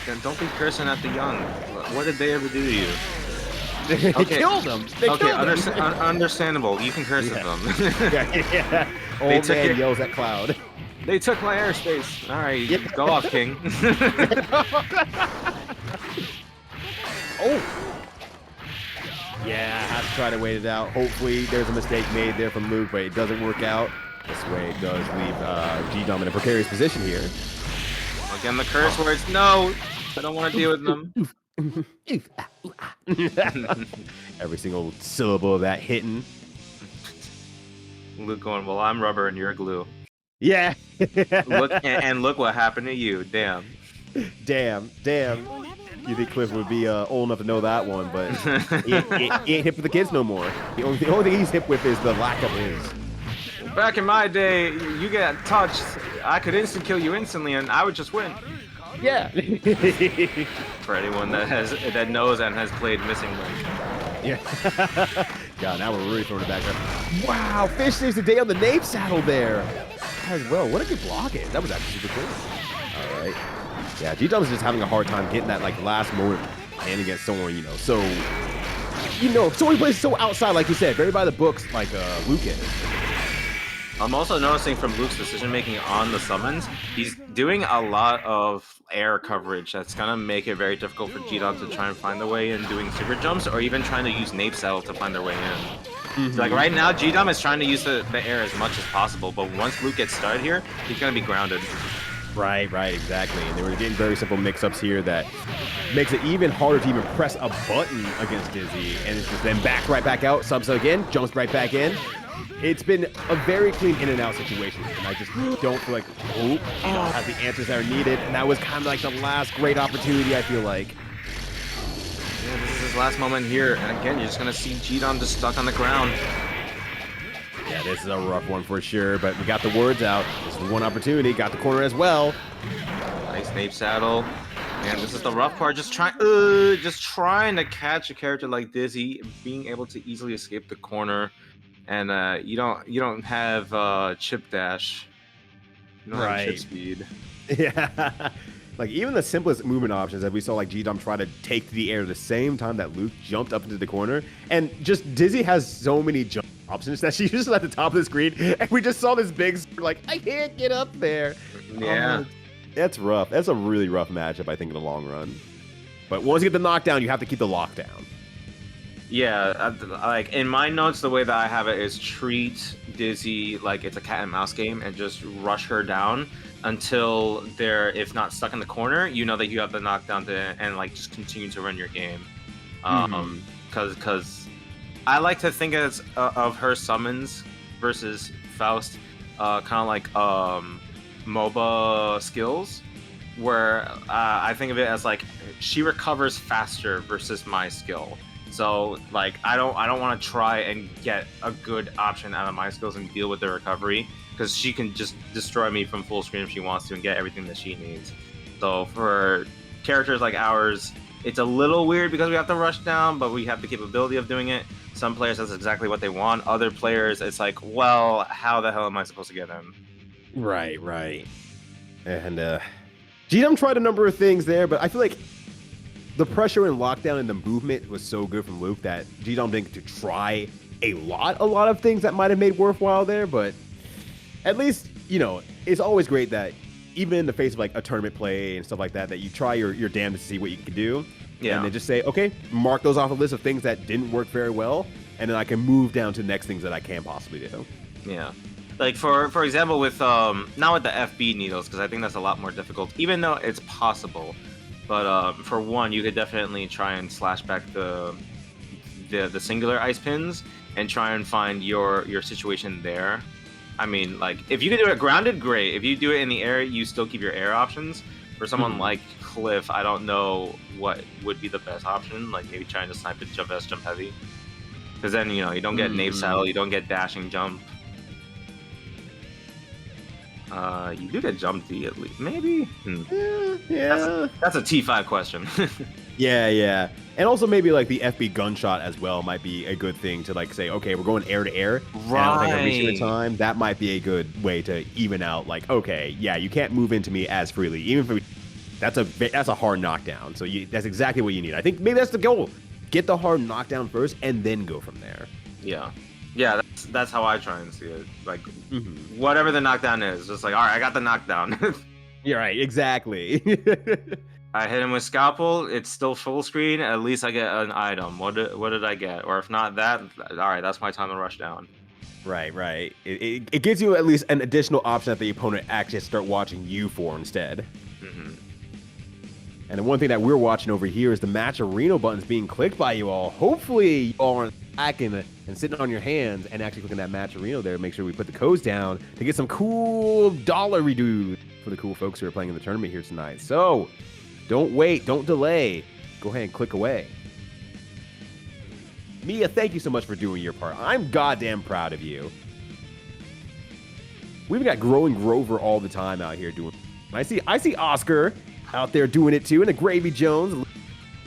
Then don't be cursing at the young. What did they ever do to you? They killed them. Understandable. You can curse at them. Yeah. Old man yells at Cloud. They took my airspace. All right, go off, King. Oh. Yeah, have to try to wait it out. Hopefully, there's a mistake made there from Luke, but it doesn't work out. This way, it does leave Gdom in a precarious position here. Again, the curse words. No, I don't want to deal with them. Every single syllable of that hitting. Luke going, well, I'm rubber and you're glue. Yeah. Look and look what happened to you. Damn. Damn. You think Cliff would be old enough to know that one, but he ain't hip with the kids no more. The only thing he's hip with is the lack of his. Back in my day, you get touched, I could instant kill you instantly, and I would just win. Yeah. For anyone that knows and has played Missing Link. Yeah. God, now we're really throwing it back there. Wow, Fish saves the day on the Nape saddle there. As well, what a good block it. That was actually super cool. All right. Yeah, Gdom's just having a hard time getting that like last moment and against someone, someone who plays so outside, like you said, very by the books, like Luke is. I'm also noticing from Luke's decision making on the summons, he's doing a lot of air coverage that's gonna make it very difficult for Gdom to try and find their way in doing super jumps, or even trying to use Nape Saddle to find their way in. So like right now, Gdom is trying to use the air as much as possible, but once Luke gets started here, he's gonna be grounded. Right, exactly. And they were getting very simple mix-ups here that makes it even harder to even press a button against Dizzy, and it's just then right back out, subs again, jumps right back in. It's been a very clean in and out situation, and I just don't feel like Gdom has the answers that are needed, and that was kind of like the last great opportunity, I feel like. Yeah, this is his last moment here, and again, you're just gonna see Gdom just stuck on the ground. Yeah, this is a rough one for sure, but we got the words out. This is one opportunity, got the corner as well. Nice Nape Saddle. And this is the rough part, just trying to catch a character like Dizzy, being able to easily escape the corner. And you don't have chip dash. You don't have chip speed. Yeah. Like, even the simplest movement options that we saw, like Gdom try to take to the air at the same time that Luke jumped up into the corner. And just Dizzy has so many jump options that she's just at the top of the screen. And we just saw this big, like, I can't get up there. Yeah. That's rough. That's a really rough matchup, I think, in the long run. But once you get the knockdown, you have to keep the lockdown. Yeah, like in my notes, the way that I have it is treat Dizzy like it's a cat and mouse game and just rush her down until they're, if not stuck in the corner, you know that you have the knockdown to, and like just continue to run your game. Because I like to think of her summons versus Faust, kind of like MOBA skills, where I think of it as like she recovers faster versus my skill. So like I don't want to try and get a good option out of my skills and deal with the recovery, because she can just destroy me from full screen if she wants to and get everything that she needs. So for characters like ours, it's a little weird because we have to rush down, but we have the capability of doing it. Some players, that's exactly what they want. Other players, it's like, well, how the hell am I supposed to get them? Right. And Gdom tried a number of things there, but I feel like the pressure and lockdown and the movement was so good from Luke that Gdom didn't get to try a lot of things that might have made worthwhile there. But at least, you know, it's always great that even in the face of like a tournament play and stuff like that, that you try your damnedest to see what you can do. Yeah. And then just say, okay, mark those off a list of things that didn't work very well, and then I can move down to the next things that I can possibly do. Yeah. Like for example, with not with the FB needles, because I think that's a lot more difficult, even though it's possible. But for one, you could definitely try and slash back the singular ice pins and try and find your situation there. I mean, like, if you can do it grounded, great. If you do it in the air, you still keep your air options. For someone like Cliff, I don't know what would be the best option. Like, maybe trying to snipe it jump S, jump heavy. Because then, you know, you don't get Nave Saddle, you don't get dashing jump. You do get jump D at least. Maybe? Yeah. That's a T5 question. Yeah. And also maybe like the FB gunshot as well might be a good thing to like say, okay, we're going air to air. Right. And reaching the time. That might be a good way to even out like, okay, yeah, you can't move into me as freely. Even if that's a hard knockdown. So that's exactly what you need. I think maybe that's the goal. Get the hard knockdown first and then go from there. Yeah. Yeah, that's how I try and see it. Like, whatever the knockdown is, just like, all right, I got the knockdown. You're right, exactly. I hit him with Scalpel, it's still full screen, at least I get an item. What did I get? Or if not that, all right, that's my time to rush down. Right. It gives you at least an additional option that the opponent actually has to start watching you for instead. And the one thing that we're watching over here is the match arena buttons being clicked by you all. Hopefully you all aren't hacking and sitting on your hands and actually clicking that match arena there to make sure we put the codes down to get some cool dollar reduce for the cool folks who are playing in the tournament here tonight. So don't wait, don't delay. Go ahead and click away. Mia, thank you so much for doing your part. I'm goddamn proud of you. We've got Growing Grover all the time out here doing. I see Oscar out there doing it too, and the gravyjones.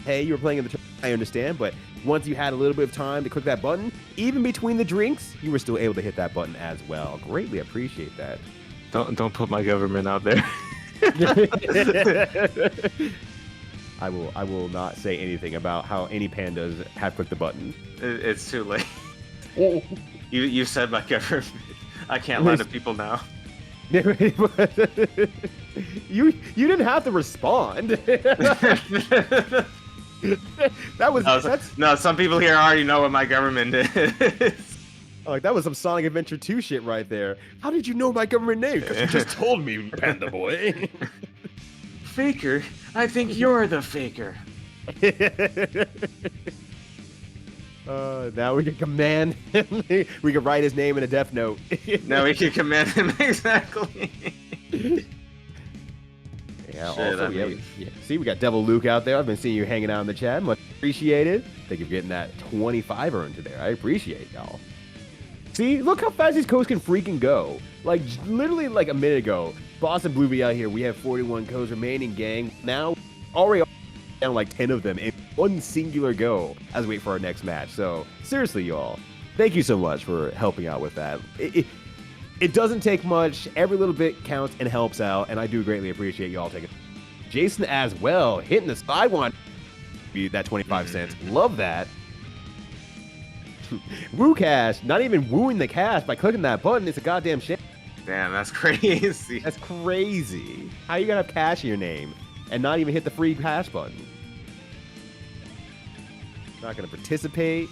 Hey, you were playing in the tournament, I understand, but once you had a little bit of time to click that button, even between the drinks, you were still able to hit that button as well. Greatly appreciate that. Don't put my government out there. I will not say anything about how any pandas have clicked the button. It's too late. You said my government. I can't lie to people now. You didn't have to respond. No, some people here already know what my government is. Like, that was some Sonic Adventure 2 shit right there. How did you know my government name? Because you just told me, Panda Boy. Faker? I think you're the faker. Now we can command him. We can write his name in a death note. Now we can command him, exactly. Yeah, also, see, we got Devil Luke out there. I've been seeing you hanging out in the chat. Much appreciated. Thank you for getting that 25 earned there. I appreciate y'all. See, look how fast these codes can freaking go. Like, literally like a minute ago, Boston Bluebeat out here, we have 41 codes remaining, gang. Now, already down like 10 of them in one singular go as we wait for our next match. So, seriously, y'all, thank you so much for helping out with that. It doesn't take much. Every little bit counts and helps out, and I do greatly appreciate you all taking it. Jason as well, hitting the sidewind. That 25 cents. Love that. Woo cash. Not even wooing the cash by clicking that button. It's a goddamn shit. Damn, that's crazy. That's crazy. How you gonna have cash in your name and not even hit the free cash button? Not gonna participate.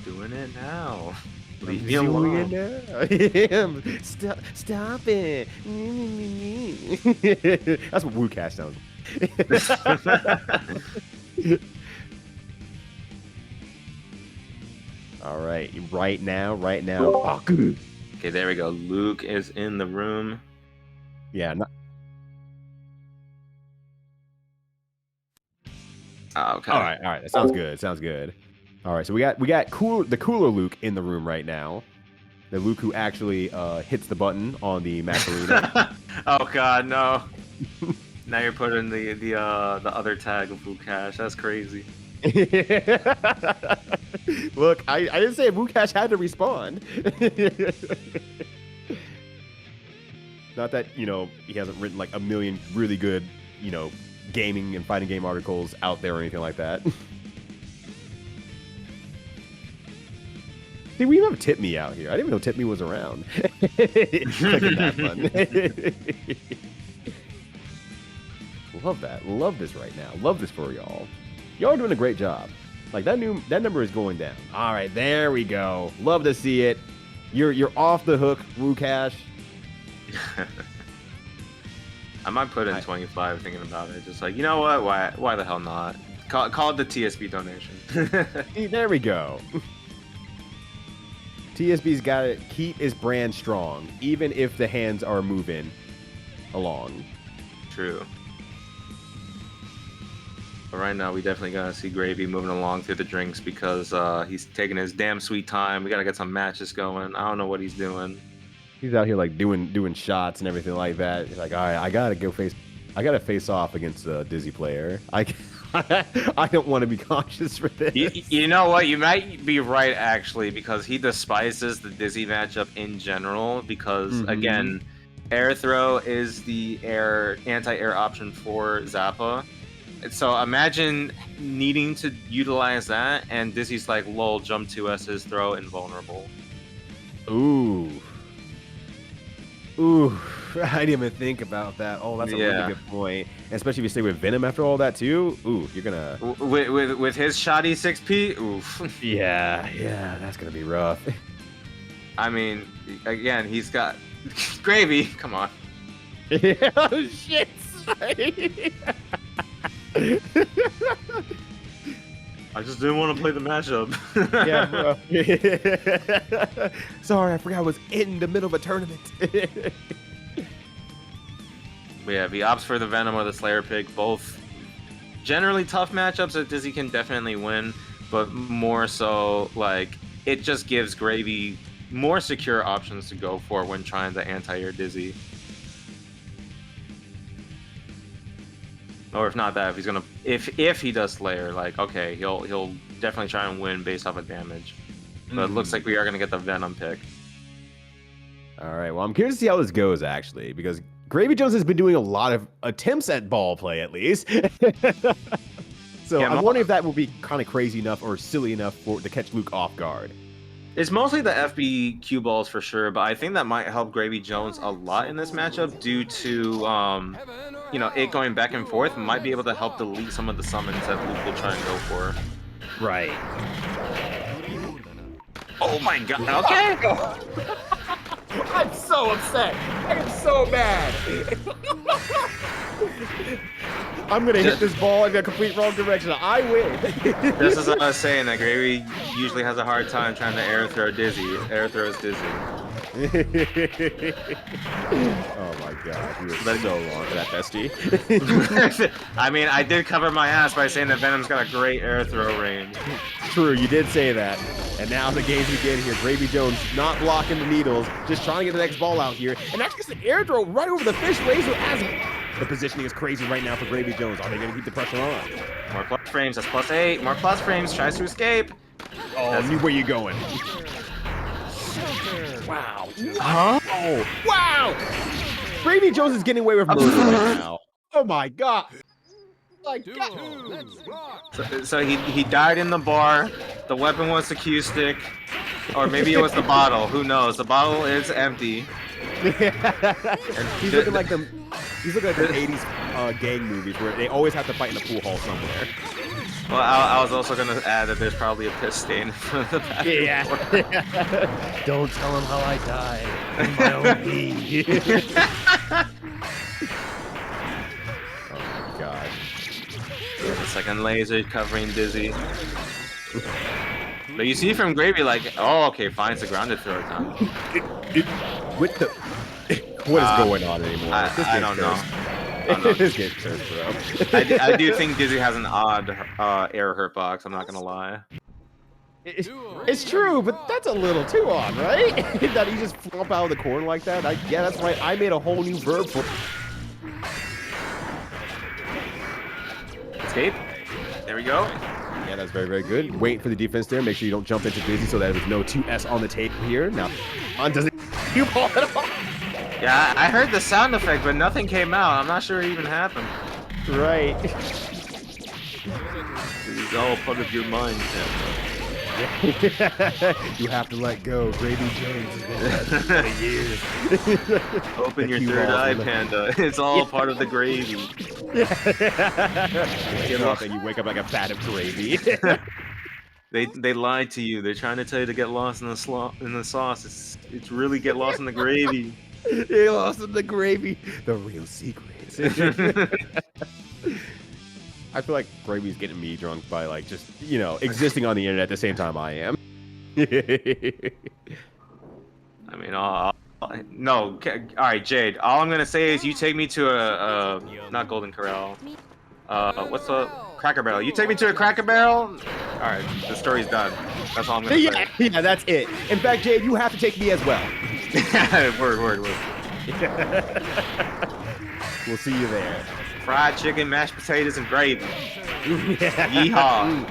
Doing it now. Leave me alone. Stop it. That's what Woo cash sounds like. All right, right now. Okay, there we go. Luke is in the room. Yeah. Okay. All right. That sounds good. All right, so we got the cooler Luke in the room right now. The Luke who actually hits the button on the Macarena. Oh God, no! Now you're putting the other tag of Wukash. That's crazy. Look, I didn't say Wukash had to respond. Not that, he hasn't written like a million really good, gaming and fighting game articles out there or anything like that. See, we even have Tip Me out here. I didn't even know Tip Me was around. Clicking that button. Love that. Love this right now. Love this for y'all. Y'all are doing a great job. Like that number is going down. All right, there we go. Love to see it. You're off the hook, Wukash. I might put in 25 thinking about it. Just like, you know what? Why the hell not? Call it the TSB donation. There we go. TSB's got to keep his brand strong, even if the hands are moving along. True. But right now, we definitely gotta see Gravy moving along through the drinks because he's taking his damn sweet time. We gotta get some matches going. I don't know what he's doing. He's out here like doing shots and everything like that. He's like, all right, I gotta face off against a Dizzy player. I don't want to be cautious for this. You know what? You might be right, actually, because he despises the Dizzy matchup in general. Because, again, Air Throw is the anti-air option for Zappa. So imagine needing to utilize that, and Dizzy's like, lol, jump 2S's, throw, invulnerable. Ooh, I didn't even think about that. Oh, that's a really good point. And especially if you stay with Venom after all that too. Ooh, you're gonna with his shoddy 6P. Oof. Yeah, that's gonna be rough. I mean, again, he's got Gravy. Come on. Oh shit! I just didn't want to play the matchup. Yeah, bro. Sorry, I forgot I was in the middle of a tournament. But yeah, if he opts for the Venom or the Slayer pick, both generally tough matchups that Dizzy can definitely win, but more so, like, it just gives Gravy more secure options to go for when trying to anti-air Dizzy. Or if not that, if he's gonna, if he does Slayer, like, okay, he'll definitely try and win based off of damage. But it looks like we are gonna get the Venom pick. All right, well, I'm curious to see how this goes actually, because Gravyjones has been doing a lot of attempts at ball play at least. So yeah, I'm wondering if that will be kind of crazy enough or silly enough to catch Luke off guard. It's mostly the FB cue balls for sure, but I think that might help Gravyjones a lot in this matchup due to, it going back and forth might be able to help delete some of the summons that Luke will try and go for. Right. Oh my god, okay! I'm so upset. I am so mad. I'm gonna hit this ball in the complete wrong direction. I win. This is what I was saying, that Gravy usually has a hard time trying to air throw Dizzy. Air throws Dizzy. Oh my god, you were so wrong for that, bestie. I mean, I did cover my ass by saying that Venom's got a great air throw range. True, you did say that. And now the games begin here. Gravyjones not blocking the needles, just trying to get the next ball out here. And actually gets an air throw right over the fish laser as the positioning is crazy right now for Gravyjones. Are they going to keep the pressure on? More plus frames, that's +8. More plus frames, tries to escape. Oh, I knew where you're going. Wow. Huh? Oh, wow. Gravyjones is getting away with murder right now. Oh my god. My god. Let's rock. So he died in the bar. The weapon was the cue stick, or maybe it was the bottle. Who knows? The bottle is empty. He's looking like the 80s gang movies where they always have to fight in a pool hall somewhere. Well, I was also gonna add that there's probably a piss stain in front of the back. Yeah. Don't tell him how I died. In my own pee. Oh my god. The second laser covering Dizzy. But you see from Gravy, like, oh, okay, fine, it's a grounded throw time. What the? What is going on anymore? I don't know. This game's cursed, bro. I do think Dizzy has an odd air hurt box, I'm not gonna lie. It's true, but that's a little too odd, right? That he just flop out of the corner like that? Yeah, that's right. I made a whole new verb for... Escape. There we go. Yeah, that's very, very good. Wait for the defense there. Make sure you don't jump into Dizzy so that there's no 2S on the tape here. Now, on doesn't you ball it off. Yeah, I heard the sound effect, but nothing came out. I'm not sure it even happened. Right. It's all part of your mindset. You have to let go. Gravyjones has been dead for years. Open your third eye, Panda. It's all part of the gravy. You look and you wake up like a vat of gravy. They lied to you. They're trying to tell you to get lost in the sauce. It's really get lost in the gravy. Get lost in the gravy. The real secrets. I feel like Gravy's getting me drunk by like just, you know, existing on the internet at the same time I am. I mean, no. All right, Jade. All I'm gonna say is you take me to a not Golden Corral. What's the Cracker Barrel? You take me to a Cracker Barrel. All right, the story's done. That's all I'm gonna say. Yeah, that's it. In fact, Jade, you have to take me as well. Word. We'll see you there. Fried chicken, mashed potatoes, and gravy. Yeehaw.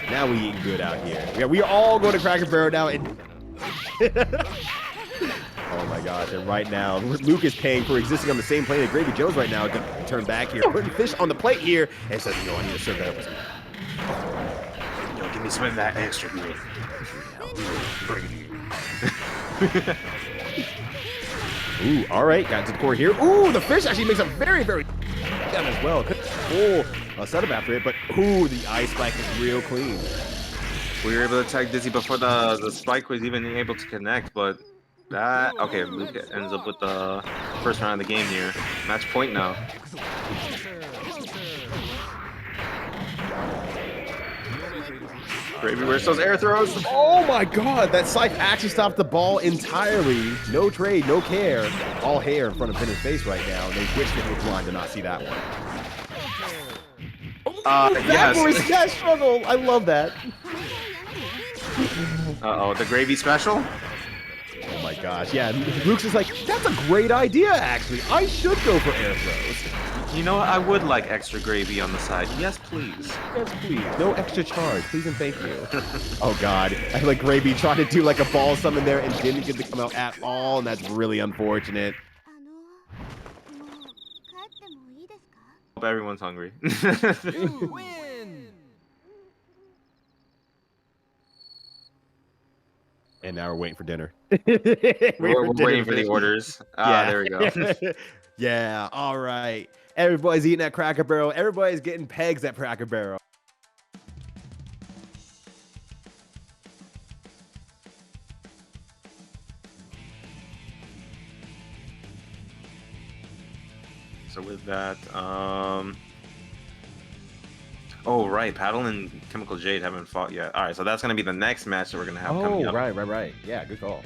Now we eating good out here. Yeah, we all go to Cracker Barrel now. And oh my gosh! And right now, Luke is paying for existing on the same plane as Gravyjones right now. Gonna turn back here, putting fish on the plate here, and says, "No, I need to serve that up with some." Yo, give me some of that extra gravy. Ooh, all right, got to the core here. Ooh, the fish actually makes a very, very down as well. Full setup after it, but ooh, the ice spike is real clean. We were able to tag Dizzy before the spike was even able to connect, but that okay. Luke ends up with the first round of the game here. Match point now. Gravy, where's those air throws? Oh my god, that Scythe actually stopped the ball entirely. No trade, no care. All hair in front of Bennett's face right now. They wish they were blind to not see that one. Yes. That struggle. I love that. Uh-oh, the gravy special? Oh my gosh, yeah. Luke's is like, that's a great idea, actually. I should go for air throws. You know what? I would like extra gravy on the side. Yes, please. Yes, please. No extra charge. Please and thank you. Oh god. I feel like Gravy tried to do like a ball summon there and didn't get to come out at all, and that's really unfortunate. Hope everyone's hungry. You win. And now we're waiting for dinner. We're waiting for the orders. Ah, there we go. Yeah, all right. Everybody's eating at Cracker Barrel. Everybody's getting pegs at Cracker Barrel. So with that, oh right, Paddle and ChemicalJade haven't fought yet. All right, so that's gonna be the next match that we're gonna have coming up. Right. Yeah, good call.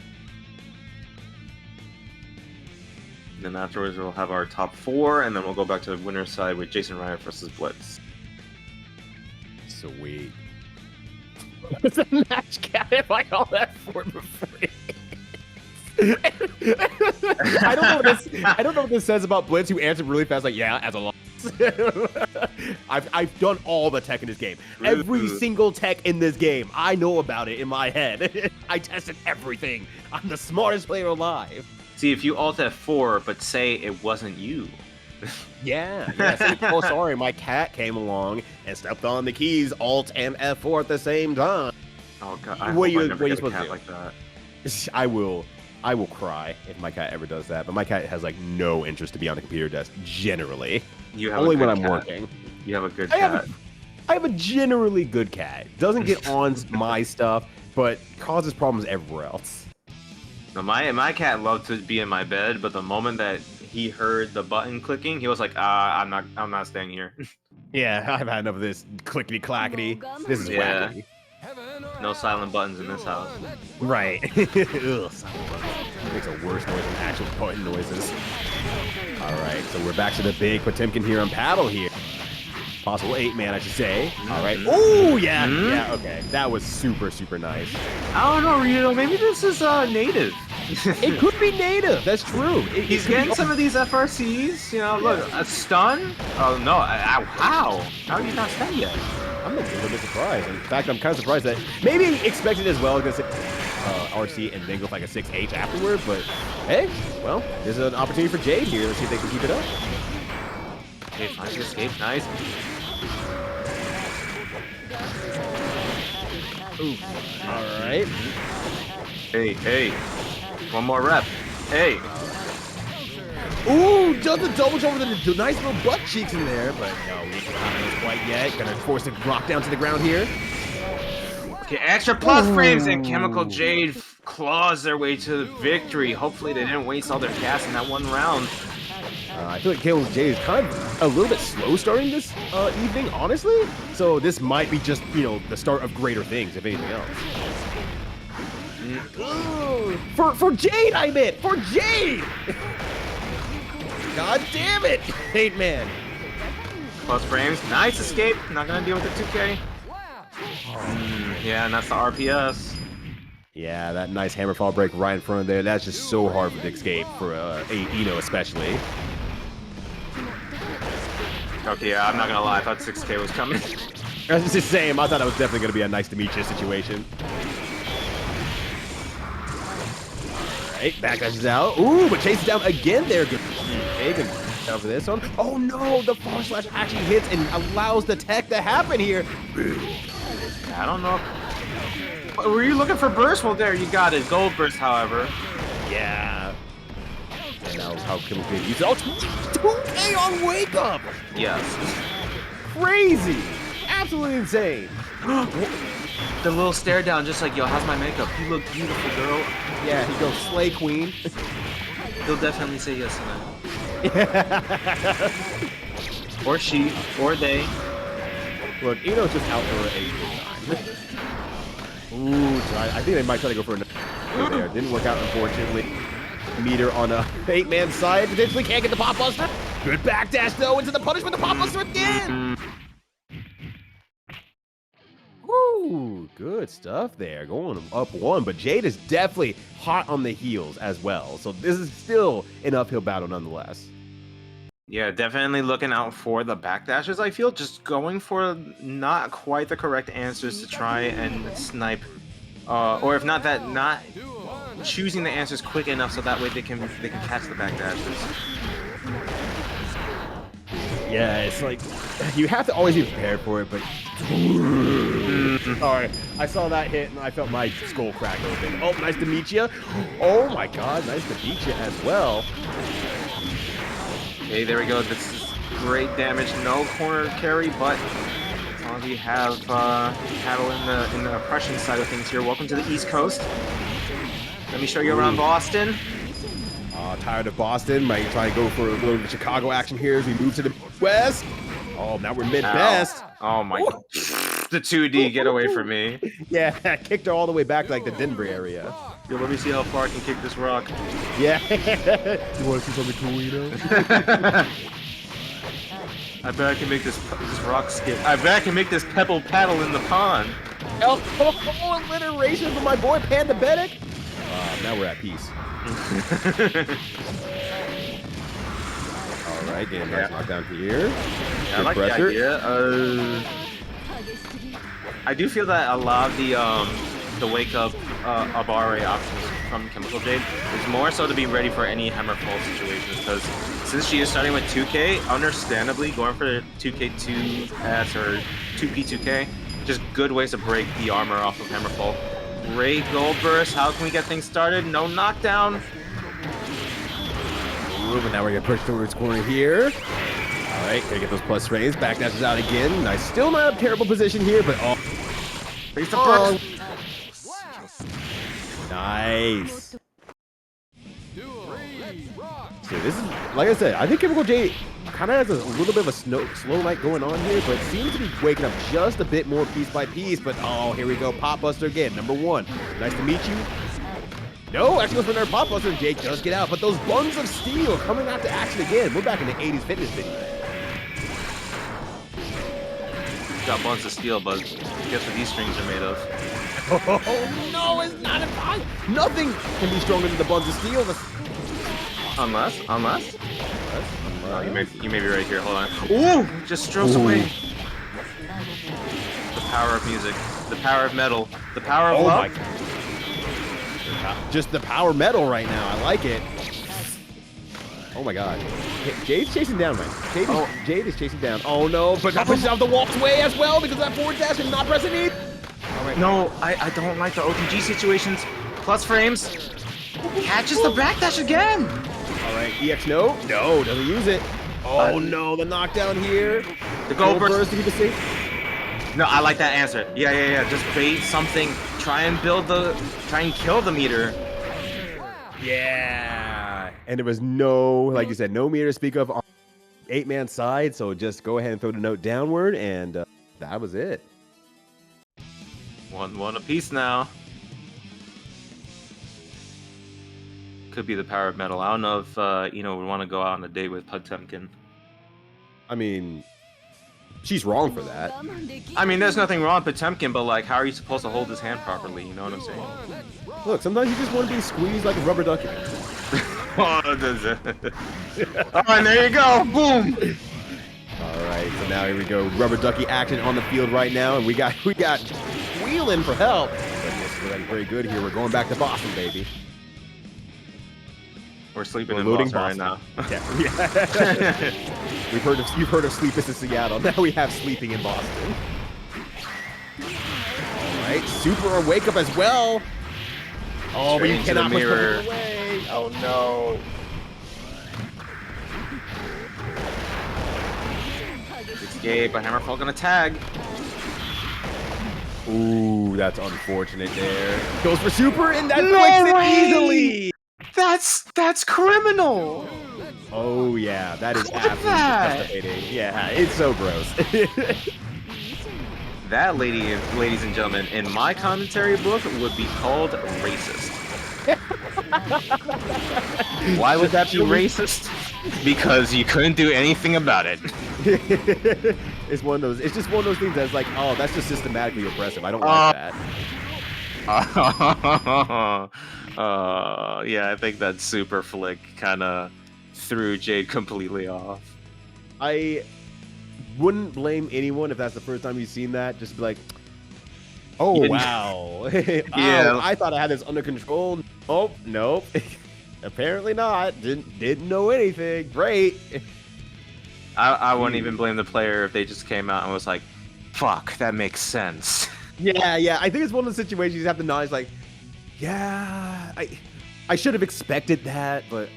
Then afterwards, we'll have our top 4, and then we'll go back to the winner's side with JasonRiot versus Blitz. Sweet. It's a match cap if I call that for free. I don't know what this says about Blitz, who answered really fast, like, yeah, as a loss. I've done all the tech in this game. Every single tech in this game. I know about it in my head. I tested everything. I'm the smartest player alive. See, if you alt F4, but say it wasn't you. Yeah. Oh, sorry, my cat came along and stepped on the keys, Alt and F4 at the same time. Oh god, I What hope I you never get a supposed to cat do? like that. I will cry if my cat ever does that. But my cat has like no interest to be on the computer desk generally. You have Only a good when I'm cat. working. You have a good I cat. have a generally good cat. Doesn't get on my stuff, but causes problems everywhere else. No, my cat loved to be in my bed, but the moment that he heard the button clicking, he was like, I'm not staying here. Yeah, I've had enough of this clickety clackety. This is Yeah. wacky. No silent buttons in this house. Right. Ugh, silent buttons. Makes a worse noise than actual button noises. All right, so we're back to the big Potemkin here on Paddle here. Possible 8-man, I should say. All right. Oh, yeah. Yeah, okay. That was super, super nice. I don't know, Rito. Maybe this is native. It could be native. That's true. He's getting some of these FRCs. You know, look, a stun. Oh no! How? How are you not stunned yet? I'm a little bit surprised. In fact, I'm kind of surprised that maybe expected as well because RC and then go for like a 6H afterward. But hey, well, there's an opportunity for Jade here. Let's see if they can keep it up. Okay, finds the escape. Nice. Ooh. All right. Hey. One more rep. Hey. Ooh, does the double jump with the nice little butt cheeks in there, but no, we don't have those quite yet. Gonna force it rock down to the ground here. Okay, extra plus frames and ChemicalJade claws their way to victory. Hopefully they didn't waste all their gas in that one round. I feel like ChemicalJade is kind of a little bit slow starting this evening, honestly. So this might be just, you know, the start of greater things, if anything else. Ooh, for Jade, I meant! For Jade! God damn it! 8-man. Plus frames. Nice escape. Not gonna deal with the 2K. Yeah, and that's the RPS. Yeah, that nice hammer fall break right in front of there. That's just so hard for the escape, for Eno especially. Okay, yeah, I'm not gonna lie. I thought 6K was coming. I was just the same. I thought that was definitely going to be a nice to meet you situation. Alright, backdashes out. Ooh, but chases down again there. Good. Good down for this one. Oh no, the forward slash actually hits and allows the tech to happen here. I don't know. Were you looking for burst? Well, there, you got it. Gold burst, however. Yeah. And that was how ChemicalJade used it. Oh, 2K on wake up. Yes. Crazy. Absolutely insane. The little stare down, just like, yo, how's my makeup? You look beautiful, girl. Yeah, he goes slay queen. He'll definitely say yes to that. Or she, or they. Look, Eno's just out for a good time. Ooh, I think they might try to go for another there. Didn't work out, unfortunately. Meter on a 8-man side. Potentially can't get the pop buster. Good backdash, though, into the punishment. The pop buster again. Ooh, good stuff there. Going up one, but Jade is definitely hot on the heels as well. So this is still an uphill battle nonetheless. Yeah, definitely looking out for the backdashes, I feel. Just going for not quite the correct answers to try and snipe. Or if not that, not choosing the answers quick enough so that way they can catch the backdashes. Yeah, it's like, you have to always be prepared for it, but... Sorry, I saw that hit and I felt my skull crack open. Oh, nice to meet you. Oh my god, nice to meet you as well. Okay, there we go. This is great damage. No corner carry, but as long as we have Paddle in the oppression side of things here. Welcome to the East Coast. Let me show you around Boston. Tired of Boston. Might try to go for a little bit of Chicago action here as we move to the West. Oh, now we're mid-best. Oh my god. The 2D, get away from me. Yeah, kicked her all the way back to like the Denver area. Yo, let me see how far I can kick this rock. Yeah. You want to see something cool, you know? I bet I can make this rock skip. I bet I can make this pebble paddle in the pond. Oh, alliteration for my boy Panda Bedic. Now we're at peace. All right, getting a nice knockdown here. Yeah, I like the idea. I do feel that a lot of the wake up Abare options from ChemicalJade is more so to be ready for any hammer fall situations, because since she is starting with 2K, understandably going for the 2K2S or 2P2K, just good ways to break the armor off of hammerfall. Great gold burst. How can we get things started? No knockdown. Ooh, but now we're gonna push towards corner here. All right, gonna get those plus frames. Back dashes out again. Nice. Still not a terrible position here, but oh. Nice. So this is, like I said, I think ChemicalJade kind of has a little bit of a slow night going on here, but seems to be waking up just a bit more piece by piece. But oh, here we go, Pop Buster again, #1. Nice to meet you. No, actually goes for another Pop Buster, and Jake does get out. But those buns of steel coming out to action again. We're back in the 80s fitness video. Got buns of steel, but guess what these strings are made of? Oh no, it's not a fun. Nothing can be stronger than the buns of steel. Unless. Oh, you may be right here. Hold on. Ooh, just strokes away. The power of music, the power of metal, the power of love. Just the power metal right now. I like it. Oh my god. Jade's chasing down, man. Jade is chasing down. Oh no, but that pushes out the wall's way as well because of that forward dash and not pressing it. All right. No, I don't like the OTG situations. Plus frames. Catches the backdash again. All right, EX no, doesn't use it. Oh no, the knockdown here. The gold burst to keep it safe. No, I like that answer. Yeah. Just bait something. Try and kill the meter. Yeah. And there was no, like you said, no meter to speak of on 8-man side. So just go ahead and throw the note downward, and that was it. 1-1 apiece now. Could be the power of metal. I don't know if we want to go out on a date with Potemkin. I mean, she's wrong for that. I mean, there's nothing wrong with Potemkin, but like, how are you supposed to hold his hand properly? You know what I'm saying? Look, sometimes you just want to be squeezed like a rubber ducky. Oh, and there you go. Boom. All right, so now here we go. Rubber ducky action on the field right now, and we got Wheeling for help. But this is very good here. We're going back to Boston, baby. We're sleeping in Boston right now. Yeah. You've heard of sleeping in Seattle. Now we have sleeping in Boston. All right, super wake up as well. Oh, but you cannot push it away. Oh no. Escape, but Hammerfall gonna tag. Ooh, that's unfortunate there. Goes for super, and that breaks it easily. That's criminal. Oh yeah, that is absolutely disgusting. Yeah, it's so gross. That, ladies and gentlemen, in my commentary book would be called racist. Why would that be racist? Because you couldn't do anything about it. It's one of those. It's just one of those things that's like, oh, that's just systematically oppressive. I don't like that. Yeah, I think that super flick kind of threw Jade completely off. I wouldn't blame anyone if that's the first time you've seen that. Just be like, oh, wow. Yeah. I thought I had this under control. Oh, nope. Apparently not. Didn't know anything. Great. I wouldn't even blame the player if they just came out and was like, fuck, that makes sense. Yeah. I think it's one of the situations you have to acknowledge, like, yeah, I should have expected that, but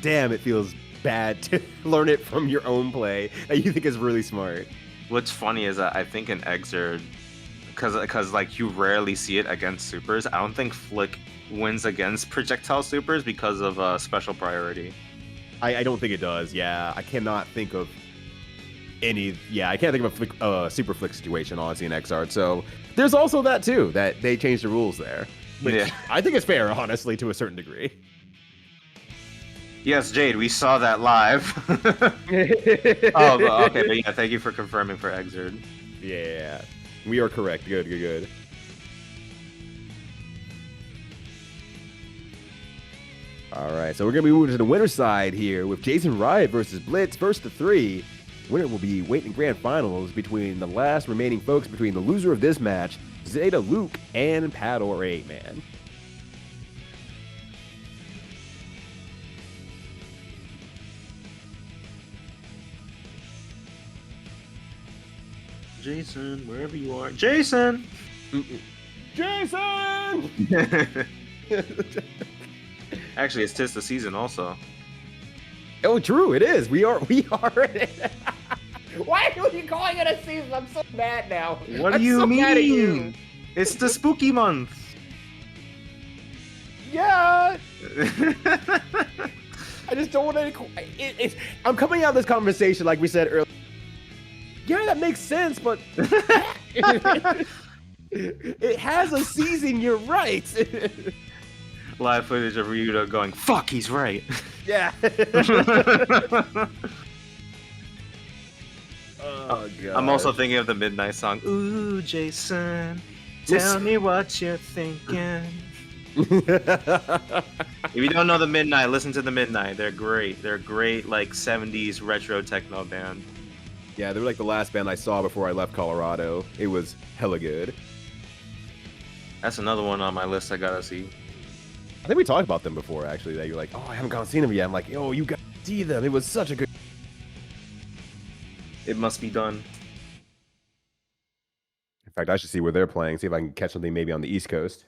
damn, it feels bad to learn it from your own play that you think is really smart. What's funny is that I think in Exerd, because like you rarely see it against supers, I don't think Flick wins against projectile supers because of special priority. I don't think it does. Yeah, I cannot think of any. Yeah, I can't think of a super flick situation honestly in Xrd. So there's also that too, that they changed the rules there. Which yeah. I think it's fair, honestly, to a certain degree. Yes, Jade, we saw that live. Oh, okay, but yeah, thank you for confirming for Exerd. Yeah, we are correct. Good. All right, so we're gonna be moving to the winner's side here with JasonRiot versus Blitz, first to 3. Winner will be waiting grand finals between the last remaining folks between the loser of this match, Zeta Luke and Paddle117, man. Jason, wherever you are. Jason! Jason! Actually, it's 'tis the season also. Oh, true, it is. We are in it. Why are you calling it a season? I'm so mad now. What do you mean? It's the spooky month. Yeah. I just don't want to. I'm coming out of this conversation like we said earlier. Yeah, that makes sense, but it has a season. You're right. Live footage of Ryuta going, "Fuck, he's right." Yeah. Oh god. I'm also thinking of the Midnight song. Ooh, Jason, tell me what you're thinking. If you don't know the Midnight, listen to the Midnight. They're great. They're great, like 70s retro techno band. Yeah, they were like the last band I saw before I left Colorado. It was hella good. That's another one on my list I gotta see. I think we talked about them before, actually. That you're like, oh, I haven't gone and seen them yet. I'm like, oh, you got to see them. It was such a good. It must be done. In fact, I should see where they're playing. See if I can catch something maybe on the East Coast.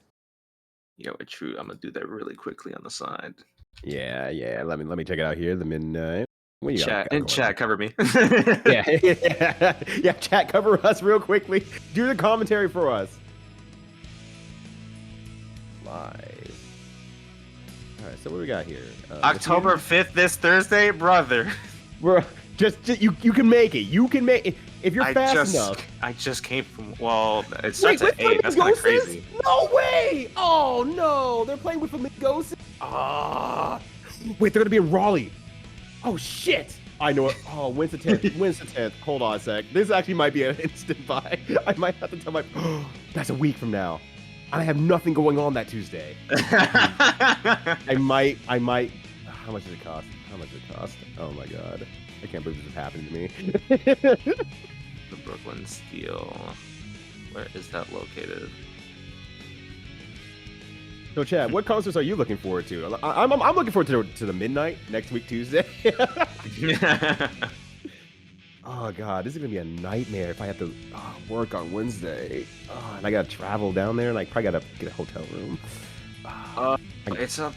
Yeah, but true. I'm gonna do that really quickly on the side. Yeah. Let me check it out here. The Midnight. What you Chat got chat, cover me. yeah. Chat, cover us real quickly. Do the commentary for us. Live. All right, so what do we got here? October 5th, this Thursday, brother. Bro, just you can make it. You can make it if you're fast enough. I just came from. Well, it starts at 8. That's kind of Flamingos? crazy. No way! Oh no, they're playing with Flamingos. Ah, wait, they're gonna be in Raleigh. Oh shit! I know it. Oh, when's the 10th? When's the 10th? Hold on a sec. This actually might be an instant buy. I might have to tell my. That's a week from now. I have nothing going on that Tuesday. I might. How much does it cost? How much does it cost? Oh my god. I can't believe this is happening to me. The Brooklyn Steel. Where is that located? So, Chad, what concerts are you looking forward to? I'm looking forward to the Midnight next week, Tuesday. Oh god, this is gonna be a nightmare if I have to work on Wednesday. Oh, and I gotta travel down there, and I probably gotta get a hotel room. It's up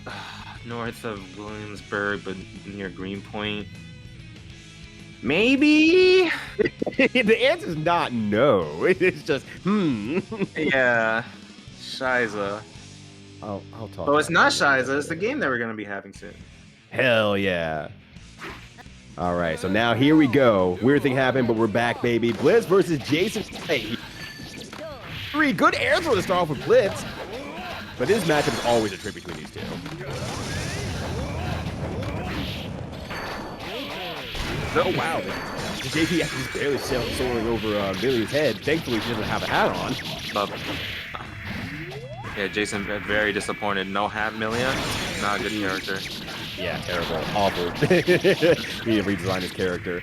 north of Williamsburg, but near Greenpoint. Maybe. The answer's not no. It's just Yeah, Shiza. I'll talk. Oh, it's not Shiza. It's the game that we're gonna be having soon. Hell yeah. All right, so now here we go. Weird thing happened, but we're back, baby. Blitz versus Jason. Hey, 3 good air throw to start off with Blitz, but this matchup is always a trip between these two. Oh wow, the JP actually barely soaring over Millie's head. Thankfully, she doesn't have a hat on. Yeah, Jason very disappointed. No hat, Millia. Not a good character. Yeah, terrible, awful. We need to redesign his character.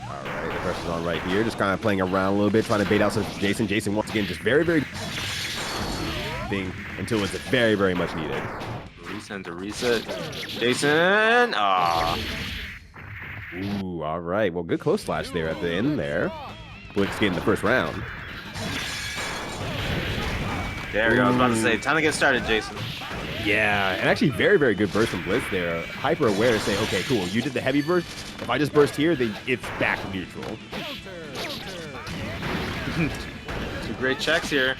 All right, the pressure's on right here. Just kind of playing around a little bit, trying to bait out some Jason. Jason once again just very thing until it's very, very much needed. Reset to reset. Jason! Ah. Ooh, all right. Well, good close slash there at the end there. Blitz getting the first round. There we go. I was about to say, time to get started, Jason. Yeah, and actually very, very good burst from Blitz there. Hyper aware to say, okay, cool, you did the heavy burst. If I just burst here, then it's back to neutral. 2 great checks here.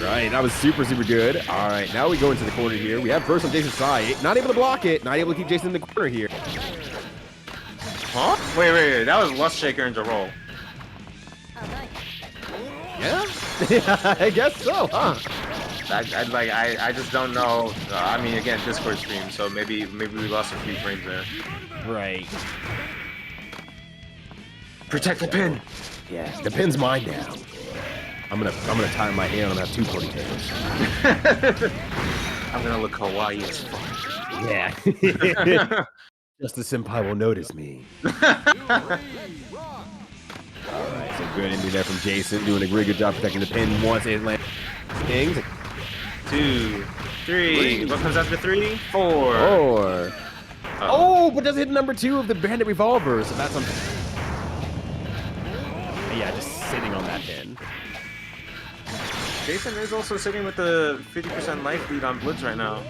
Right, that was super, super good. All right, now we go into the corner here. We have burst on Jason's side. Not able to block it. Not able to keep Jason in the corner here. Huh? Wait. That was Lust Shaker and Roll. Yeah? I guess so, huh? I just don't know. I mean, again, Discord stream, so maybe we lost a few frames there. Right. Protect the pin. Yeah, the pin's mine now. I'm gonna tie my hair and have 2 ponytails. I'm gonna look kawaii as fuck. Yeah. Just the senpai will notice me. Alright, so good ending there from Jason, doing a really good job protecting the pin once it lands. Things. 2, 3. What comes after 3? 4. Oh, but does it hit number 2 of the bandit revolver, so that's something. Yeah, just sitting on that pin. Jason is also sitting with the 50% life lead on Blitz right now.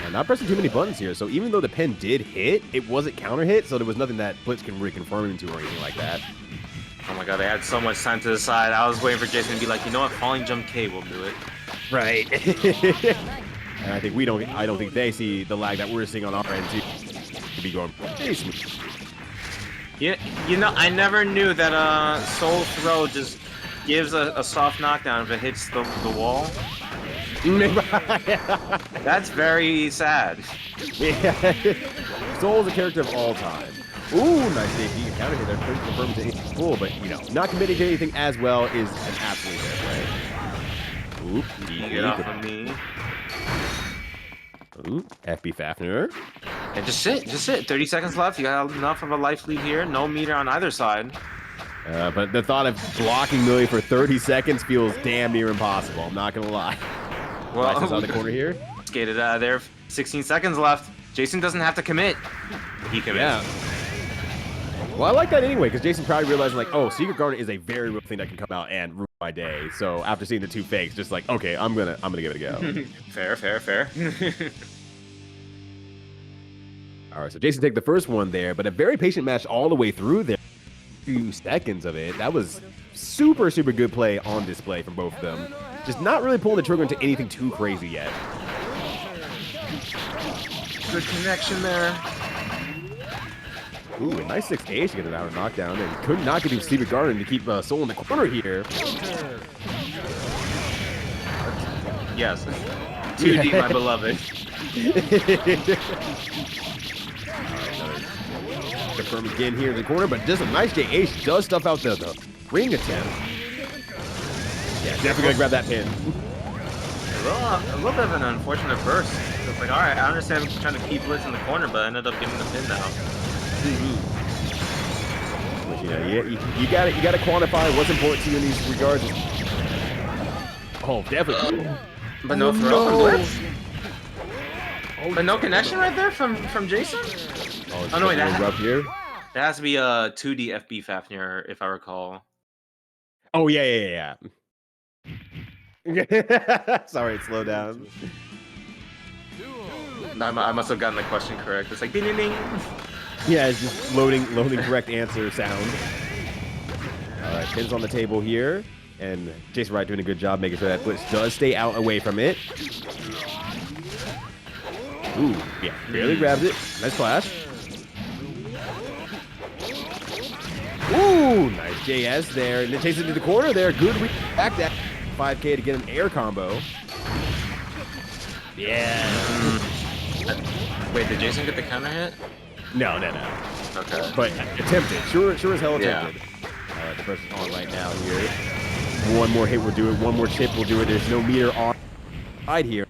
And not pressing too many buttons here, so even though the pin did hit, it wasn't counter hit, so there was nothing that Blitz can reconfirm into or anything like that. Oh my god, they had so much time to decide. I was waiting for Jason to be like, you know what, falling jump K will do it. Right. And I think I don't think they see the lag that we're seeing on our end too. To be going, Jason. Yeah, you know, I never knew that Soul Throw just gives a soft knockdown if it hits the wall. That's very sad. Yeah. Soul's a character of all time. Ooh, nice JP. Counter hit there. Couldn't confirm to anything full, but you know, not committing to anything as well is an absolute fair play. Oop, Get off of me. Ooh, FB Fafner. And just sit. 30 seconds left. You got enough of a life lead here. No meter on either side. But the thought of blocking Millie for 30 seconds feels damn near impossible. I'm not gonna lie. Well, Nice on the corner here. Skated out of there. 16 seconds left. Jason doesn't have to commit. He commits. Yeah. Well, I like that anyway, because Jason probably realizing like, oh, Secret Garden is a very real thing that can come out and ruin my day. So after seeing the 2 fakes, just like, okay, I'm gonna give it a go. Fair. All right, so Jason take the first one there, but a very patient match all the way through there. Few seconds of it. That was super good play on display from both of them. Just not really pulling the trigger into anything too crazy yet. Good connection there. Ooh, a nice 6H to get an hour knockdown, and could not get through Secret Garden to keep Soul in the corner here. Yes. 2D, my beloved. Confirm again here in the corner, but just a nice JH does stuff out the ring attempt. Yeah, definitely gonna grab that pin. A little bit of an unfortunate burst. It's like, alright, I understand trying to keep Blitz in the corner, but I ended up getting the pin now. But, you know, you gotta quantify what's important to you in these regards. Oh, definitely. But no throw from Blitz? But no connection right there from Jason? Oh no, wait, that has to be a 2D FB Fafnir, if I recall. Oh yeah. Sorry, slow down. I must have gotten the question correct. It's like ding ding ding. Yeah, it's just loading correct answer sound. All right, pins on the table here, and JasonRiot doing a good job making sure that Blitz does stay out away from it. Ooh, yeah, barely grabs it. Nice flash. Ooh, nice JS there. And it takes it to the corner there. Good back that 5K to get an air combo. Yeah. Wait, did Jason get the counter hit? No. Okay. But attempted. Sure as hell attempted. Yeah. All right, the pressure's on right now here. One more hit will do it. One more chip will do it. There's no meter on side here.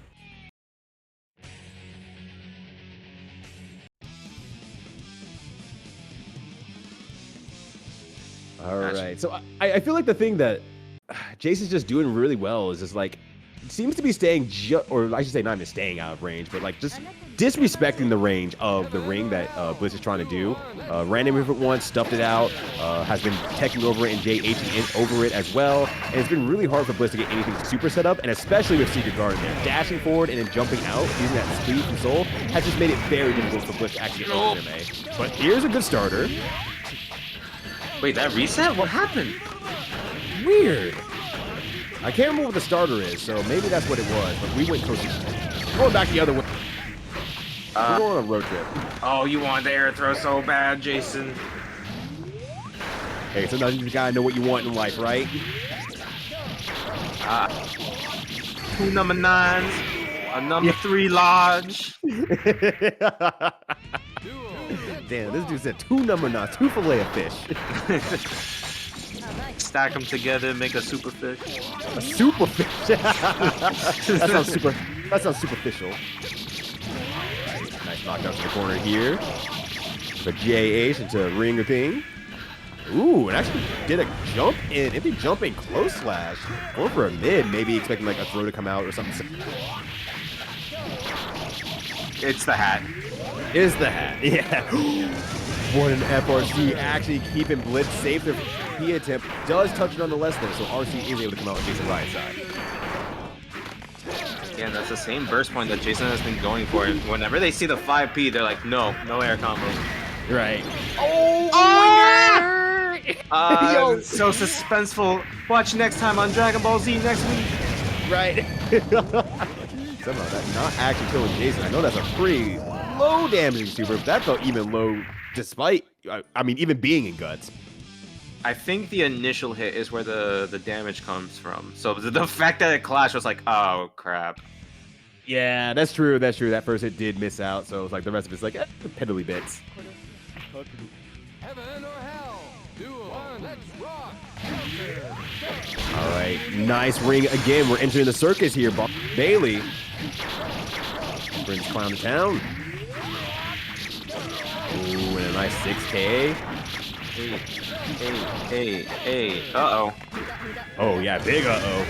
All right. So I feel like the thing that Jason's just doing really well is just like, seems to be staying, or I should say not even staying out of range, but like just disrespecting the range of the ring that Blitz is trying to do. Ran in with it once, stuffed it out, has been teching over it and JHing over it as well. And it's been really hard for Blitz to get anything super set up, and especially with Secret Garden there. Dashing forward and then jumping out, using that speed from Soul, has just made it very difficult for Blitz to actually get over him. But here's a good starter. Wait, that reset? What happened? Weird. I can't remember what the starter is, so maybe that's what it was. But we went coasting. Going back the other way. We're going on a road trip. Oh, you want the air throw so bad, Jason. Hey, sometimes you gotta know what you want in life, right? 2 number 9s, a number 3 lodge. Damn, this dude said 2 number 9s, 2 fillet of fish. stack them together, make a super fish. A super fish. That sounds superficial. Nice knockdown to the corner here. The JH into ring thing. Ooh, and actually did a jump in. It'd be jumping close slash. Or for a mid, maybe expecting like a throw to come out or something. It's the hat. Is the hat. Yeah. What an FRC actually keeping Blitz safe. Their P attempt does touch nonetheless though, so RC is able to come out with JasonRiot's side. Yeah, that's the same burst point that Jason has been going for. Whenever they see the 5P, they're like, no air combo. Right. Oh! So suspenseful. Watch next time on Dragon Ball Z next week. Right. Somehow that's not actually killing Jason. I know that's a pretty low damaging super, but that felt even low despite, I mean, even being in guts. I think the initial hit is where the damage comes from. So the fact that it clashed was like, oh crap. Yeah, that's true. That's true. That first hit did miss out, so it's like the rest of it's like piddly bits. Heaven or hell? Duel. Let's rock. All right, nice ring again. We're entering the circus here. Bailey brings Clown to town. Ooh, and a nice 6K. Hey. Uh-oh. Oh, yeah, big uh-oh.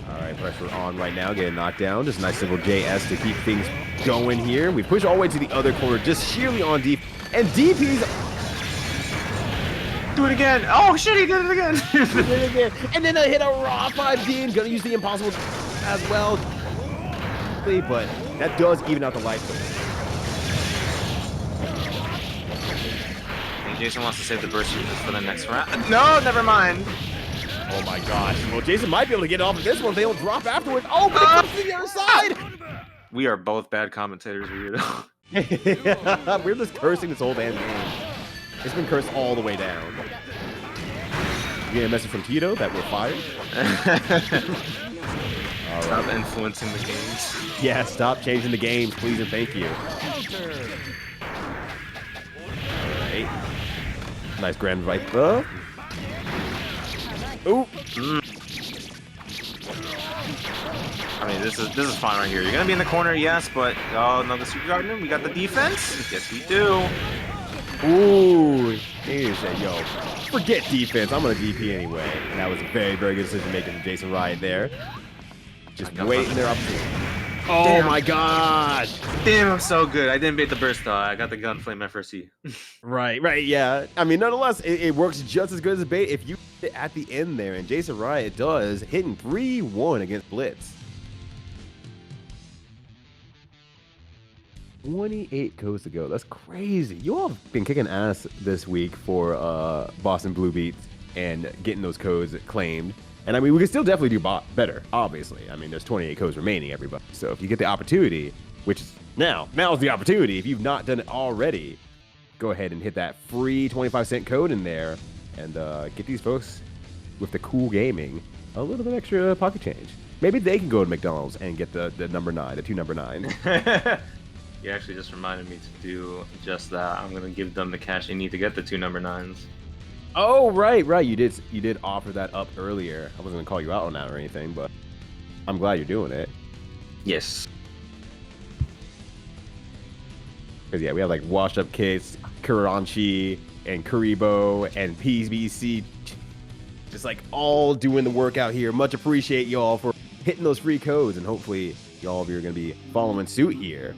All right, pressure on right now. Getting knocked down. Just a nice simple JS to keep things going here. We push all the way to the other corner, just sheerly on deep. And DP's... Do it again. Oh, shit, he did it again. And then I hit a raw 5D and gonna use the impossible as well. But that does even out the life. I think Jason wants to save the burst for the next round. No, never mind. Oh my gosh. Well, Jason might be able to get off of this one if they don't drop afterwards. Oh, but it comes to the other side. We are both bad commentators, weirdo. We're just cursing this whole damn game. It's been cursed all the way down. You get a message from Tito that we're fired? Stop influencing the games. Yeah, stop changing the games, please and thank you. Alright. Nice Grand Viper. Ooh. I mean, this is fine right here. You're gonna be in the corner, yes, but oh, another Super Gardener. We got the defense. Yes, we do. Ooh, he said, yo, forget defense. I'm gonna DP anyway. And that was a very, very good decision making from JasonRiot there. Just waiting there up. Oh damn. My gosh! Damn, I'm so good. I didn't bait the burst though. I got the Gunflame FRC. Right, yeah. I mean, nonetheless, it works just as good as a bait if you hit it at the end there. And JasonRiot does, hitting 3-1 against Blitz. 28 codes to go. That's crazy. You all have been kicking ass this week for Boston Bluebeat and getting those codes claimed. And I mean, we can still definitely do better, obviously. I mean, there's 28 codes remaining, everybody. So if you get the opportunity, which is now's the opportunity. If you've not done it already, go ahead and hit that free 25-cent code in there and get these folks with the cool gaming a little bit extra pocket change. Maybe they can go to McDonald's and get the number 9, the 2 number 9. You actually just reminded me to do just that. I'm gonna give them the cash they need to get the 2 number 9s. Oh, right. You did offer that up earlier. I wasn't gonna call you out on that or anything, but I'm glad you're doing it. Yes. Because yeah, we have like washed up kits, Kuranchi, and Kuribo, and PBC, just like all doing the work out here. Much appreciate y'all for hitting those free codes, and hopefully y'all of you are gonna be following suit here,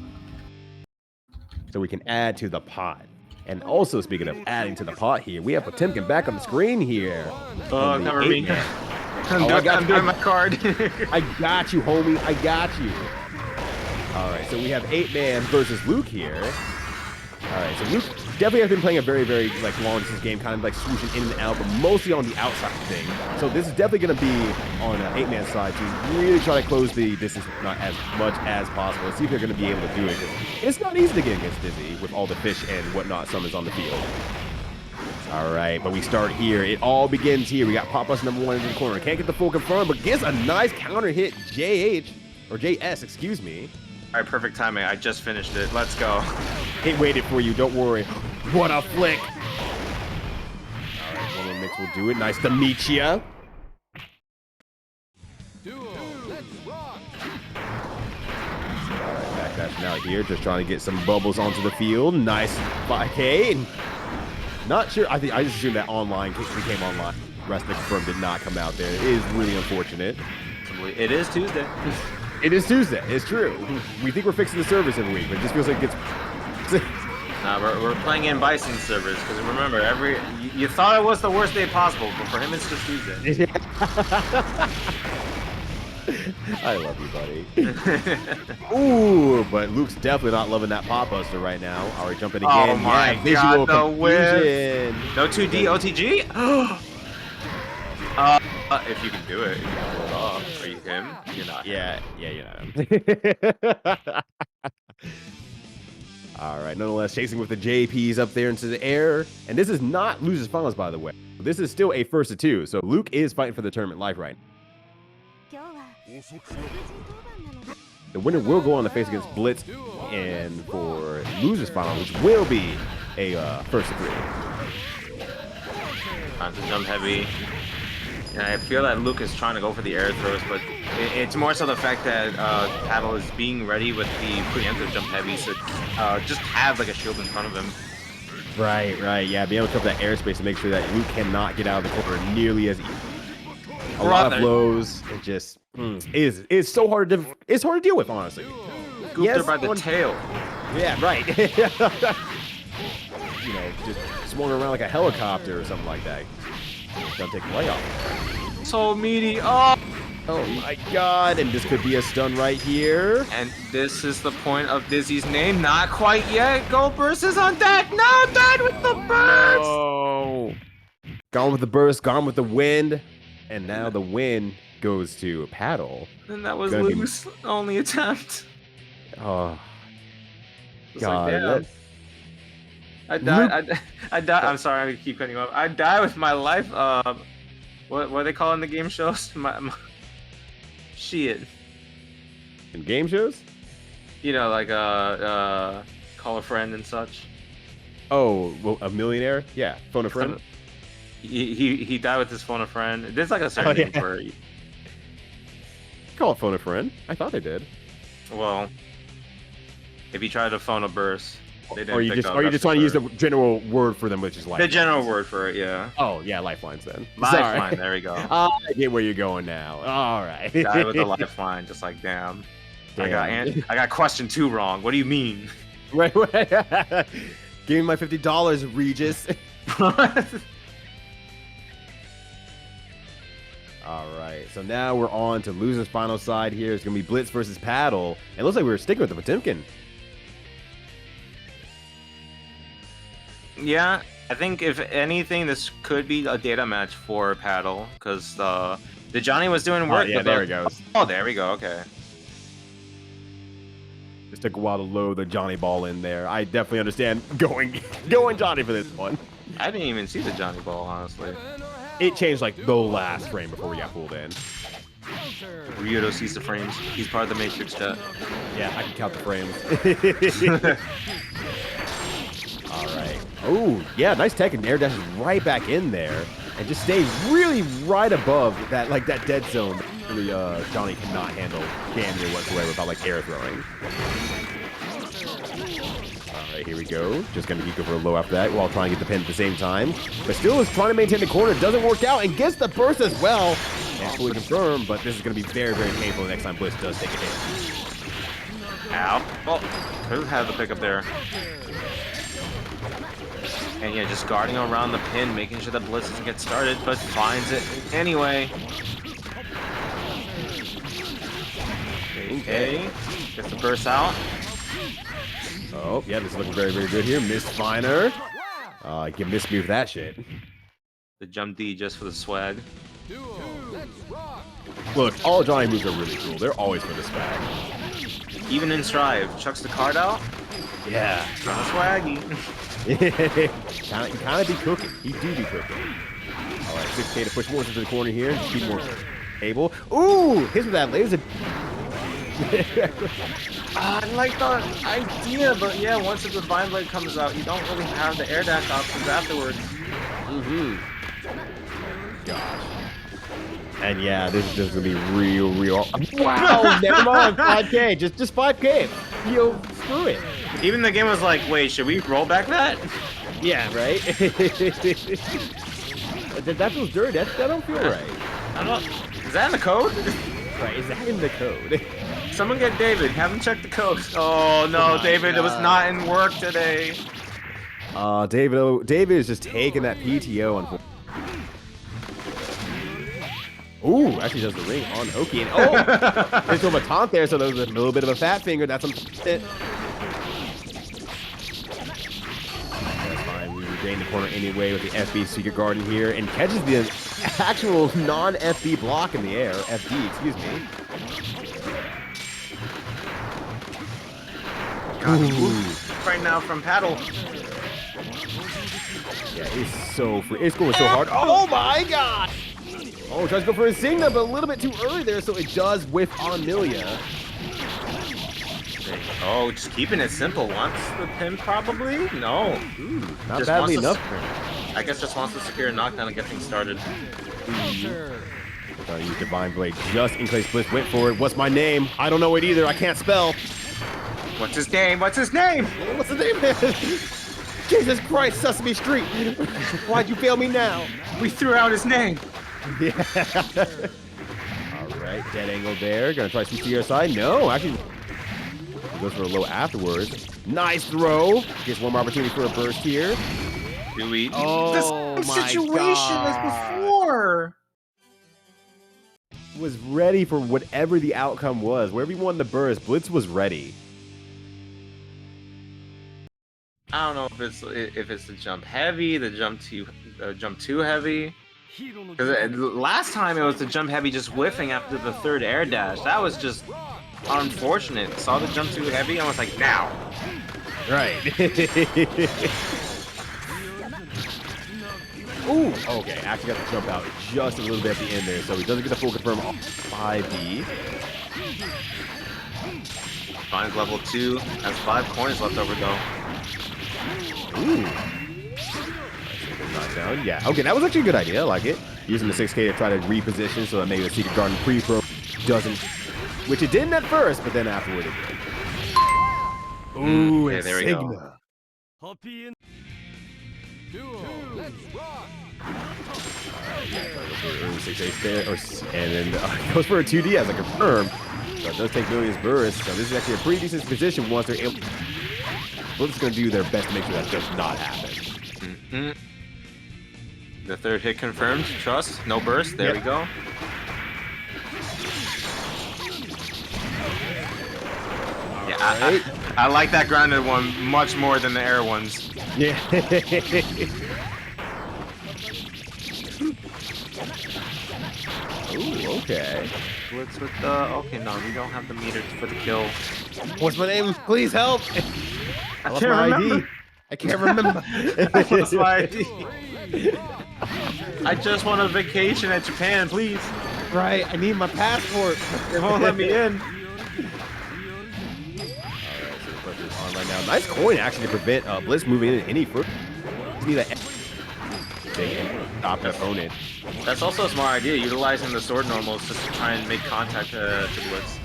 so we can add to the pot. And also, speaking of adding to the pot here, we have Potemkin back on the screen here. Oh, cover me. I'm doing my card. I got you, homie. I got you. All right, so we have 8-man versus Luke here. All right, so Luke definitely has been playing a very, very like long distance game, kind of like swooshing in and out, but mostly on the outside thing. So this is definitely going to be on an 8-man side to really try to close the distance not as much as possible. Let's see if they're going to be able to do it. It's not easy to get against Dizzy with all the fish and whatnot summons on the field. All right, but we start here. It all begins here. We got Pop-Us number 1 in the corner. Can't get the full confirm, but gets a nice counter hit. JS, excuse me. All right, perfect timing. I just finished it. Let's go. It waited for you. Don't worry. What a flick. All right, Blitz will do it. Nice to meet ya. Duo, let's rock. All right, backdashing out here, just trying to get some bubbles onto the field. Nice 5K. Not sure. I just assumed that online became online. Rest of the confirmed did not come out there. It is really unfortunate. It is Tuesday. It is Tuesday. It's true. We think we're fixing the servers every week, but it just feels like it gets. Nah, we're playing in Bison servers because remember, you thought it was the worst day possible, but for him it's just Tuesday. I love you, buddy. Ooh, but Luke's definitely not loving that pop buster right now. All right, jumping again. Oh my visual god, the whip. confusion. No 2D OTG? If you can do it, you can pull it off. Are you him? You're not. Yeah, you're not. All right, nonetheless, chasing with the JPs up there into the air. And this is not losers finals, by the way. This is still a first of two. So Luke is fighting for the tournament life right now. The winner will go on to face against Blitz and for losers final, which will be a first of three. Time to jump heavy. And I feel that Luke is trying to go for the air throws, but it's more so the fact that Paddle is being ready with the preemptive jump heavy, so just have like a shield in front of him. Right. Yeah, be able to cover that airspace and make sure that Luke cannot get out of the corner nearly as easy. A lot of blows. It just is so hard to deal with, honestly. Gooped her by the tail. Yeah, right. You know, just swung around like a helicopter or something like that. Don't take the lay off. So meaty. Oh my god, and this could be a stun right here. And this is the point of Dizzy's name. Not quite yet. Go burst is on deck. No, died with the burst. Oh. Gone with the burst, gone with the wind. And now the win goes to Paddle. And that was Luke's only attempt. Oh. God. Like, I died. I'm sorry, I'm gonna keep cutting you off. I die with my life. What are they calling the game shows? My shit. In game shows? You know, like call a friend and such. Oh, well, a millionaire? Yeah, phone a friend. He died with his phone a friend. There's like a certain name for it. Call it phone a friend. I thought they did. Well, if you try to phone a burst, they didn't. Are you just trying to use the general word for them, which is lifeline? The general word for it, yeah. Oh yeah, lifelines then. Lifeline. There we go. I get where you're going now. All right. Died with a lifeline, just like damn. I got question 2 wrong. What do you mean? Right. Give me my $50, Regis. All right, so now we're on to losers final side here. It's going to be Blitz versus Paddle. It looks like we're sticking with the Potemkin. Yeah, I think if anything, this could be a data match for Paddle, because the Johnny was doing work. Oh, yeah, there he goes. Oh, there we go, okay. Just took a while to load the Johnny ball in there. I definitely understand going Johnny for this one. I didn't even see the Johnny ball, honestly. It changed like the last frame before we got pulled in. Ryoto sees the frames. He's part of the Matrix chat. Yeah, I can count the frames. All right. Oh, yeah, nice tech and air dash right back in there. And just stay really right above that dead zone that really Johnny cannot handle damn near whatsoever about like air throwing. All right, here we go. Just going to geek over low after that while trying to get the pin at the same time. But still is trying to maintain the corner. Doesn't work out and gets the burst as well. Can't fully confirm, but this is going to be very, very painful the next time Blitz does take a hit. Ow. Well, could have had the pickup there. And yeah, just guarding around the pin, making sure that Blitz doesn't get started, but finds it anyway. Okay. Gets the burst out. Oh, yeah, this is looking very, very good here. Misfiner. Get mismove that shit. The jump D just for the swag. Look, all Johnny moves are really cool. They're always for the swag. Even in Strive, chucks the card out. Yeah. Kind of swaggy. He kind of be cooking. He do be cooking. All right, 6K to push more into the corner here. Just keep more able. Ooh, hits with that laser. I like the idea, but yeah, once the Divine Blade comes out, you don't really have the air dash options afterwards. Gosh. And yeah, this is just gonna be real. Wow, never mind. 5K, just 5K. Yo, screw it. Even the game was like, wait, should we roll back that? Yeah, right. That feels dirty. That don't feel right. I don't. Is that in the code? Right? Is that in the code? Someone get David. Have him check the code. Oh no, David! It was not in work today. David is just taking that PTO. Ooh, actually does the ring on Oki. And there's a taunt there, so there's a little bit of a fat finger. That's unfortunate. That's fine. We regain the corner anyway with the FB Secret Garden here and catches the actual non-FB block in the air. FD, excuse me. Right now from Paddle. Yeah, it's so free. It's going so hard. Oh my god! Oh, tries to go for a Signa, but a little bit too early there, so it does whiff on Milia. Oh, just keeping it simple. Wants the pin probably? No. Ooh, not badly enough. I guess just wants to secure a knockdown and get things started. Use Divine Blade just in case Blitz went for it. What's my name? I don't know it either. I can't spell. What's his name? What's his name? What's his name? Jesus Christ, Sesame Street. Why'd you fail me now? We threw out his name. Yeah. All right, dead angle there. Gonna try some CR side. No, actually, he goes for a low afterwards. Nice throw. Gets one more opportunity for a burst here. Do we? Oh, the same situation as before. Was ready for whatever the outcome was. Wherever he won the burst, Blitz was ready. I don't know if it's the jump heavy, the jump too heavy. Because last time it was the jump heavy just whiffing after the third air dash. That was just unfortunate. Saw the jump too heavy and was like, now. Right. Ooh, okay, actually got the jump out just a little bit at the end there, so he doesn't get the full confirm on 5B. Finds level 2, has 5 coins left over though. Ooh. Knockdown, yeah. Okay, that was actually a good idea, I like it. Using the 6K to try to reposition so that maybe the Secret Garden pre-pro doesn't, which it didn't at first, but then afterward it did. Ooh, okay, there we go. Duo, let's rock. Early 6K there, and then goes for a 2D as a confirm. So it does take Milia's burst. So this is actually a pretty decent position once they're able. Blitz is going to do their best to make sure that does not happen. The third hit confirmed. Trust. No burst. There we go. Yeah, I like that grounded one much more than the air ones. Yeah. Ooh, okay. Blitz with the... Okay, no, we don't have the meter for the kill. What's my name? Please help. I lost my ID. I can't remember. I lost my ID. I just want a vacation at Japan, please. Right, I need my passport. They won't let me in. On right now. Nice coin actually to prevent Blitz moving in any further. Need that stop the opponent. That's also a smart idea, utilizing the sword normals just to try and make contact to Blitz.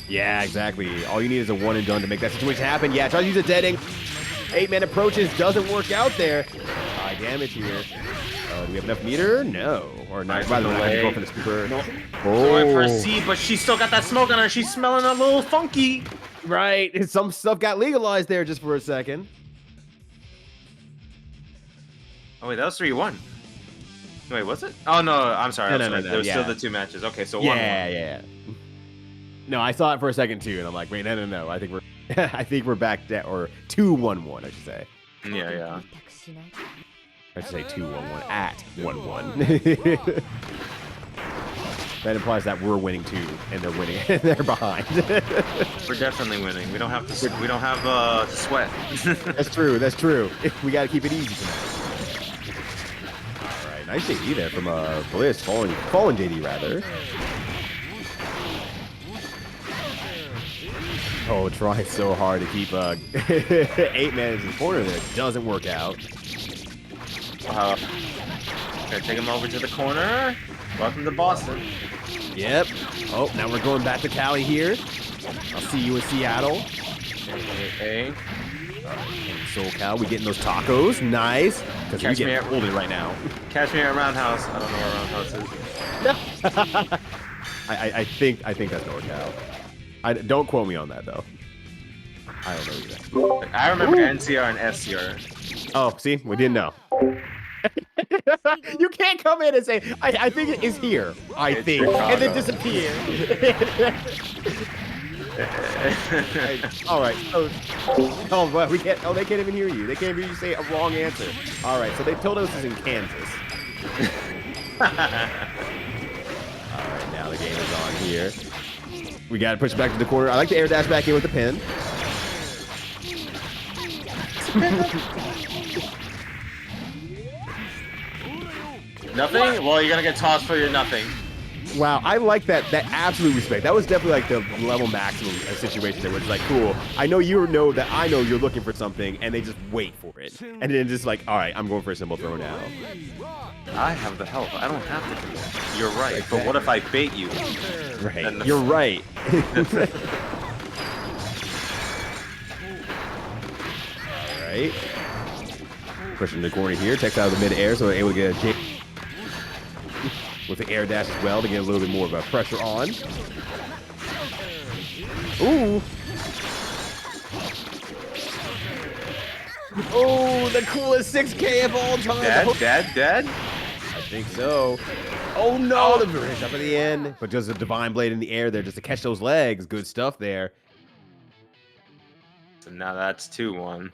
Yeah, exactly. All you need is a one and done to make that situation happen. Yeah, try to use a dead end. 8-man approaches, doesn't work out there. High damage here. Do we have enough meter? No. Or not. Rather than go for the super. No. Going for a C, but she still got that smoke on her. She's smelling a little funky. Right. Some stuff got legalized there just for a second. Oh, wait, that was 3-1. Wait, was it? Oh, no, I'm sorry. No. There was still the 2 matches. Okay, so 1-1. Yeah. No, I saw it for a second too, and I'm like, wait, no. I think we're back down, or 2-1-1, I should say. Yeah. I should say 2-1-1 at 1-1. That implies that we're winning too, and they're winning, and they're behind. We're definitely winning. We don't have to. We don't have to sweat. That's true. We got to keep it easy tonight. All right, nice JD there from Blitz, fallen JD rather. Oh, trying so hard to keep 8-man in the corner there. Doesn't work out. Gonna take him over to the corner. Welcome to Boston. Yep. Oh, now we're going back to Cali here. I'll see you in Seattle. Hey. In SoCal, we getting those tacos. Nice. Because we get golden right now. Catch me at Roundhouse. I don't know where Roundhouse is. I think that's NorCal. Don't quote me on that though. I don't know either. I remember NCR and SCR. Oh, see, we didn't know. You can't come in and say, I think it is here. I think, Chicago. and then disappear. All right. Oh, well, we can't. Oh, they can't even hear you. They can't even hear you say a wrong answer. All right. So they told us it's in Kansas. All right. Now the game is on here. We got to push back to the corner. I like to air dash back in with the pin. Nothing? Well, you're gonna get tossed for your nothing. Wow, I like that absolute respect. That was definitely like the level maximum situation there, where it's like, cool, I know you know that I know you're looking for something, and they just wait for it. And then just like, all right, I'm going for a simple throw now. I have the help. I don't have to commit. You're right, but what if I bait you? Right, you're right. All right. Pushing the corner here, takes out of the mid-air, so we're able to get a jump with the air dash as well to get a little bit more of a pressure on. Ooh. Oh, the coolest 6K of all time. Dead? I think so. Oh no, the finish up at the end. But just a divine blade in the air there just to catch those legs. Good stuff there. So now that's 2-1.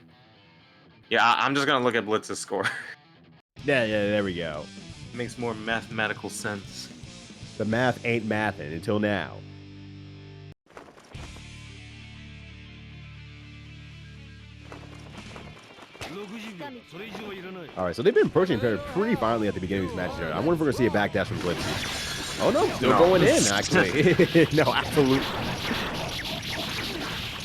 Yeah, I'm just gonna look at Blitz's score. Yeah, there we go. Makes more mathematical sense. The math ain't mathin' until now. All right, so they've been approaching pretty violently at the beginning of these matches. I wonder if we're gonna see a backdash from Blitz. Oh no, still going in actually. No, absolutely.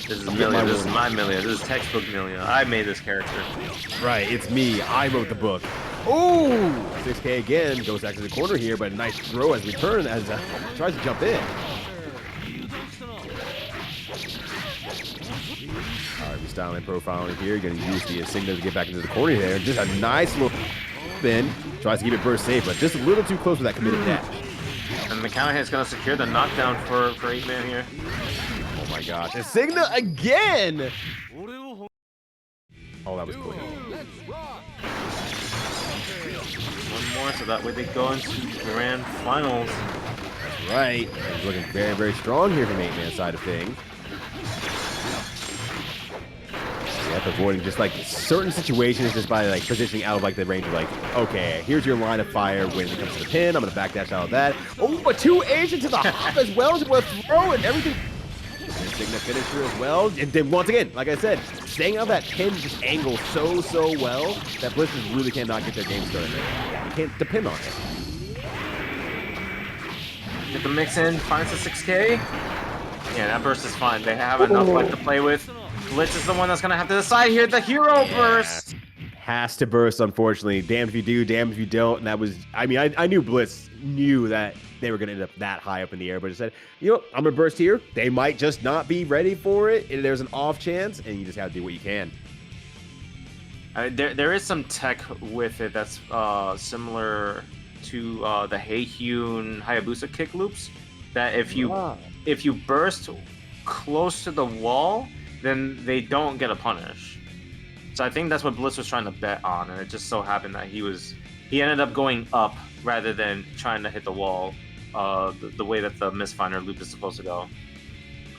This is Milia. This is my Milia. This is textbook Milia. I made this character. Right, it's me. I wrote the book. Ooh! 6K again, goes back to the corner here, but a nice throw as we turn as tries to jump in. All right, we styling profiling here. Gonna use the signal to get back into the corner there. Just a nice little spin. Tries to keep it burst safe, but just a little too close with that committed dash. And the counter hit's gonna secure the knockdown for 8-man here. Oh my gosh, a signal again! Oh, that was cool. One more, so that way they go into grand finals. That's right. He's looking very, very strong here from 8-man side of things. Yep, avoiding just like certain situations just by like positioning out of like the range of like, okay, here's your line of fire when it comes to the pin. I'm gonna backdash out of that. Oh, but 2H into the hop as well, with a throw and everything. Signa finisher as well. And then once again, like I said, staying out of that pin just angle so well that Blitz really cannot get their game started. You can't depend on it. Get the mix in, finds the 6K. Yeah, that burst is fine. They have enough life to play with. Blitz is the one that's gonna have to decide here. The hero burst has to burst, unfortunately. Damned if you do, damned if you don't. And that was, I mean, I knew Blitz knew that they were gonna end up that high up in the air, but it said, you know, I'm gonna burst here. They might just not be ready for it. And there's an off chance, and you just have to do what you can. There is some tech with it that's similar to the Heihyun Hayabusa kick loops. That if you burst close to the wall, then they don't get a punish. So I think that's what Blitz was trying to bet on, and it just so happened that he ended up going up rather than trying to hit the wall the way that the Mistfinder loop is supposed to go.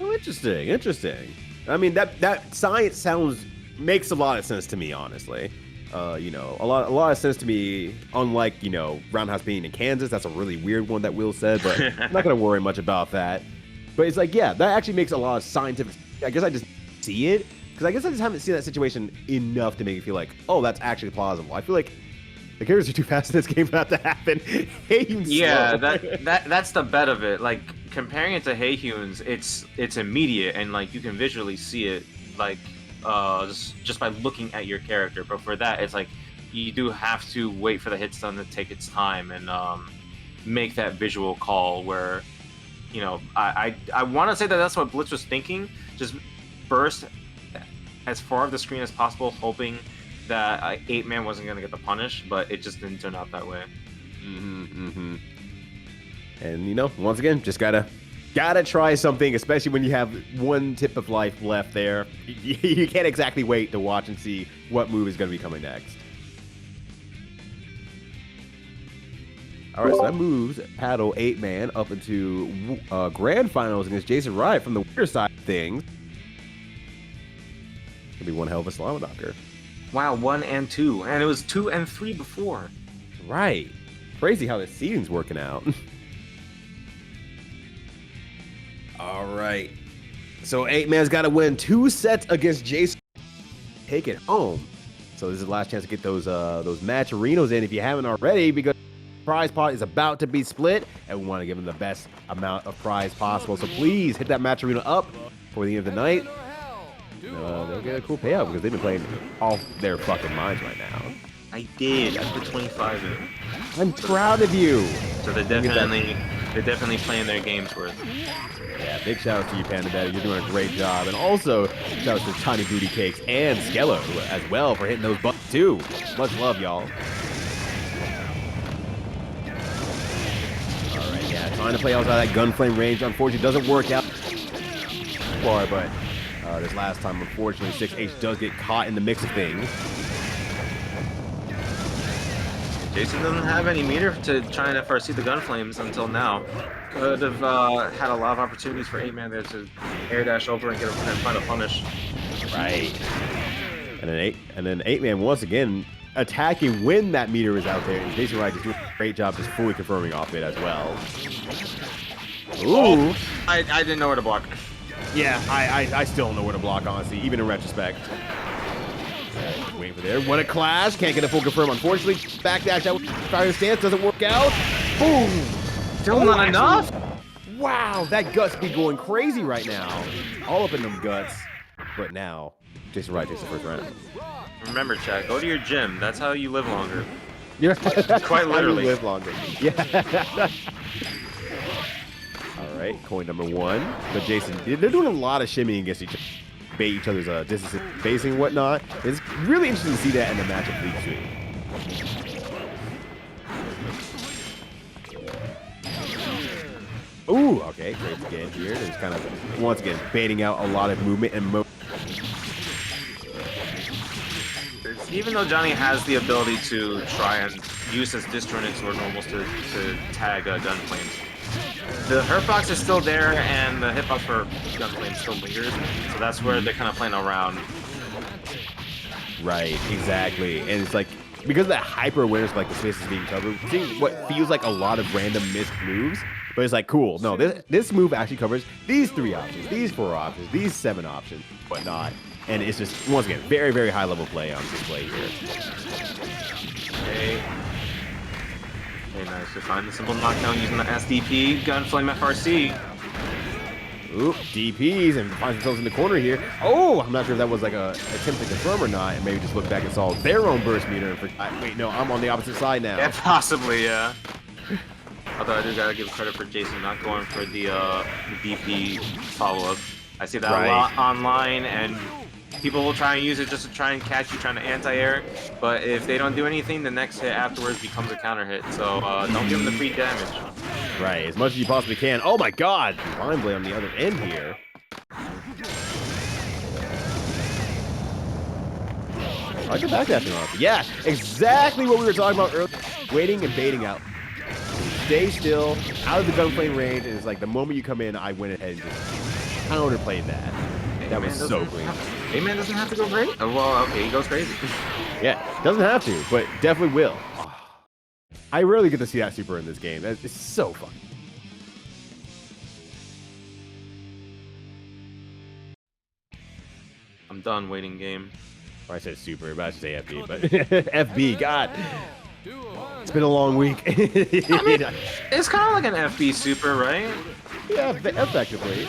Oh, interesting. I mean, that science makes a lot of sense to me, honestly. You know, a lot of sense to me, unlike, you know, Roundhouse being in Kansas. That's a really weird one that Will said, but I'm not going to worry much about that. But it's like, yeah, that actually makes a lot of scientific... I guess I just see it, because I guess I just haven't seen that situation enough to make it feel like, oh, that's actually plausible. I feel like the characters are too fast in this game for that to happen. Yeah, that's the bet of it. Like, comparing it to Heihyun's, it's immediate, and like you can visually see it, like just by looking at your character. But for that, it's like you do have to wait for the hit stun to take its time and make that visual call where, you know, I want to say that that's what Blitz was thinking. Just burst as far of the screen as possible, hoping that 8-man wasn't going to get the punish, but it just didn't turn out that way. And, you know, once again, just gotta try something, especially when you have one tip of life left there. You can't exactly wait to watch and see what move is going to be coming next. All right, so that moves Paddle 8-man up into grand finals against JasonRiot from the winner side of things. Could be one hell of a Slama Knocker. Wow, 1 and 2, and it was 2 and 3 before. Right. Crazy how the seeding's working out. All right. So 8-man's got to win 2 sets against Jason. Take it home. So this is the last chance to get those matcharinos in if you haven't already, because prize pot is about to be split, and we want to give them the best amount of prize possible. So please hit that matcharino up for the end of the night. They'll get a cool payout because they've been playing off their fucking minds right now. I did. I put 25 in. I'm proud of you. So they're definitely playing their game's worth. Yeah, big shout out to you, Panda Daddy. You're doing a great job. And also, shout out to Tiny Booty Cakes and Skello as well for hitting those buttons too. Much love, y'all. Alright, yeah, trying to play outside that gunflame range. Unfortunately, doesn't work out far, but this last time, unfortunately, 6H does get caught in the mix of things. Jason doesn't have any meter to try and FRC the gunflames until now. Could have had a lot of opportunities for 8-man there to air dash over and find a punish. Right. And then 8-man once again attacking when that meter is out there. And JasonRiot is doing a great job just fully confirming off it as well. Ooh. Oh, I didn't know where to block. Yeah, I still don't know where to block, honestly, even in retrospect. Waiting for there. What a clash. Can't get a full confirm, unfortunately. Backdash out. Fire stance doesn't work out. Boom. Still not enough? Wow, that guts be going crazy right now. All up in them guts. But now, JasonRiot takes the first round. Remember, chat, go to your gym. That's how you live longer. Yeah. Quite literally. Live longer. Yeah. All right, coin number 1. But Jason, they're doing a lot of shimmying against each other. Bait each other's distance spacing and whatnot. It's really interesting to see that in the matchup league too. Ooh, okay, great again here. There's kind of once again baiting out a lot of movement and Even though Johnny has the ability to try and use his disjointed sword normals to tag gunflames, the hurtbox is still there and the hitbox for gunflames still lingers, so that's where they're kind of playing around. Right, exactly. And it's like, because of that hyper awareness of like the spaces being covered, seeing what feels like a lot of random missed moves, but it's like, cool, no, this move actually covers these 3 options, these 4 options, these 7 options, whatnot. And it's just, once again, very, very high level play on display here. Okay. Very nice to find the simple knockdown using the SDP Gunflame FRC. Oop, DPs and finds themselves in the corner here. Oh, I'm not sure if that was like a attempt to confirm or not, and maybe just look back and saw their own burst meter. And wait, no, I'm on the opposite side now. Yeah, possibly, yeah. Although I do gotta give credit for Jason not going for the DP follow-up. I see that a lot online, and people will try and use it just to try and catch you trying to anti-air, but if they don't do anything, the next hit afterwards becomes a counter hit, so don't give them the free damage. Right, as much as you possibly can. Oh my god! Line Blade on the other end here. I like the backdashing on it. Yeah, exactly what we were talking about earlier. Waiting and baiting out. Stay still, out of the gunflame range, and it's like the moment you come in, I went ahead and just counterplayed that. That was so clean. 8-man doesn't have to go crazy? Oh, well, okay, he goes crazy. Yeah, doesn't have to, but definitely will. I rarely get to see that super in this game. It's so fun. I'm done waiting game. Or I said super, but I should say FB, but FB, God. It's been a long week. I mean, it's kind of like an FB super, right? Yeah, effectively.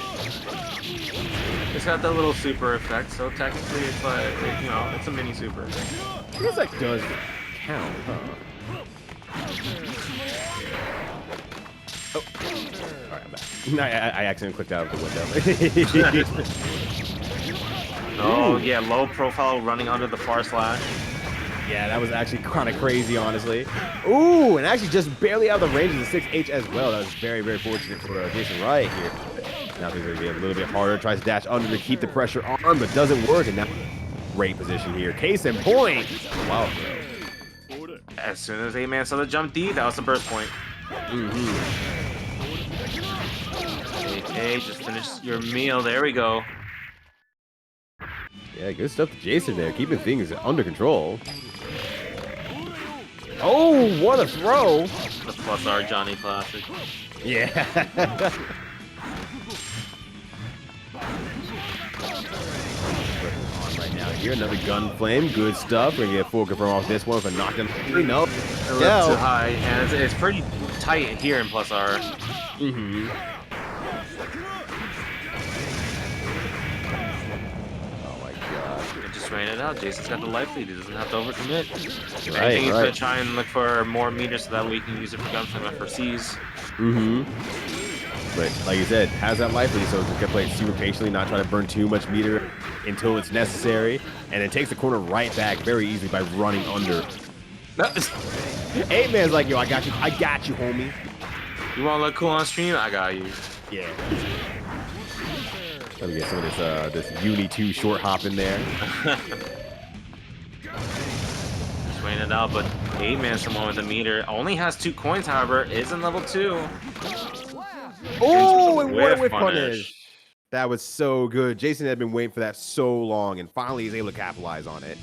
It's got that little super effect, so technically it's like, you know, it's a mini super. I guess that does pound, huh? Oh, all right, I'm back. I accidentally clicked out of the window. Oh, yeah, low profile running under the far slash. Yeah, that was actually kind of crazy, honestly. Ooh, and actually just barely out of the range of the 6H as well. That was very, very fortunate for JasonRiot here. Now things are going to be a little bit harder. Tries to dash under to keep the pressure on, but doesn't work. And now, great position here. Case in point. Wow, bro. As soon as A-Man saw the jump D, that was the burst point. Hey, just finish your meal. There we go. Yeah, good stuff to Jason there, keeping things under control. Oh, what a throw! The plus R Johnny classic. Yeah. On right now here, another gun flame, good stuff. We're gonna get full confirm off this one with a knockdown. No, yeah, too high, and it's pretty tight here in plus R. Just rain it out. Jason's got the life lead. He doesn't have to overcommit. If anything, he's gonna try and look for more meters so that way he can use it for gun flame and for C's. But like you said, has that life lead, so just gonna play it super patiently, not trying to burn too much meter until it's necessary, and it takes the corner right back very easily by running under. 8-Man's like, yo, I got you, homie. You wanna look cool on stream? I got you. Yeah. Let me get some of this Uni 2 short hop in there. Just waiting it out, but 8-Man's someone with a meter. Only has 2 coins, however, is in level 2. Oh, and what a whiff punish. That was so good. Jason had been waiting for that so long, and finally he's able to capitalize on it.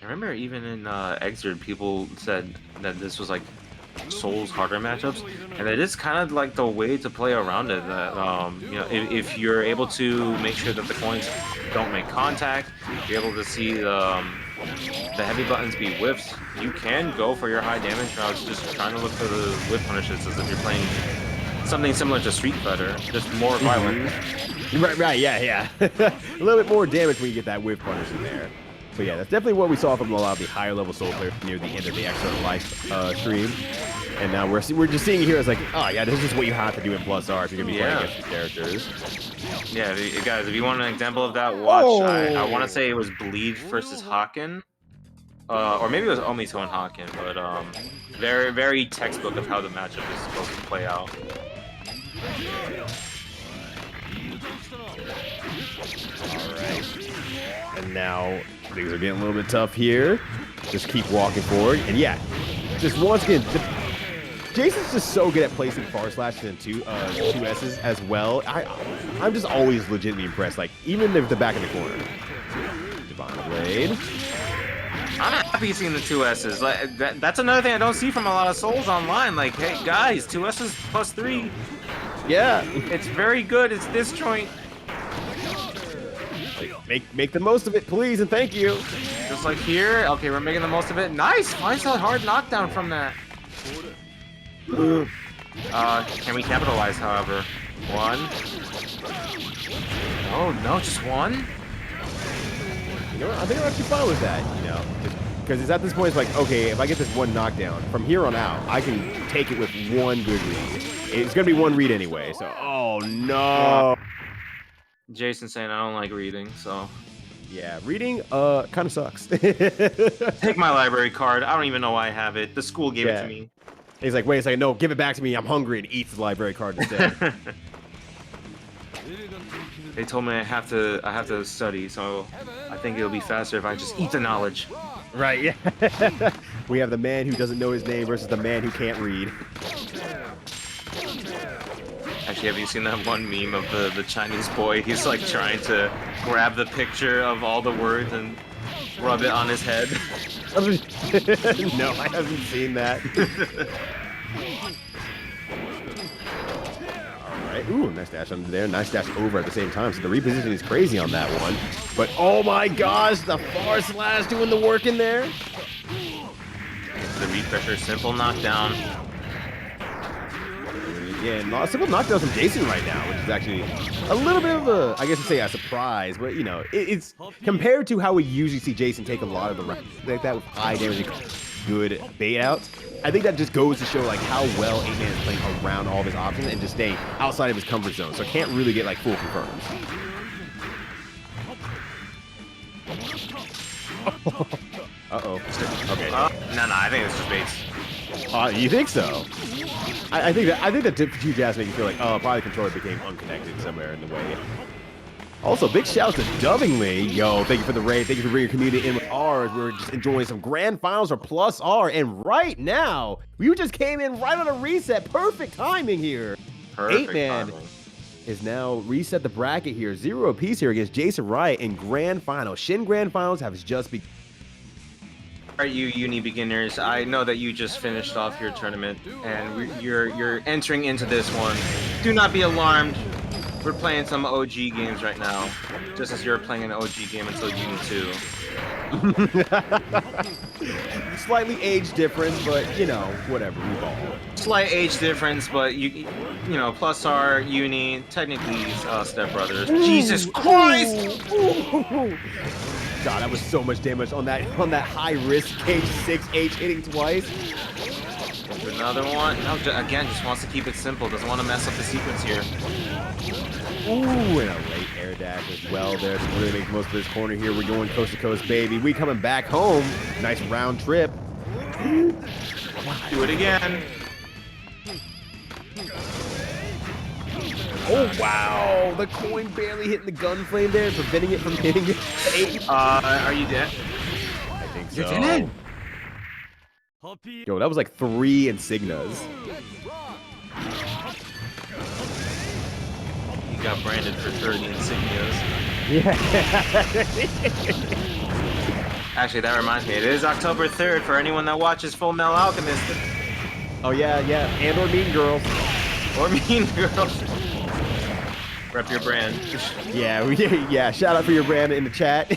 I remember even in Exerd, people said that this was like Souls harder matchups, and it is kind of like the way to play around it. That you know, if you're able to make sure that the coins don't make contact, you're able to see the heavy buttons be whiffs. You can go for your high damage routes, just trying to look for the whiff punishes as if you're playing something similar to Street Fighter, just more violent. Right, yeah. A little bit more damage when you get that whiff punish in there. But yeah, that's definitely what we saw from a lot of the higher level Soul players near the end of the extra live stream. And now we're just seeing here as like, oh yeah, this is what you have to do in Plus R if you're gonna be playing against these characters. Yeah, guys, if you want an example of that, watch. I want to say it was Bleed versus Haken, or maybe it was Omito and Haken, but very, very textbook of how the matchup is supposed to play out. All right, and now things are getting a little bit tough here. Just keep walking forward, and yeah, just once again, Jason's just so good at placing far slashes and two S's as well. I'm just always legitimately impressed. Like even if the back in the corner, Divine Blade. I'm happy seeing the 2 S's. Like that's another thing I don't see from a lot of Souls online. Like, hey guys, 2 S's plus 3. Yeah, it's very good. It's disjoint. Make the most of it, please, and thank you. Just like here. Okay, we're making the most of it. Nice. Finds a hard knockdown from that. Can we capitalize, however? 1. Oh, no, just 1? You know what? I think I'm actually fine with that, you know. Because it's at this point, it's like, okay, if I get this 1 knockdown, from here on out, I can take it with 1 good read. It's going to be 1 read anyway, so... Oh, no! Jason's saying I don't like reading, so... Yeah, reading, kind of sucks. Take my library card. I don't even know why I have it. The school gave it to me. He's like, wait a second, no, give it back to me. I'm hungry, and eats the library card instead. They told me I have to study, so I think it'll be faster if I just eat the knowledge. Right, yeah. We have the man who doesn't know his name versus the man who can't read. Actually, have you seen that one meme of the Chinese boy? He's like trying to grab the picture of all the words and rub it on his head. No, I haven't seen that. Alright, ooh, nice dash under there, nice dash over at the same time. So the repositioning is crazy on that one. But oh my gosh, the far slash doing the work in there. The refresher, simple knockdown. Yeah, and several knockdowns from Jason right now, which is actually a little bit of a, I guess you'd say a surprise, but you know, it's compared to how we usually see Jason take a lot of the rounds like that with high damage, good bait outs. I think that just goes to show like how well 8-Man is playing around all of his options and just staying outside of his comfort zone, so can't really get like full confirms. Uh-oh. Okay. No, I think it's just baits. You think so? I think that tip for you, Jazz, make you feel like, oh, probably the controller became unconnected somewhere in the way. Also, big shout out to Dubbingly. Yo, thank you for the raid. Thank you for bringing your community in with ours. We're just enjoying some grand finals or plus R. And right now, you just came in right on a reset. Perfect timing here. Perfect 8-Man timing. is now reset the bracket here. 0 apiece here against JasonRiot in grand finals. Shin grand finals have just begun. All right, you uni beginners, I know that you just finished off your tournament and you're entering into this one. Do not be alarmed. We're playing some OG games right now, just as you're playing an OG game until Uni 2. Slightly age difference, but you know, whatever, we've all. Slight age difference, but you know, plus our Uni, technically stepbrothers. Jesus Christ! God, that was so much damage on that high risk cage 6H hitting twice. Another one. No, again, just wants to keep it simple. Doesn't want to mess up the sequence here. Ooh, and a late air dash as well there. So really makes most of this corner here. We're going coast to coast, baby. We coming back home. Nice round trip. Do it again. Oh, wow. The coin barely hitting the gun flame there, preventing it from hitting it. Are you dead? I think so. You're dead. Yo, that was like 3 insignias. You got branded for 30 insignias. Yeah. Actually, that reminds me. It is October 3rd for anyone that watches Full Metal Alchemist. Oh, yeah. And or Mean Girls. Or Mean Girls. Rep your brand. Yeah. Shout out for your brand in the chat.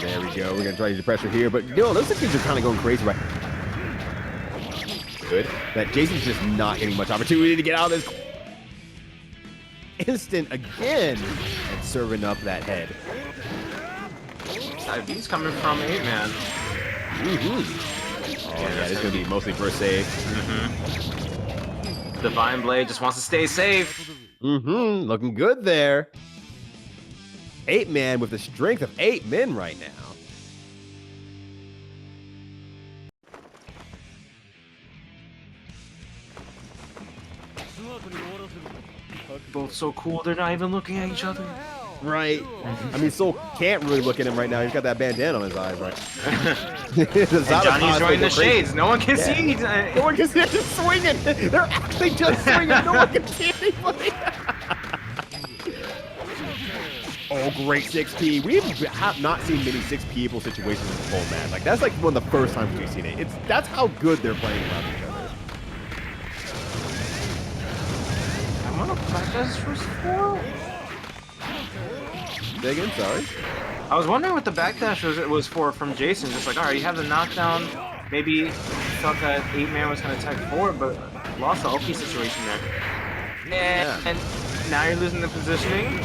There we go. We're gonna try to use the pressure here, but yo, those things are kind of going crazy right. Good. That Jason's just not getting much opportunity to get out of this. Instant again, and serving up that head. Side B's coming from 8-Man. Oh yeah, this is gonna be mostly first save. Divine Blade just wants to stay safe. Looking good there. 8-Man with the strength of 8 men right now. Both so cool, they're not even looking at each other. Right. I mean, Soul can't really look at him right now. He's got that bandana on his eyes, right? And Johnny's joining the shades. No one can see. No one can see. They're just swinging. They're actually just swinging. No one can see anybody. Oh, great 6P. We have not seen many 6P-able situations in the full match. Like, that's like one of the first times we've seen it. That's how good they're playing around each other. I want to practice for 4. Say again, sorry. I was wondering what the backdash was for from Jason. Just like, all right, you have the knockdown. Maybe thought that 8-Man was going to tech forward, but lost the OP situation there. And now you're losing the positioning.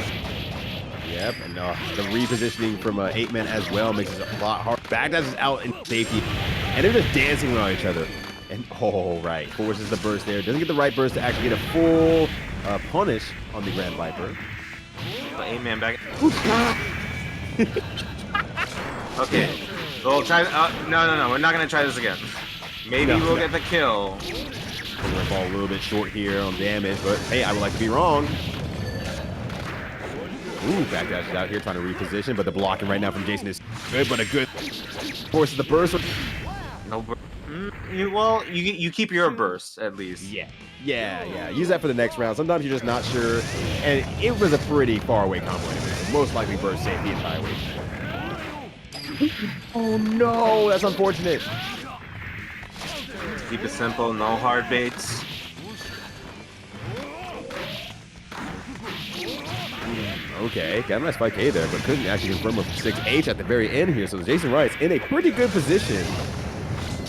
Yep, and the repositioning from 8-Man as well makes it a lot harder. Backdash is out in safety, and they're just dancing around each other. And right, forces the burst there. Doesn't get the right burst to actually get a full punish on the Grand Viper. But 8-Man back. Okay, we'll try. No, we're not gonna try this again. Maybe we'll get the kill. We're gonna fall a little bit short here on damage, but hey, I would like to be wrong. Ooh, backdash is out here trying to reposition, but the blocking right now from Jason is good, but a good forces the burst. No burst. Well, you keep your burst at least. Yeah. Use that for the next round. Sometimes you're just not sure, and it was a pretty far away combo anyway, so most likely burst safe the entire way. Oh no, that's unfortunate. Keep it simple, no hard baits. Okay, got a nice 5K there, but couldn't actually confirm with 6H at the very end here. So JasonRiot's in a pretty good position.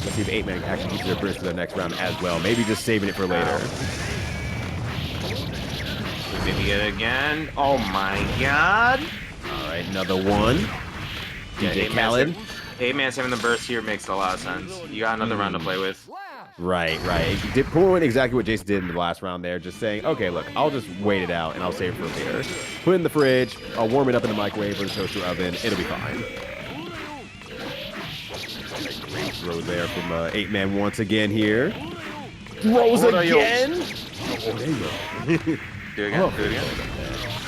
Let's see if 8-Man actually keeps their burst for the next round as well. Maybe just saving it for later. Maybe it again. Oh my god. All right, another one. DJ Khaled. 8-Man saving the burst here makes a lot of sense. You got another round to play with. Right. He did pull in exactly what Jason did in the last round there, just saying, okay, look, I'll just wait it out and I'll save it for later. Put it in the fridge, I'll warm it up in the microwave or the toaster oven, it'll be fine. Great throw there from 8-Man once again here. Throws again! Oh, there you go. Do it again, do it again.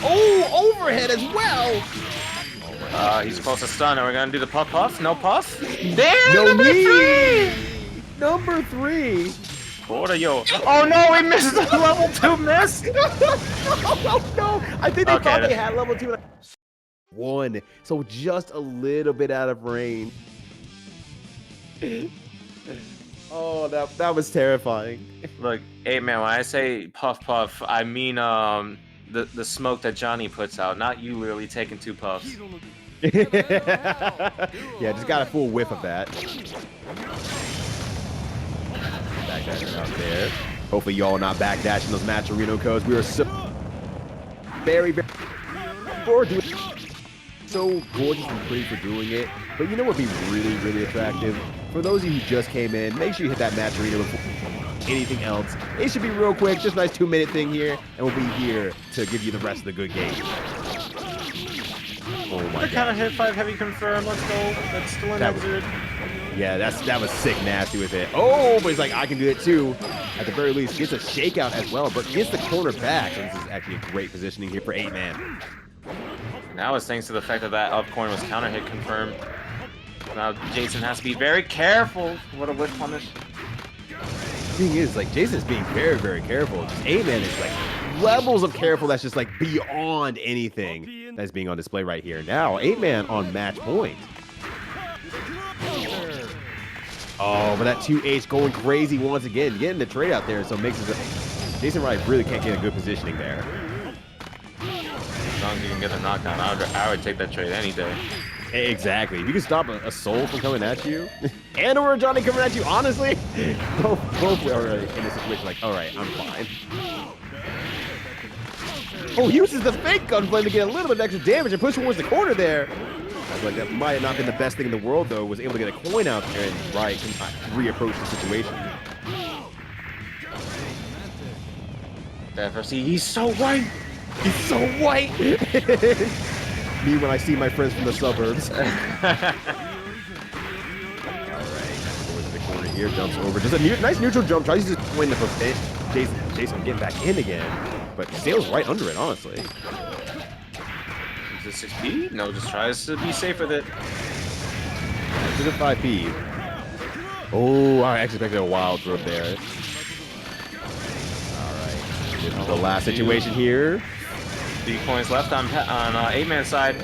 Oh, overhead as well! He's supposed to stun. Are we gonna do the puff? No puff? Damn, No number need. 3! Number 3! Yo. Oh no, we missed the level 2 miss! No! I think they thought Okay. they had level 2. 1, so just a little bit out of range. Oh, that was terrifying. Look, 8-Man, when I say puff, I mean the smoke that Johnny puts out, not you literally taking 2 puffs. Yeah, just got a full whiff of that. Backdashing out there. Hopefully y'all not backdashing those Maturino codes. We were so very doing so gorgeous and pretty for doing it. But you know what would be really, really attractive? For those of you who just came in, make sure you hit that Maturino before anything else. It should be real quick, just a nice 2-minute thing here, and we'll be here to give you the rest of the good game. Oh my god. Counter hit 5 heavy confirm. Let's go. That's still an exit. Yeah, that was sick nasty with it. Oh, but he's like, I can do it too. At the very least, gets a shakeout as well, but gets the corner back. So this is actually a great positioning here for 8-Man. Now it's thanks to the fact that up coin was counter hit confirmed. Now Jason has to be very careful. What a whip punish. The thing is, like, Jason's being very, very careful. Just 8-Man is like levels of careful that's just like beyond anything that's being on display right here. Now, 8-Man on match point. Oh, but that 2H going crazy once again, getting the trade out there, so makes it. JasonRiot really can't get a good positioning there. As long as you can get the knockdown, I would take that trade any day. Exactly. If you can stop a soul from coming at you, and or a Johnny coming at you, honestly, both are in a situation like, all right, I'm fine. Oh, uses the fake gunflame to get a little bit of extra damage and push towards the corner there. Like that might have not been the best thing in the world, though. Was able to get a coin out there, and Riot can reapproach the situation. FRC, he's so white. He's so white. Me when I see my friends from the suburbs. All right, goes to the corner here, jumps over. Just a nice neutral jump. Tries to just win the prevent Jason getting back in again, but sails right under it, honestly. Is it 6P? No, just tries to be safe with it. To the 5P. Oh, I expected a wild throw there. All right, this is the last situation here. 3 coins left on 8-Man side.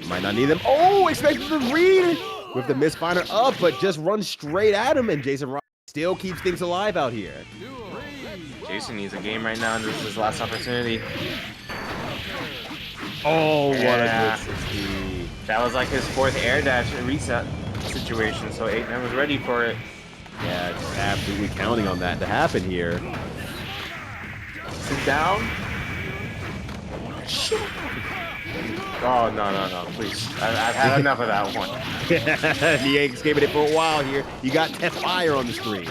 Might not need them. Oh, expected the read with the misfinder up, but just runs straight at him, and JasonRiot still keeps things alive out here. Jason needs a game right now, and this is his last opportunity. Oh, what Yeah. a good 60. That was like his 4th air dash reset situation, so 8-Man was ready for it. Yeah, just absolutely counting on that to happen here. Sit down. Oh, no, please. I've had enough of that one. He escaping it for a while here. You got Fire on the screen.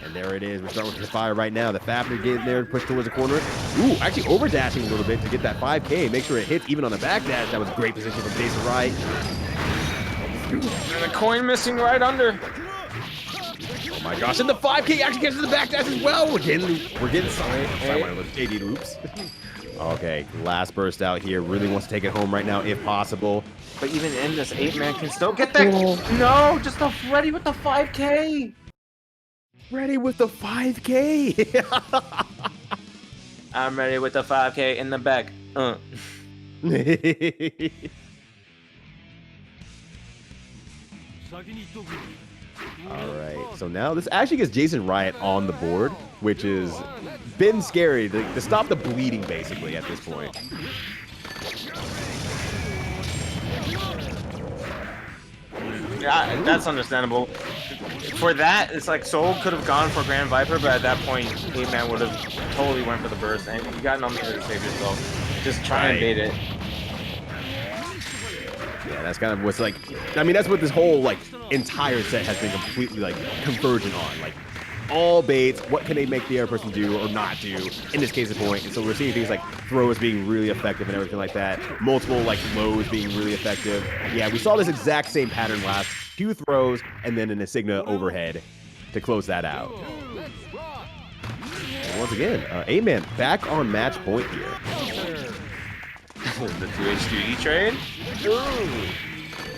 And there it is. We're starting with Fire right now. The Fafner getting there to push towards the corner. Ooh, actually overdashing a little bit to get that 5K. Make sure it hits even on the back dash. That was a great position from JasonRiot. And the coin missing right under. Oh my gosh, and the 5K actually gets to the back dash as well. We're getting signed. Oh, one of those JD loops. Okay, last burst out here. Really wants to take it home right now if possible. But even in this, 8-Man can still get that. No, just ready with the 5K. Ready with the 5K. I'm ready with the 5K in the back. All right, so now this actually gets JasonRiot on the board, which has been scary to stop the bleeding basically at this point. That's understandable. For that, it's like Soul could have gone for Grand Viper, but at that point, 8-Man would have totally went for the burst, and you got nothing to save yourself. Just try and bait it. Yeah, that's kind of what's like. I mean, that's what this whole like entire set has been completely like converging on. Like all baits, what can they make the other person do or not do? In this case, the point. And so we're seeing things like throws being really effective and everything like that. Multiple like lows being really effective. Yeah, we saw this exact same pattern last. 2 throws and then an Insignia overhead to close that out. And once again, 8-Man back on match point here. The 2H2E trade? Ooh.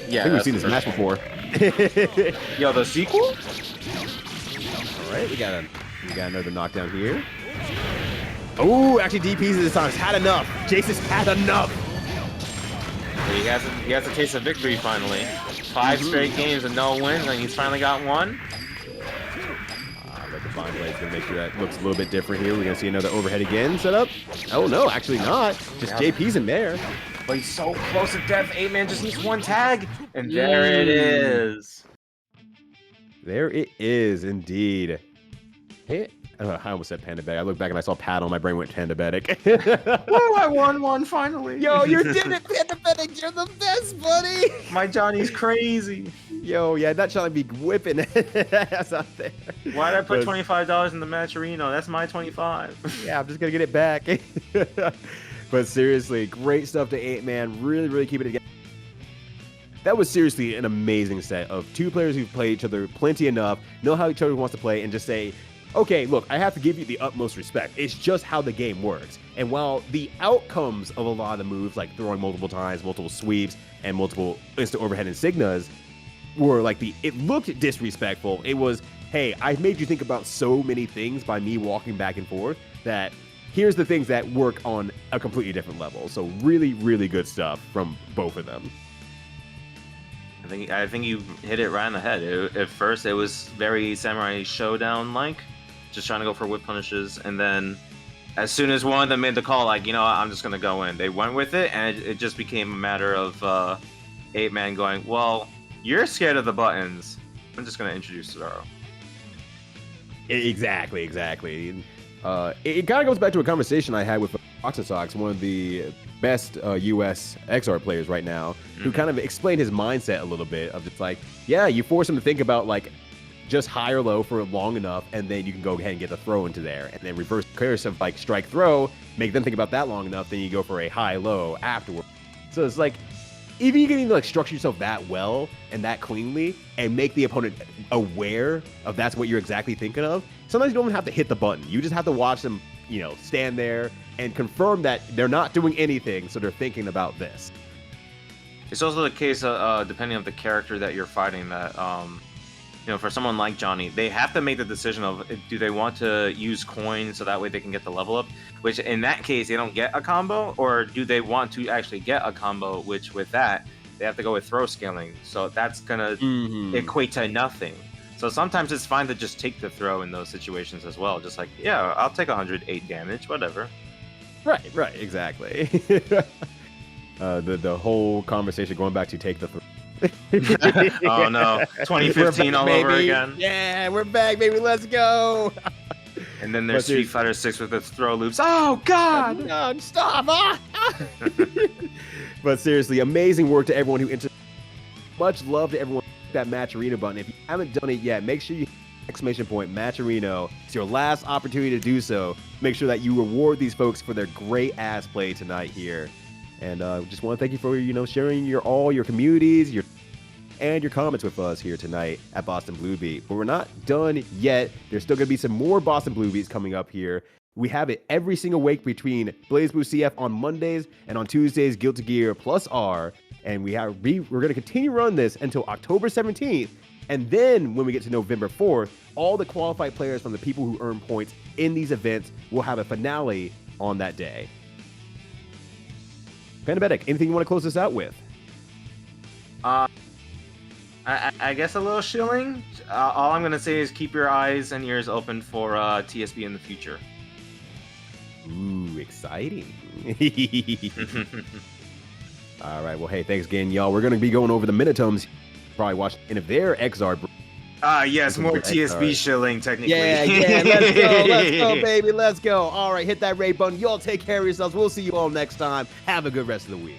Yeah, I think we've seen this match before. Yo, the sequel? All right, we got another knockdown here. Oh, actually DPs this time. He's had enough. Jason's had enough. He has a taste of victory finally. 5 straight games and no wins, and he's finally got one. But the fine play is going to make sure that looks a little bit different here. We're going to see another overhead again set up. Oh, no, actually not. Just JP's in there. But he's so close to death. 8-Man just needs one tag. And there it is. There it is, indeed. Hey, I almost said Panda Bag. I looked back and I saw Paddle. My brain went Panda Bedic. Oh, I won one finally. Yo, you did it, Panda Bedic. You're the best, buddy. My Johnny's crazy. Yo, yeah, that shot be whipping ass out there. Why'd I put $25 in the Matcherino? That's my 25. Yeah, I'm just going to get it back. But seriously, great stuff to 8-Man. Really, really keeping it together. That was seriously an amazing set of 2 players who've played each other plenty enough, know how each other wants to play, and just say, okay, look, I have to give you the utmost respect. It's just how the game works. And while the outcomes of a lot of the moves, like throwing multiple times, multiple sweeps, and multiple instant overhead insignias, were like it looked disrespectful. It was, hey, I've made you think about so many things by me walking back and forth that here's the things that work on a completely different level. So really, really good stuff from both of them. I think you hit it right on the head. At first, it was very Samurai Showdown-like, just trying to go for whip punishes, and then as soon as one of them made the call, like, you know what, I'm just gonna go in, they went with it, and it just became a matter of 8-Man going, well, you're scared of the buttons. I'm just gonna introduce Cesaro. Exactly. It kind of goes back to a conversation I had with Oxasox, one of the best US XR players right now, who kind of explained his mindset a little bit of just like, yeah, you force him to think about like just high or low for long enough, and then you can go ahead and get the throw into there, and then reverse curse of like strike throw, make them think about that long enough, then you go for a high low afterward. So it's like, if you can even like structure yourself that well and that cleanly and make the opponent aware of that's what you're exactly thinking of, sometimes you don't even have to hit the button. You just have to watch them, you know, stand there and confirm that they're not doing anything, so they're thinking about this. It's also the case, depending on the character that you're fighting, that, you know, for someone like Johnny, they have to make the decision of, do they want to use coins so that way they can get the level up, which in that case, they don't get a combo, or do they want to actually get a combo, which with that, they have to go with throw scaling. So that's going to equate to nothing. So sometimes it's fine to just take the throw in those situations as well. Just like, yeah, I'll take 108 damage, whatever. Right, exactly. The whole conversation going back to take the throw. Oh no, 2015 all over again. Yeah, we're back, baby. Let's go. And then there's Street Fighter 6 with its throw loops. Oh God! No, stop! But seriously, amazing work to everyone who entered. Much love to everyone who hit that Matcherino button. If you haven't done it yet, make sure you !Matcherino. It's your last opportunity to do so. Make sure that you reward these folks for their great ass play tonight here. And just want to thank you for, sharing all your communities, and your comments with us here tonight at Boston Blue Beat. But we're not done yet. There's still going to be some more Boston Blue Beats coming up here. We have it every single week between Blaze Blue CF on Mondays and on Tuesdays, Guilty Gear plus R. And we're going to continue run this until October 17th. And then when we get to November 4th, all the qualified players from the people who earn points in these events will have a finale on that day. Panabetic, anything you want to close this out with? I guess a little shilling. All I'm going to say is keep your eyes and ears open for TSB in the future. Ooh, exciting. All right, well, hey, thanks again, y'all. We're going to be going over the Minitomes probably watch any of their XR. Yes, more TSB shilling, technically. Yeah, let's go, baby, let's go. All right, hit that rate button. Y'all take care of yourselves. We'll see you all next time. Have a good rest of the week.